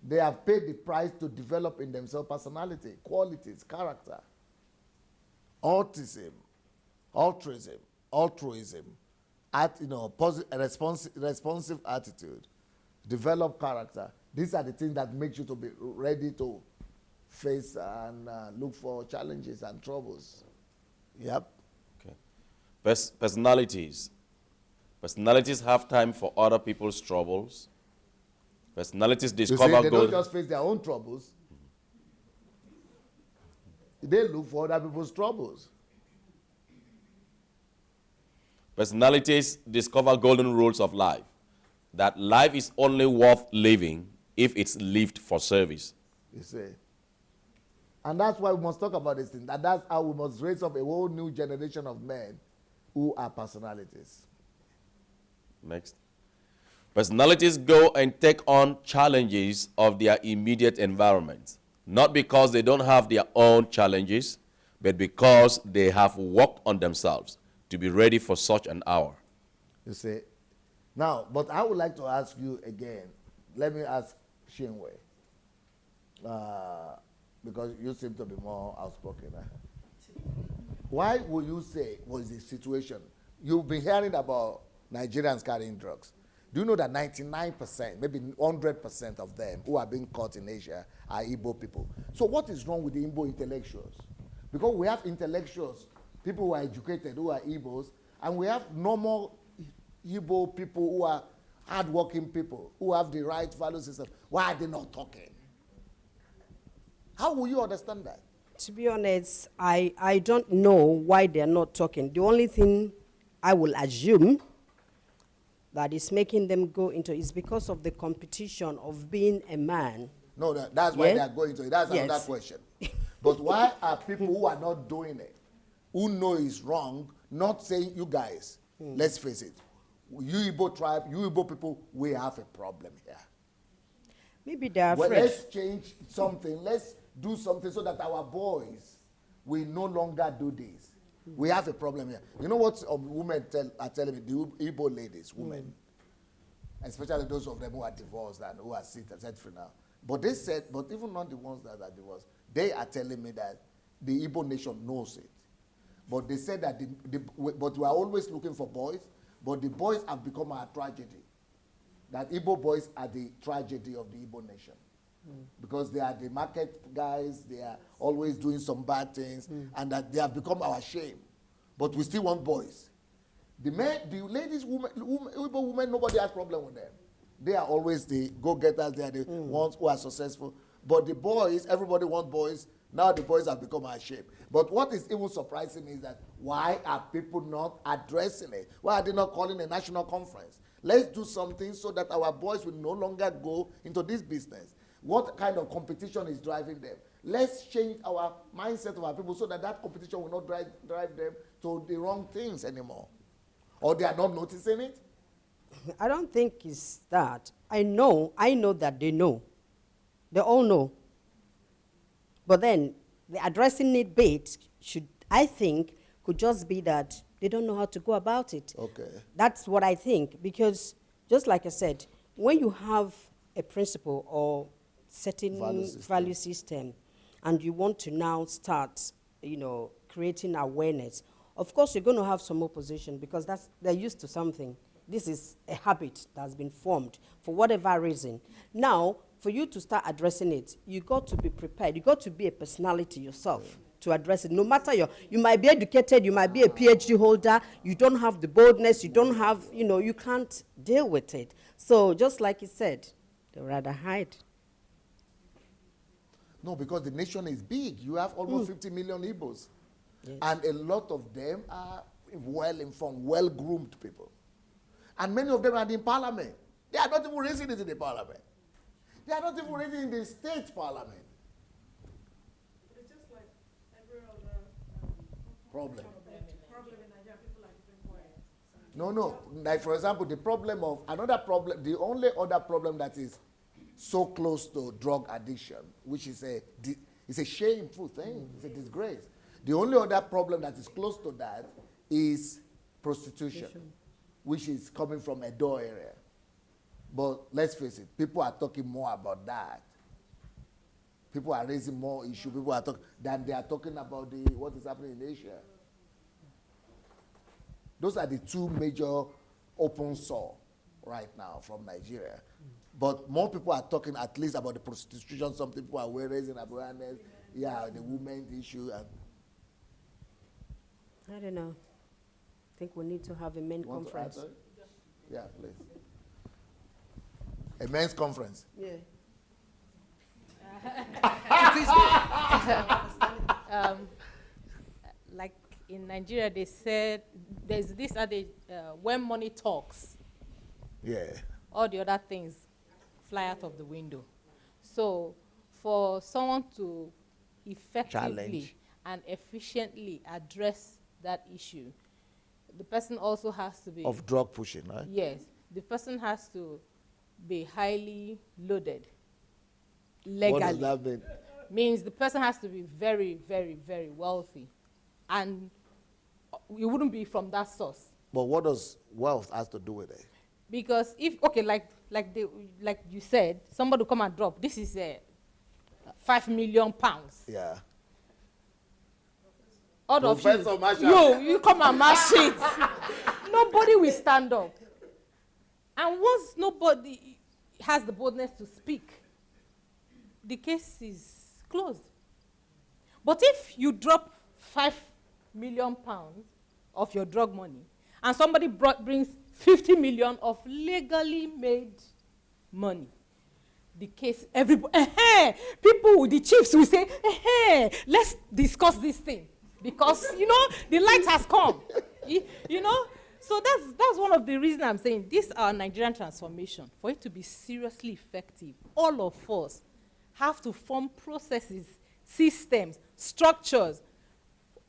They have paid the price to develop in themselves personality, qualities, character, altruism, responsive attitude, develop character. These are the things that make you to be ready to face and look for challenges and troubles. Yep. Okay. Personalities. Personalities have time for other people's troubles. Personalities discover you see, they don't just face their own troubles. They look for other people's troubles. Personalities discover golden rules of life. That life is only worth living if it's lived for service. You see. And that's why we must talk about this thing. That's how we must raise up a whole new generation of men who are personalities. Next. Personalities go and take on challenges of their immediate environment, not because they don't have their own challenges, but because they have worked on themselves to be ready for such an hour. You see. Now, but I would like to ask you again. Let me ask Shinwe. Because you seem to be more outspoken. Why would you say was the situation? You've been hearing about Nigerians carrying drugs. Do you know that 99%, maybe 100% of them who are being caught in Asia are Igbo people? So what is wrong with the Igbo intellectuals? Because we have intellectuals, people who are educated, who are Igbos, and we have normal Igbo people who are hardworking people, who have the right value system. Why are they not talking? How will you understand that? To be honest, I don't know why they're not talking. The only thing I will assume that is making them go into is because of the competition of being a man. No, that's why they are going to it. That's another question. But why are people who are not doing it, who know it's wrong, not saying, you guys, let's face it, you Igbo tribe, you Igbo people, we have a problem here. Maybe they are afraid. Well, let's change something. Let's do something so that our boys will no longer do this. We have a problem here. You know what women are telling me, the Igbo ladies, women, especially those of them who are divorced and who are set free now, But they said, but even not the ones that are divorced, they are telling me that the Igbo nation knows it. But they said that, but we are always looking for boys, but the boys have become our tragedy. That Igbo boys are the tragedy of the Igbo nation. Because they are the market guys, they are always doing some bad things, and that they have become our shame. But we still want boys. The men, the ladies, Igbo women, nobody has problem with them. They are always the go-getters, they are the ones who are successful. But the boys, everybody wants boys. Now the boys have become our shame. But what is even surprising is that why are people not addressing it? Why are they not calling a national conference? Let's do something so that our boys will no longer go into this business. What kind of competition is driving them? Let's change our mindset of our people so that that competition will not drive them to the wrong things anymore. Or they are not noticing it? I don't think it's that. I know that they know. They all know. But then the addressing it bit should, I think, could just be that they don't know how to go about it. Okay. That's what I think. Because just like I said, when you have a principle or certain value system and you want to now start, creating awareness, of course you're going to have some opposition because they're used to something. This is a habit that's been formed for whatever reason. Now, for you to start addressing it, you got to be prepared. You got to be a personality yourself to address it. No matter you might be educated, you might be a PhD holder, you don't have the boldness, you don't have, you can't deal with it. So just like you said, they'd rather hide. No, because the nation is big. You have almost 50 million Igbos. Yes. And a lot of them are well-informed, well-groomed people. And many of them are in parliament. They are not even raising it in the parliament. They are not even raising it in the state parliament. It's just like every other Problem. in Nigeria, people are keeping quiet. No. Like, for example, the only other problem that is so close to drug addiction, which is it's a shameful thing. It's a disgrace. The only other problem that is close to that is prostitution, which is coming from Edo area. But let's face it, people are talking more about that. People are raising more issues. People are talking than they are talking about what is happening in Asia. Those are the two major open sore right now from Nigeria. But more people are talking at least about the prostitution. Some people are raising awareness. Yeah, the women's issue. And I don't know. I think we need to have a main conference. Yeah, please. A men's conference. Yeah. Like in Nigeria, they said there's this adage, when money talks, all the other things fly out of the window. So for someone to effectively and efficiently address that issue, the person also has to be... Of drug pushing, right? Yes. The person has to be highly loaded legally. What does that mean? Means the person has to be very, very, very wealthy. And you wouldn't be from that source. But what does wealth has to do with it? Because if, okay, like you said, somebody will come and drop, this is 5 million pounds. Yeah. All of you come and mash it. Nobody will stand up. And once nobody has the boldness to speak, the case is closed. But if you drop 5 million pounds of your drug money, and somebody brings 50 million of legally made money, the case, everybody, people, the chiefs will say, let's discuss this thing. Because, the light has come. So that's one of the reasons I'm saying this our Nigerian transformation, for it to be seriously effective, all of us have to form processes, systems, structures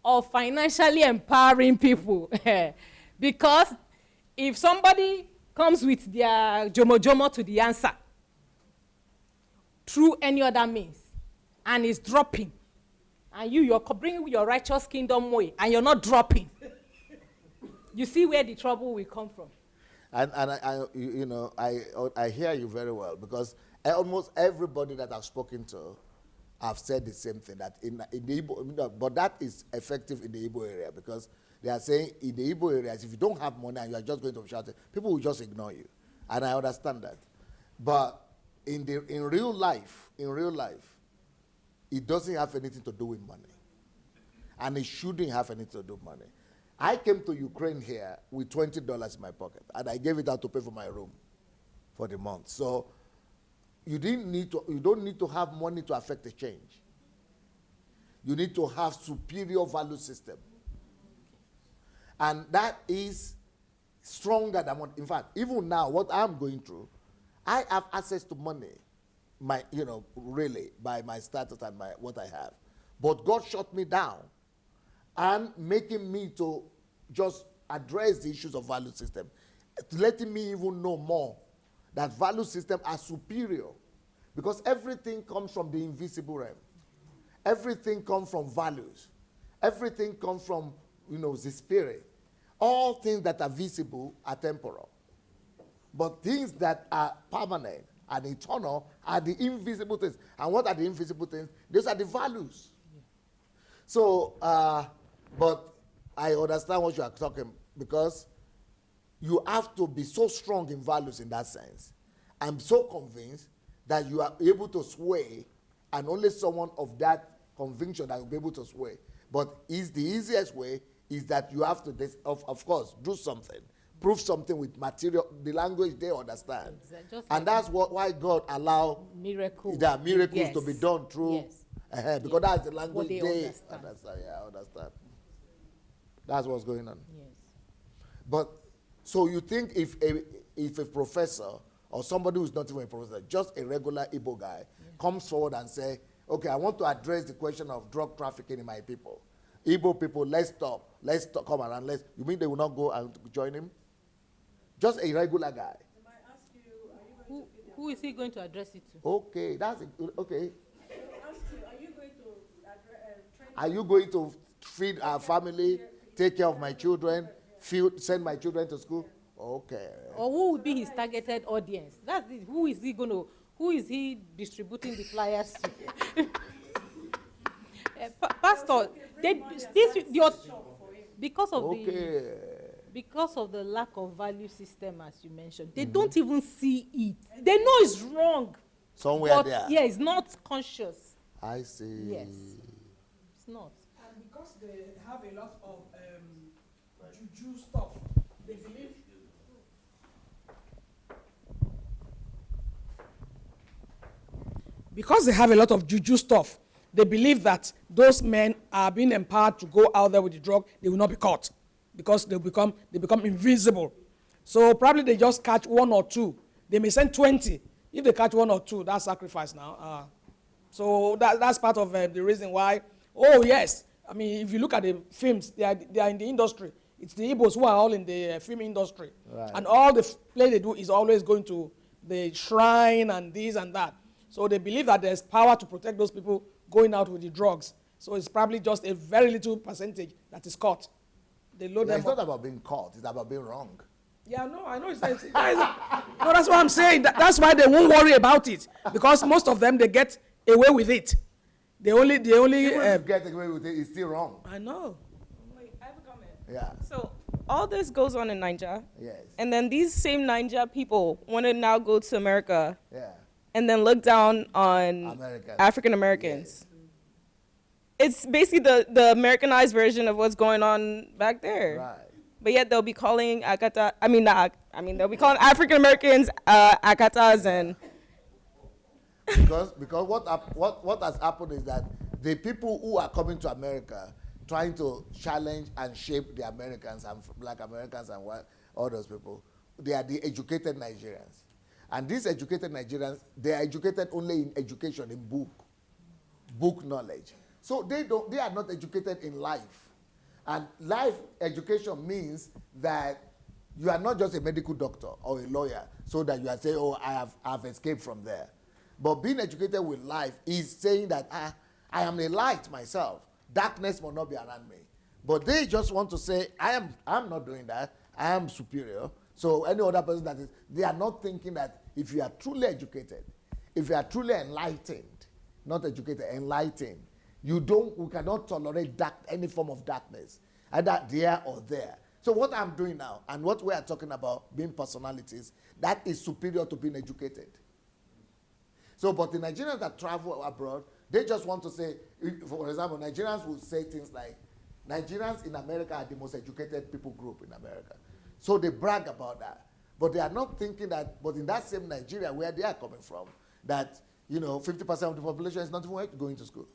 of financially empowering people. Because if somebody comes with their jomo to the answer through any other means and is dropping, and you're bringing your righteous kingdom way and you're not dropping, you see where the trouble will come from. And I hear you very well, because Almost everybody that I've spoken to have said the same thing, that in the Igbo, but that is effective in the Igbo area, because they are saying in the Igbo areas, if you don't have money and you are just going to shout, people will just ignore you. And I understand that. But in real life, it doesn't have anything to do with money. And it shouldn't have anything to do with money. I came to Ukraine here with $20 in my pocket, and I gave it out to pay for my room for the month. So you don't need to have money to affect the change. You need to have superior value system. And that is stronger than what, in fact, even now, what I'm going through, I have access to money, really, by my status and what I have. But God shut me down and making me to just address the issues of value system, letting me even know more that value system are superior, because everything comes from the invisible realm. Everything comes from values. Everything comes from, the spirit. All things that are visible are temporal. But things that are permanent and eternal are the invisible things. And what are the invisible things? Those are the values. Yeah. So, but I understand what you are talking, because you have to be so strong in values in that sense. I'm so convinced that you are able to sway, and only someone of that conviction that will be able to sway. But the easiest way is that you have to, of course, do something. Prove something with material, the language they understand. Exactly. And that's why God allow miracles to be done through, because that's the language they understand. Yeah, I understand. That's what's going on. Yes. But, so you think if a professor or somebody who's not even a professor, just a regular Igbo guy, comes forward and say, okay, I want to address the question of drug trafficking in my people. Igbo people, let's stop, come around, you mean they will not go and join him? Just a regular guy. I ask you, who is he going to address it to? Okay, okay. Are you going to feed our family, take care of my children, send my children to school? Okay. Or who will be his targeted audience? That's it. Who is he distributing the flyers to? Pastor, because of the lack of value system, as you mentioned, they don't even see it. They know it's wrong. Somewhere there. Yeah, it's not conscious. I see. Yes, it's not. And because they have a lot of juju stuff, they believe. Because they have a lot of juju stuff, they believe that those men are being empowered to go out there with the drug. They will not be caught, because they become invisible. So probably they just catch 1 or 2. They may send 20. If they catch 1 or 2, that's sacrifice now. So that's part of the reason why. Oh yes, I mean, if you look at the films, they are in the industry. It's the Igbos who are all in the film industry, right. And all the play they do is always going to the shrine and this and that. So they believe that there's power to protect those people going out with the drugs. So it's probably just a very little percentage that is caught. They load them it's not about being caught, it's about being wrong. Yeah, no, I know. No, that's what I'm saying. That's why they won't worry about it, because most of them, they get away with it. They only Even if get away with it, it's still wrong. I know. Wait, I have a comment. Yeah. So all this goes on in Nigeria. Yes. And then these same Nigeria people want to now go to America. Yeah. And then look down on African Americans. Yes. It's basically the Americanized version of what's going on back there. Right. But yet they'll be calling they'll be calling African Americans Akatas and. because what has happened is that the people who are coming to America trying to challenge and shape the Americans and black Americans and all those people, they are the educated Nigerians. And these educated Nigerians, they are educated only in education, in book knowledge. So they are not educated in life. And life education means that you are not just a medical doctor or a lawyer, so that you are saying, oh, I have escaped from there. But being educated with life is saying that I am a light myself. Darkness will not be around me. But they just want to say, I'm not doing that. I am superior. So any other person they are not thinking that if you are truly educated, if you are truly enlightened, not educated, enlightened, we cannot tolerate any form of darkness, either there or there. So what I'm doing now, and what we are talking about, being personalities, that is superior to being educated. So, but the Nigerians that travel abroad, they just want to say, for example, Nigerians will say things like, Nigerians in America are the most educated people group in America. So they brag about that. But they are not thinking that, but in that same Nigeria where they are coming from, that, 50% of the population is not even going to school,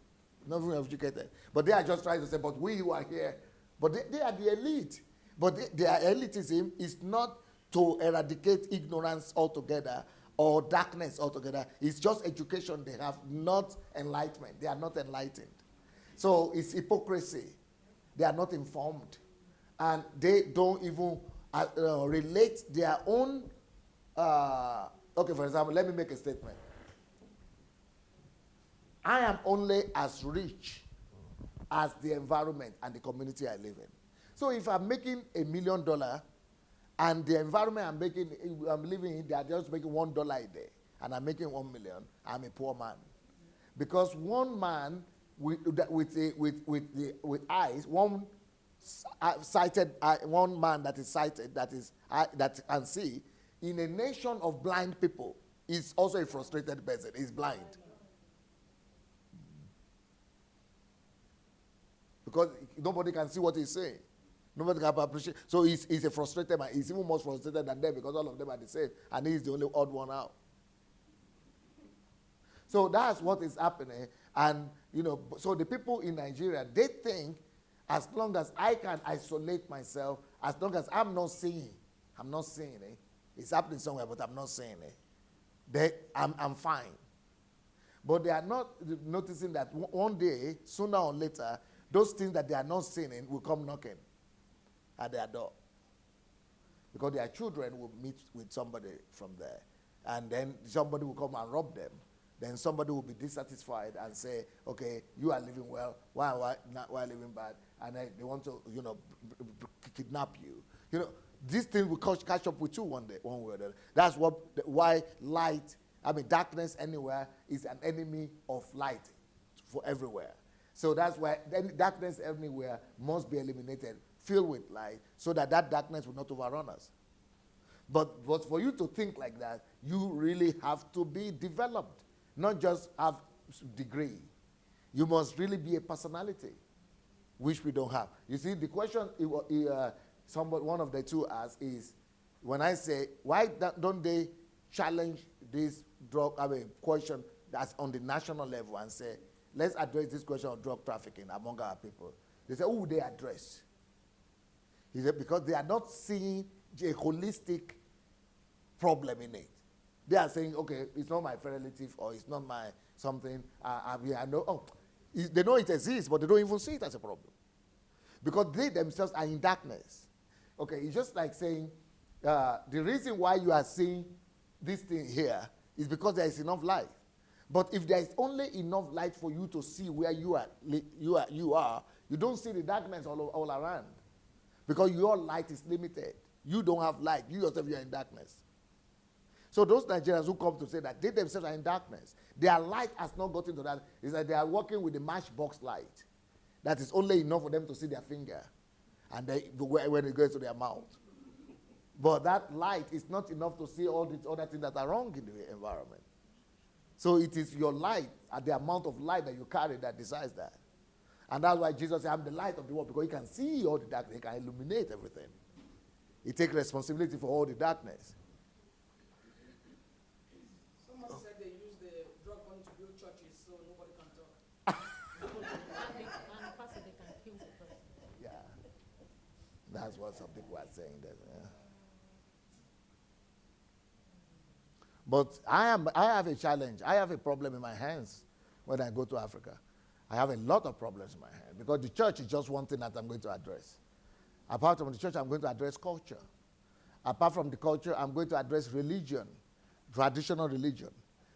not even educated. But they are just trying to say, but we who are here, but they are the elite. But their elitism is not to eradicate ignorance altogether or darkness altogether. It's just education they have, not enlightenment. They are not enlightened. So it's hypocrisy. They are not informed. And they don't even relate their own. Okay, for example, let me make a statement. I am only as rich as the environment and the community I live in. So if I'm making $1 million and the environment I'm living in, they are just making $1 a day, and I'm making 1 million, I'm a poor man. Because one man with eyes, one man that is sighted, that can see, in a nation of blind people, is also a frustrated person. He's blind. Because nobody can see what he's saying. Nobody can appreciate. So he's a frustrated man. He's even more frustrated than them because all of them are the same. And he's the only odd one out. So that's what is happening. And, so the people in Nigeria, they think as long as I can isolate myself, as long as I'm not seeing it. It's happening somewhere, but I'm not seeing it. I'm fine. But they are not noticing that one day, sooner or later, those things that they are not seeing will come knocking at their door. Because their children will meet with somebody from there. And then somebody will come and rob them. Then somebody will be dissatisfied and say, okay, you are living well, why living bad? And then they want to, kidnap you. These things will catch up with you one day, one way or the other. That's why darkness anywhere is an enemy of light for everywhere. So that's why darkness everywhere must be eliminated, filled with light, so that darkness will not overrun us. But for you to think like that, you really have to be developed, not just have degree. You must really be a personality, which we don't have. You see, the question one of the two asked is, when I say, why don't they challenge this question that's on the national level and say, let's address this question of drug trafficking among our people. They say, who would they address? He said, because they are not seeing a holistic problem in it. They are saying, okay, it's not my relative or it's not my something. They know it exists, but they don't even see it as a problem. Because they themselves are in darkness. Okay, it's just like saying, the reason why you are seeing this thing here is because there is enough light. But if there is only enough light for you to see where you are, you don't see the darkness all around. Because your light is limited. You don't have light. You yourself, you are in darkness. So those Nigerians who come to say that they themselves are in darkness, their light has not gotten to that. It's like they are working with a matchbox light that is only enough for them to see their finger and when it goes to their mouth. But that light is not enough to see all the other things that are wrong in the environment. So it is your light, and the amount of light that you carry that decides that. And that's why Jesus said, I'm the light of the world, because he can see all the darkness, he can illuminate everything. He takes responsibility for all the darkness. Someone said they use the drug money to build churches so nobody can talk. Yeah. That's what some people are saying. Yeah. But I have a challenge. I have a problem in my hands when I go to Africa. I have a lot of problems in my hand because the church is just one thing that I'm going to address. Apart from the church, I'm going to address culture. Apart from the culture, I'm going to address religion, traditional religion.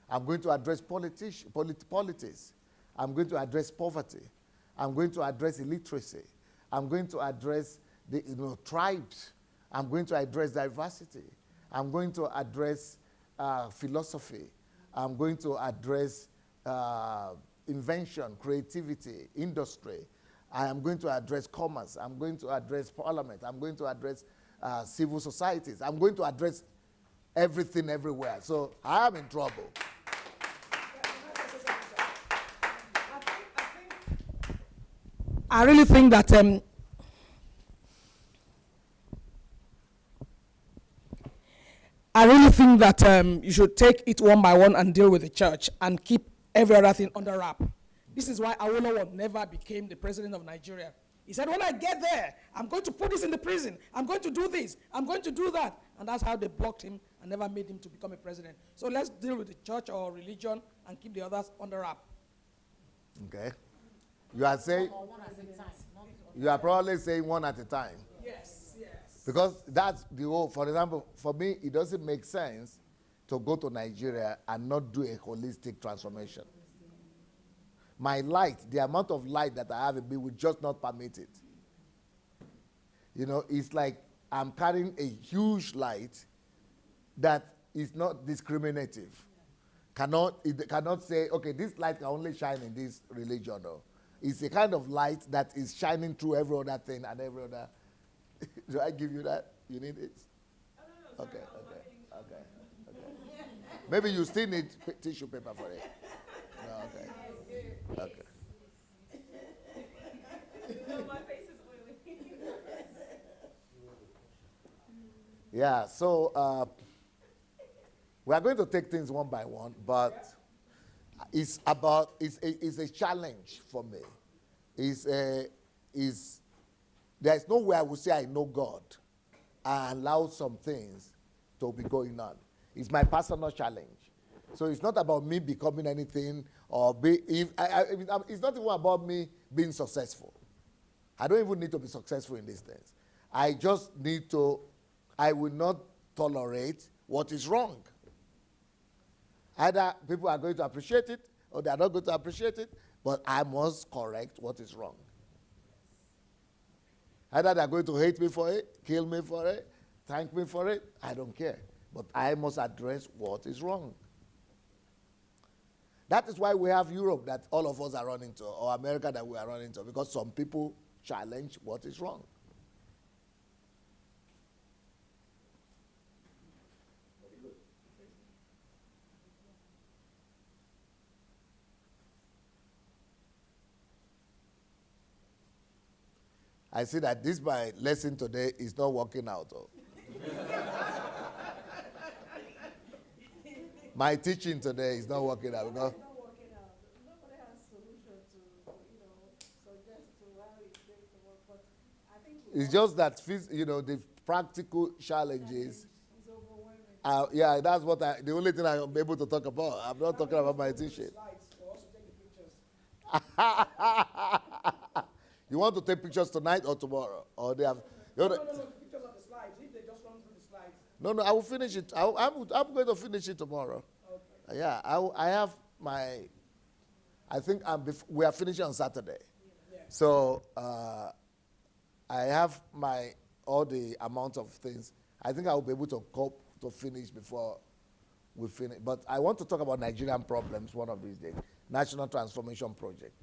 I'm going to address politics. I'm going to address poverty. I'm going to address illiteracy. I'm going to address the tribes. I'm going to address diversity. I'm going to address philosophy. I'm going to address invention, creativity, industry. I am going to address commerce. I'm going to address parliament. I'm going to address civil societies. I'm going to address everything everywhere. So I am in trouble. I really think that you should take it one by one and deal with the church and keep every other thing under wrap. This is why Awolowo never became the president of Nigeria. He said, when I get there, I'm going to put this in the prison. I'm going to do this. I'm going to do that. And that's how they blocked him and never made him to become a president. So let's deal with the church or religion and keep the others under wrap. Okay. You are saying, you are probably saying one at a time. Yes, yes. Because that's the whole, for example, for me, it doesn't make sense to go to Nigeria and not do a holistic transformation. My light, the amount of light that I have in me will just not permit it. You know, it's like I'm carrying a huge light that is not discriminative. It cannot say, okay, this light can only shine in this religion. No. It's a kind of light that is shining through every other thing and every other. Do I give you that? You need it? Okay. Maybe you still need tissue paper for it. No, okay. Okay. No, my face is oily. Yeah, so we are going to take things one by one, but it's a challenge for me. There's no way I would say I know God and allow some things to be going on. It's my personal challenge. So it's not about me becoming anything or it's not even about me being successful. I don't even need to be successful in these things. I just need to, I will not tolerate what is wrong. Either people are going to appreciate it or they are not going to appreciate it, but I must correct what is wrong. Either they are going to hate me for it, kill me for it, thank me for it, I don't care. But I must address what is wrong. That is why we have Europe that all of us are running to, or America that we are running to, because some people challenge what is wrong. I see that this my lesson today is not working out. Oh. My teaching today is not working out. Because Nobody has solution to, suggest to how it's going to work. But I think it's just that, the practical challenges. Yeah, that's what the only thing I'm able to talk about. I'm not talking about my teaching. You want to take pictures tonight or tomorrow? Or they have. No, pictures of the slides. If they just run through the slides. No, I will finish it. I'm going to finish it tomorrow. Okay. Yeah, I have my. I think we are finishing on Saturday, so I have all the amount of things. I think I will be able to cope to finish before we finish. But I want to talk about Nigerian problems one of these days. National Transformation Project,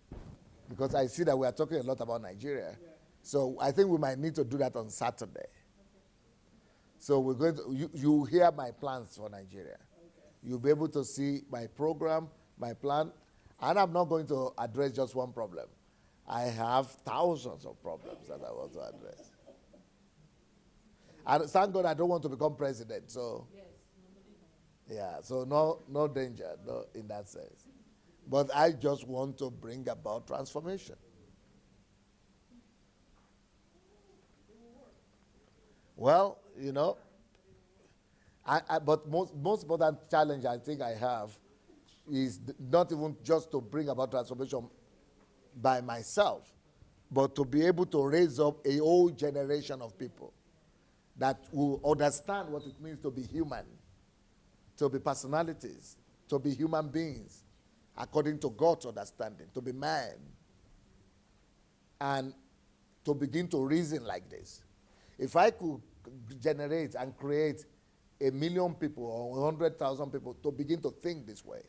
because I see that we are talking a lot about Nigeria. Yeah. So I think we might need to do that on Saturday. Okay. So we're going to, you hear my plans for Nigeria. Okay. You'll be able to see my program, my plan, and I'm not going to address just one problem. I have thousands of problems that I want to address. And thank God I don't want to become president, so. Yes, yeah, so no danger, no, in that sense. But I just want to bring about transformation. Well, but most important challenge I think I have is not even just to bring about transformation by myself, but to be able to raise up a whole generation of people that will understand what it means to be human, to be personalities, to be human beings, according to God's understanding, to be man, and to begin to reason like this. If I could generate and create 1,000,000 people or 100,000 people to begin to think this way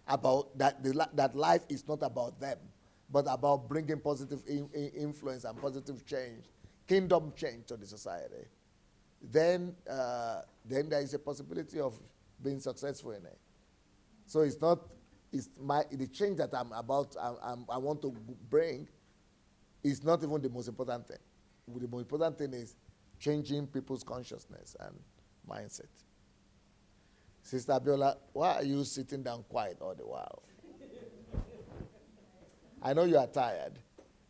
about that life is not about them, but about bringing positive influence and positive change, kingdom change to the society, then there is a possibility of being successful in it. So it's not, the change that I want to bring is not even the most important thing. The most important thing is changing people's consciousness and mindset. Sister Abiola, why are you sitting down quiet all the while? I know you are tired,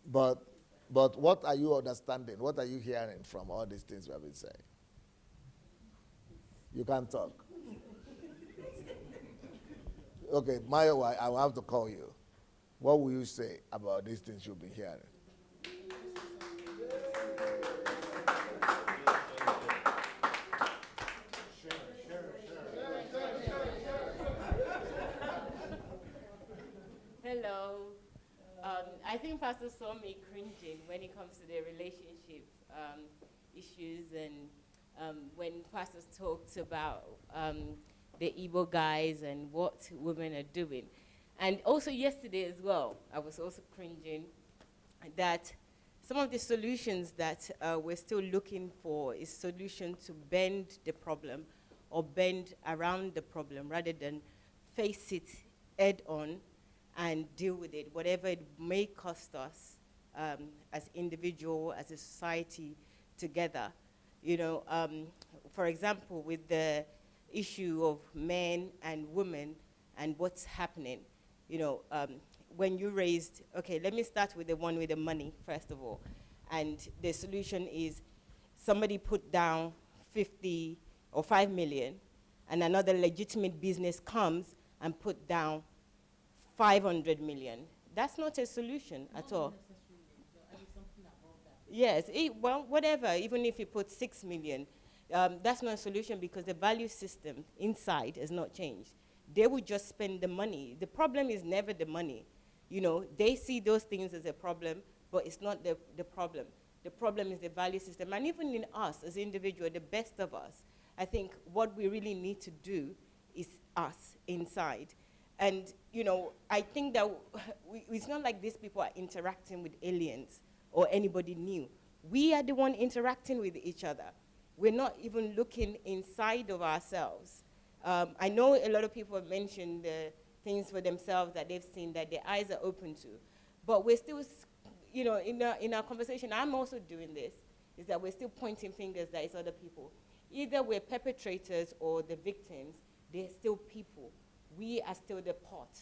but what are you understanding? What are you hearing from all these things we have been saying? You can't talk. Okay, Maya, I will have to call you. What will you say about these things you've been hearing? Hello. I think Pastor saw me cringing when it comes to the relationship issues, and when Pastor talked about the Igbo guys and what women are doing. And also yesterday as well, I was also cringing that some of the solutions that we're still looking for is solution to bend the problem or bend around the problem rather than face it head on and deal with it, whatever it may cost us as individual, as a society together. You know, for example, with the issue of men and women and what's happening, you know, when you raised, okay, let me start with the one with the money, first of all. And the solution is somebody put down 50 or 5 million, and another legitimate business comes and put down 500 million. That's not a solution at all. Yes, well, whatever, even if you put 6 million, that's not a solution because the value system inside has not changed. They would just spend the money. The problem is never the money. You know, they see those things as a problem, but it's not the problem. The problem is the value system. And even in us as individuals, the best of us, I think what we really need to do is us inside. And, you know, I think that it's not like these people are interacting with aliens or anybody new. We are the one interacting with each other. We're not even looking inside of ourselves. I know a lot of people have mentioned the things for themselves that they've seen that their eyes are open to. But we're still, you know, in our conversation, I'm also doing this, is that we're still pointing fingers that it's other people. Either we're perpetrators or the victims, they're still people. We are still the pot.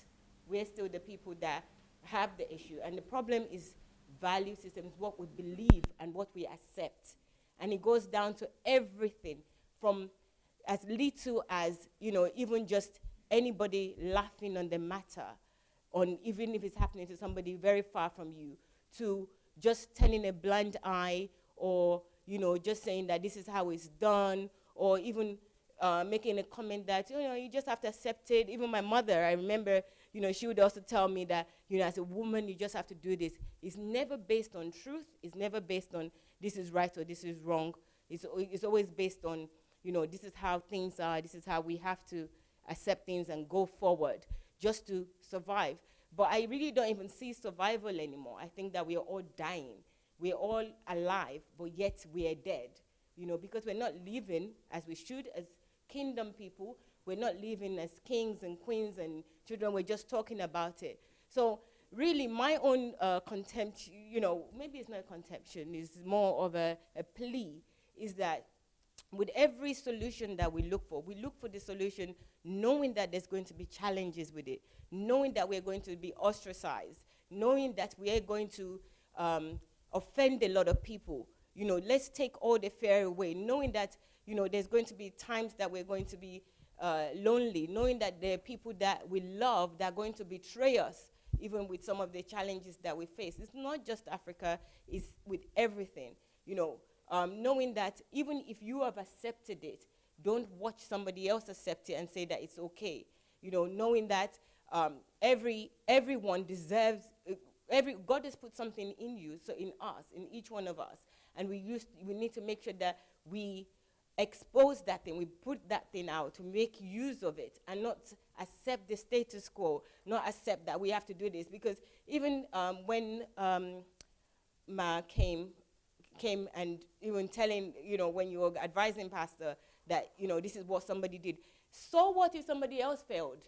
We're still the people that have the issue. And the problem is value systems, what we believe and what we accept. And it goes down to everything from as little as, you know, even just anybody laughing on the matter, on even if it's happening to somebody very far from you, to just turning a blind eye or, you know, just saying that this is how it's done, or even making a comment that, you know, you just have to accept it. Even my mother, I remember, you know, she would also tell me that, you know, as a woman, you just have to do this. It's never based on truth. It's never based on this is right or this is wrong. It's always based on, you know, this is how things are. This is how we have to accept things and go forward just to survive. But I really don't even see survival anymore. I think that we are all dying. We're all alive, but yet we are dead, you know, because we're not living as we should as kingdom people. We're not living as kings and queens and children. We're just talking about it. So really my own contempt, you know, maybe it's not contempt, it's more of a plea, is that with every solution that we look for the solution knowing that there's going to be challenges with it, knowing that we're going to be ostracized, knowing that we are going to offend a lot of people. You know, let's take all the fear away, knowing that, you know, there's going to be times that we're going to be lonely, knowing that there are people that we love that are going to betray us, even with some of the challenges that we face. It's not just Africa, it's with everything, you know. Knowing that even if you have accepted it, don't watch somebody else accept it and say that it's okay. You know, knowing that everyone deserves, God has put something in you, so in us, in each one of us. And we need to make sure that we expose that thing, we put that thing out to make use of it and not accept the status quo, not accept that we have to do this. Because even when Ma came and even telling, when you were advising pastor that, this is what somebody did. So what if somebody else failed?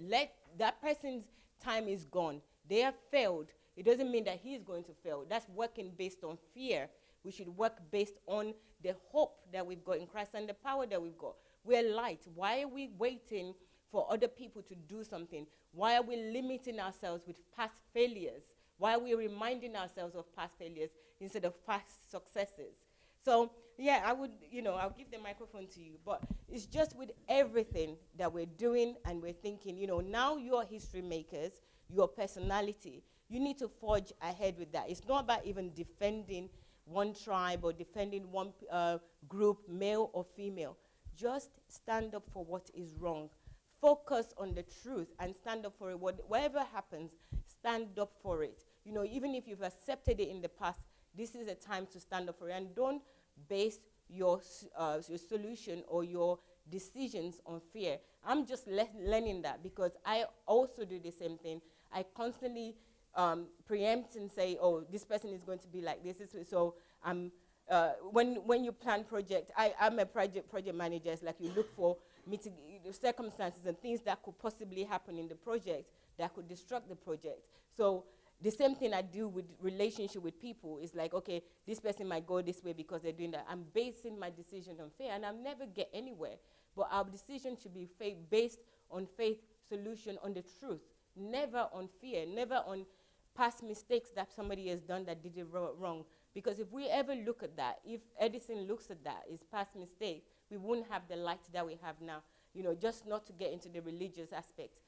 Let that person's time is gone. They have failed. It doesn't mean that he's going to fail. That's working based on fear. We should work based on the hope that we've got in Christ and the power that we've got. We're light. Why are we waiting for other people to do something? Why are we limiting ourselves with past failures? Why are we reminding ourselves of past failures instead of past successes? So, yeah, I would, I'll give the microphone to you. But it's just with everything that we're doing and we're thinking, now you're history makers, your personality. You need to forge ahead with that. It's not about even defending one tribe or defending one group, male or female. Just stand up for what is wrong. Focus on the truth and stand up for it. Whatever happens, stand up for it. Even if you've accepted it in the past, this is a time to stand up for it. And don't base your solution or your decisions on fear. I'm just learning that because I also do the same thing. I constantly preempt and say, oh, this person is going to be like this. So when you plan project, I'm a project manager. It's like you look for circumstances and things that could possibly happen in the project that could disrupt the project. So the same thing I do with relationship with people is like, okay, this person might go this way because they're doing that. I'm basing my decision on fear, and I'll never get anywhere. But our decision should be based on faith, solution, on the truth. Never on fear, never on past mistakes that somebody has done that did it wrong. Because if we ever look at that, if Edison looks at that, his past mistake, we wouldn't have the light that we have now. Just not to get into the religious aspect.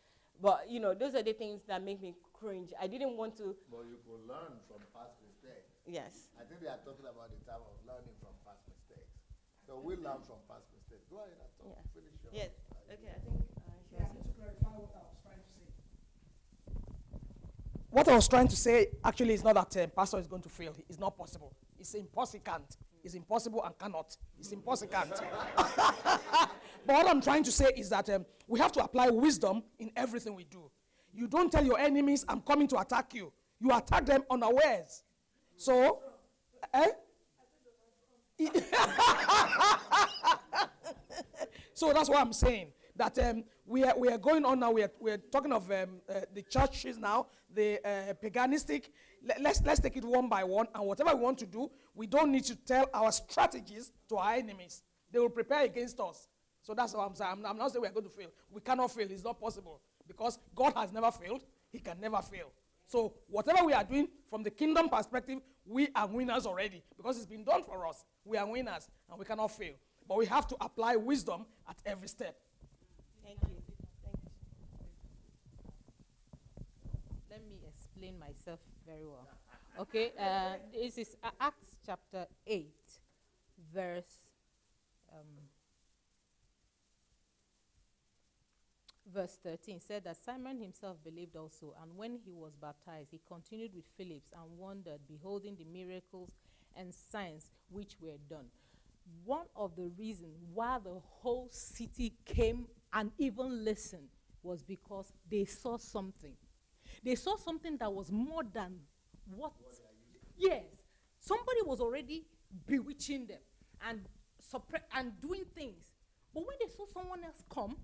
But, those are the things that make me cringe. I didn't want to... But you could learn from past mistakes. Yes. I think they are talking about the time of learning from past mistakes. So we learn from past mistakes. Go ahead and talk. Yeah. Finish your... Yes. Okay, I think... I need to clarify what I was trying to say. What I was trying to say actually is not that pastor is going to fail. It's not possible. It's impossible. Can't. It's impossible and cannot. It's impossible. Can't. But what I'm trying to say is that we have to apply wisdom in everything we do. You don't tell your enemies, I'm coming to attack you. You attack them unawares. So, so that's what I'm saying. That we are going on now. We are talking of the churches now, the paganistic. Let's take it one by one, and whatever we want to do, we don't need to tell our strategies to our enemies. They will prepare against us. So that's what I'm saying. I'm not saying we are going to fail. We cannot fail. It's not possible because God has never failed. He can never fail. So whatever we are doing from the kingdom perspective, we are winners already because it's been done for us. We are winners and we cannot fail. But we have to apply wisdom at every step. Thank you. Thank you. Let me explain myself very well. Okay, this is Acts chapter 8, verse 13 said that Simon himself believed also, and when he was baptized, he continued with Philip and wondered, beholding the miracles and signs which were done. One of the reasons why the whole city came and even listened was because they saw something. They saw something that was more than what? Yes. Somebody was already bewitching them and doing things. But when they saw someone else come,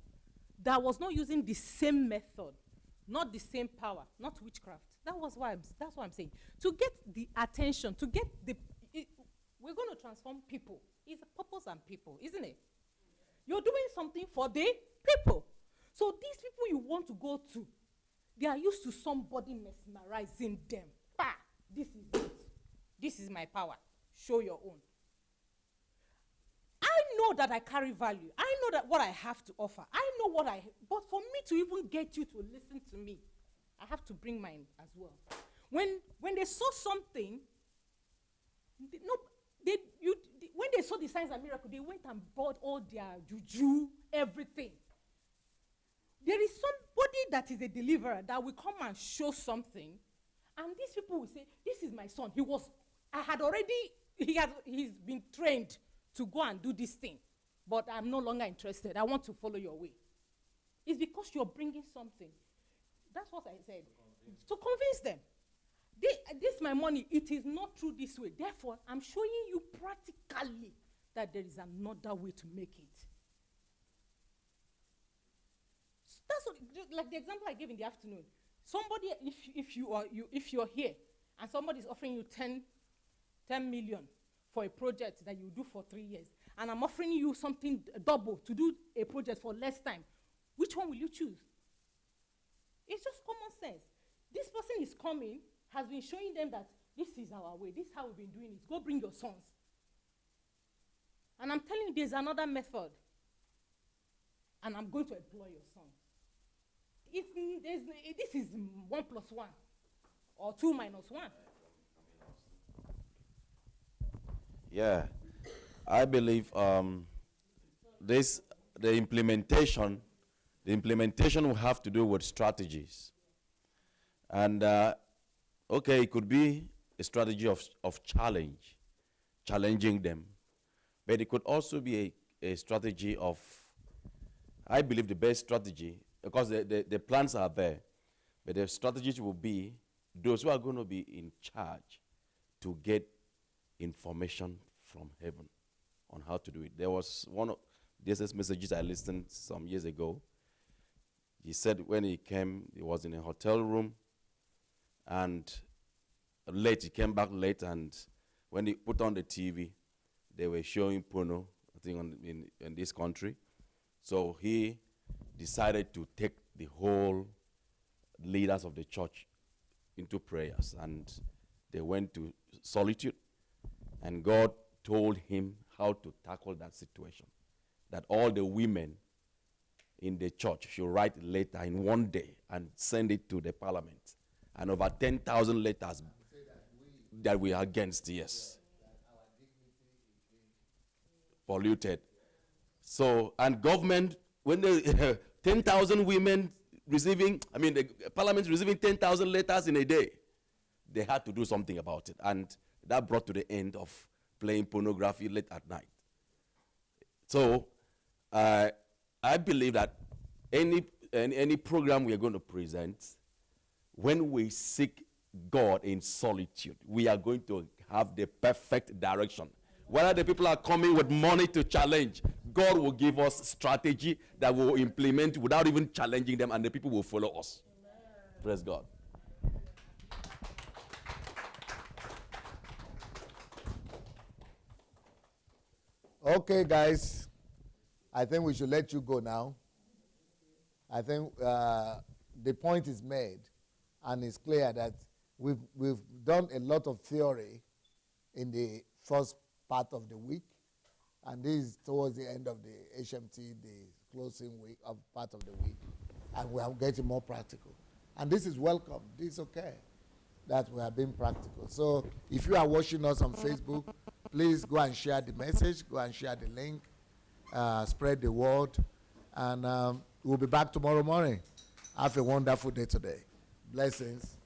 that was not using the same method, not the same power, not witchcraft. That's what I'm saying. To get the attention, we're going to transform people. It's a purpose and people, isn't it? You're doing something for the people. So these people you want to go to, they are used to somebody mesmerizing them. Bah, this is it. This is my power. Show your own. I know that I carry value. I know that what I have to offer. But for me to even get you to listen to me, I have to bring mine as well. When they saw something, when they saw the signs and miracles, they went and bought all their juju, everything. There is somebody that is a deliverer that will come and show something, and these people will say, this is my son. He's been trained to go and do this thing. but I'm no longer interested. I want to follow your way. It's because you're bringing something. That's what I said. To convince them. This my money, it is not true this way. Therefore, I'm showing you practically that there is another way to make it. That's what, like the example I gave in the afternoon. Somebody, if you're here and somebody is offering you 10 million for a project that you do for 3 years, and I'm offering you something double to do a project for less time, which one will you choose? It's just common sense. This person is coming, has been showing them that this is our way, this is how we've been doing it. Go bring your sons. And I'm telling you, there's another method. And I'm going to employ your sons. This is 1 + 1 or 2 - 1. Yeah, I believe the implementation will have to do with strategies. And okay, it could be a strategy of challenging them. But it could also be a strategy of, I believe the best strategy, because the plans are there, but the strategies will be those who are going to be in charge to get information from heaven on how to do it. There was one of these messages I listened some years ago. He said when he came, he was in a hotel room, and late, he came back late, and when he put on the TV, they were showing porno, I think, in this country. So he decided to take the whole leaders of the church into prayers, and they went to solitude, and God told him how to tackle that situation, that all the women in the church should write a letter in one day and send it to the parliament, and over 10,000 letters that we are against, yes, polluted. So, and government, when they 10,000 women receiving, the parliament receiving 10,000 letters in a day, they had to do something about it. And that brought to the end of playing pornography late at night. So, I believe that any program we are going to present, when we seek God in solitude, we are going to have the perfect direction. Whether the people are coming with money to challenge, God will give us strategy that we will implement without even challenging them, and the people will follow us. Amen. Praise God. Okay, guys. I think we should let you go now. I think the point is made, and it's clear that we've done a lot of theory in the first part of the week, and this is towards the end of the HMT, the closing week of part of the week, and we are getting more practical. And this is welcome. This is okay that we are being practical. So if you are watching us on Facebook, please go and share the message, go and share the link, spread the word, and we'll be back tomorrow morning. Have a wonderful day today. Blessings.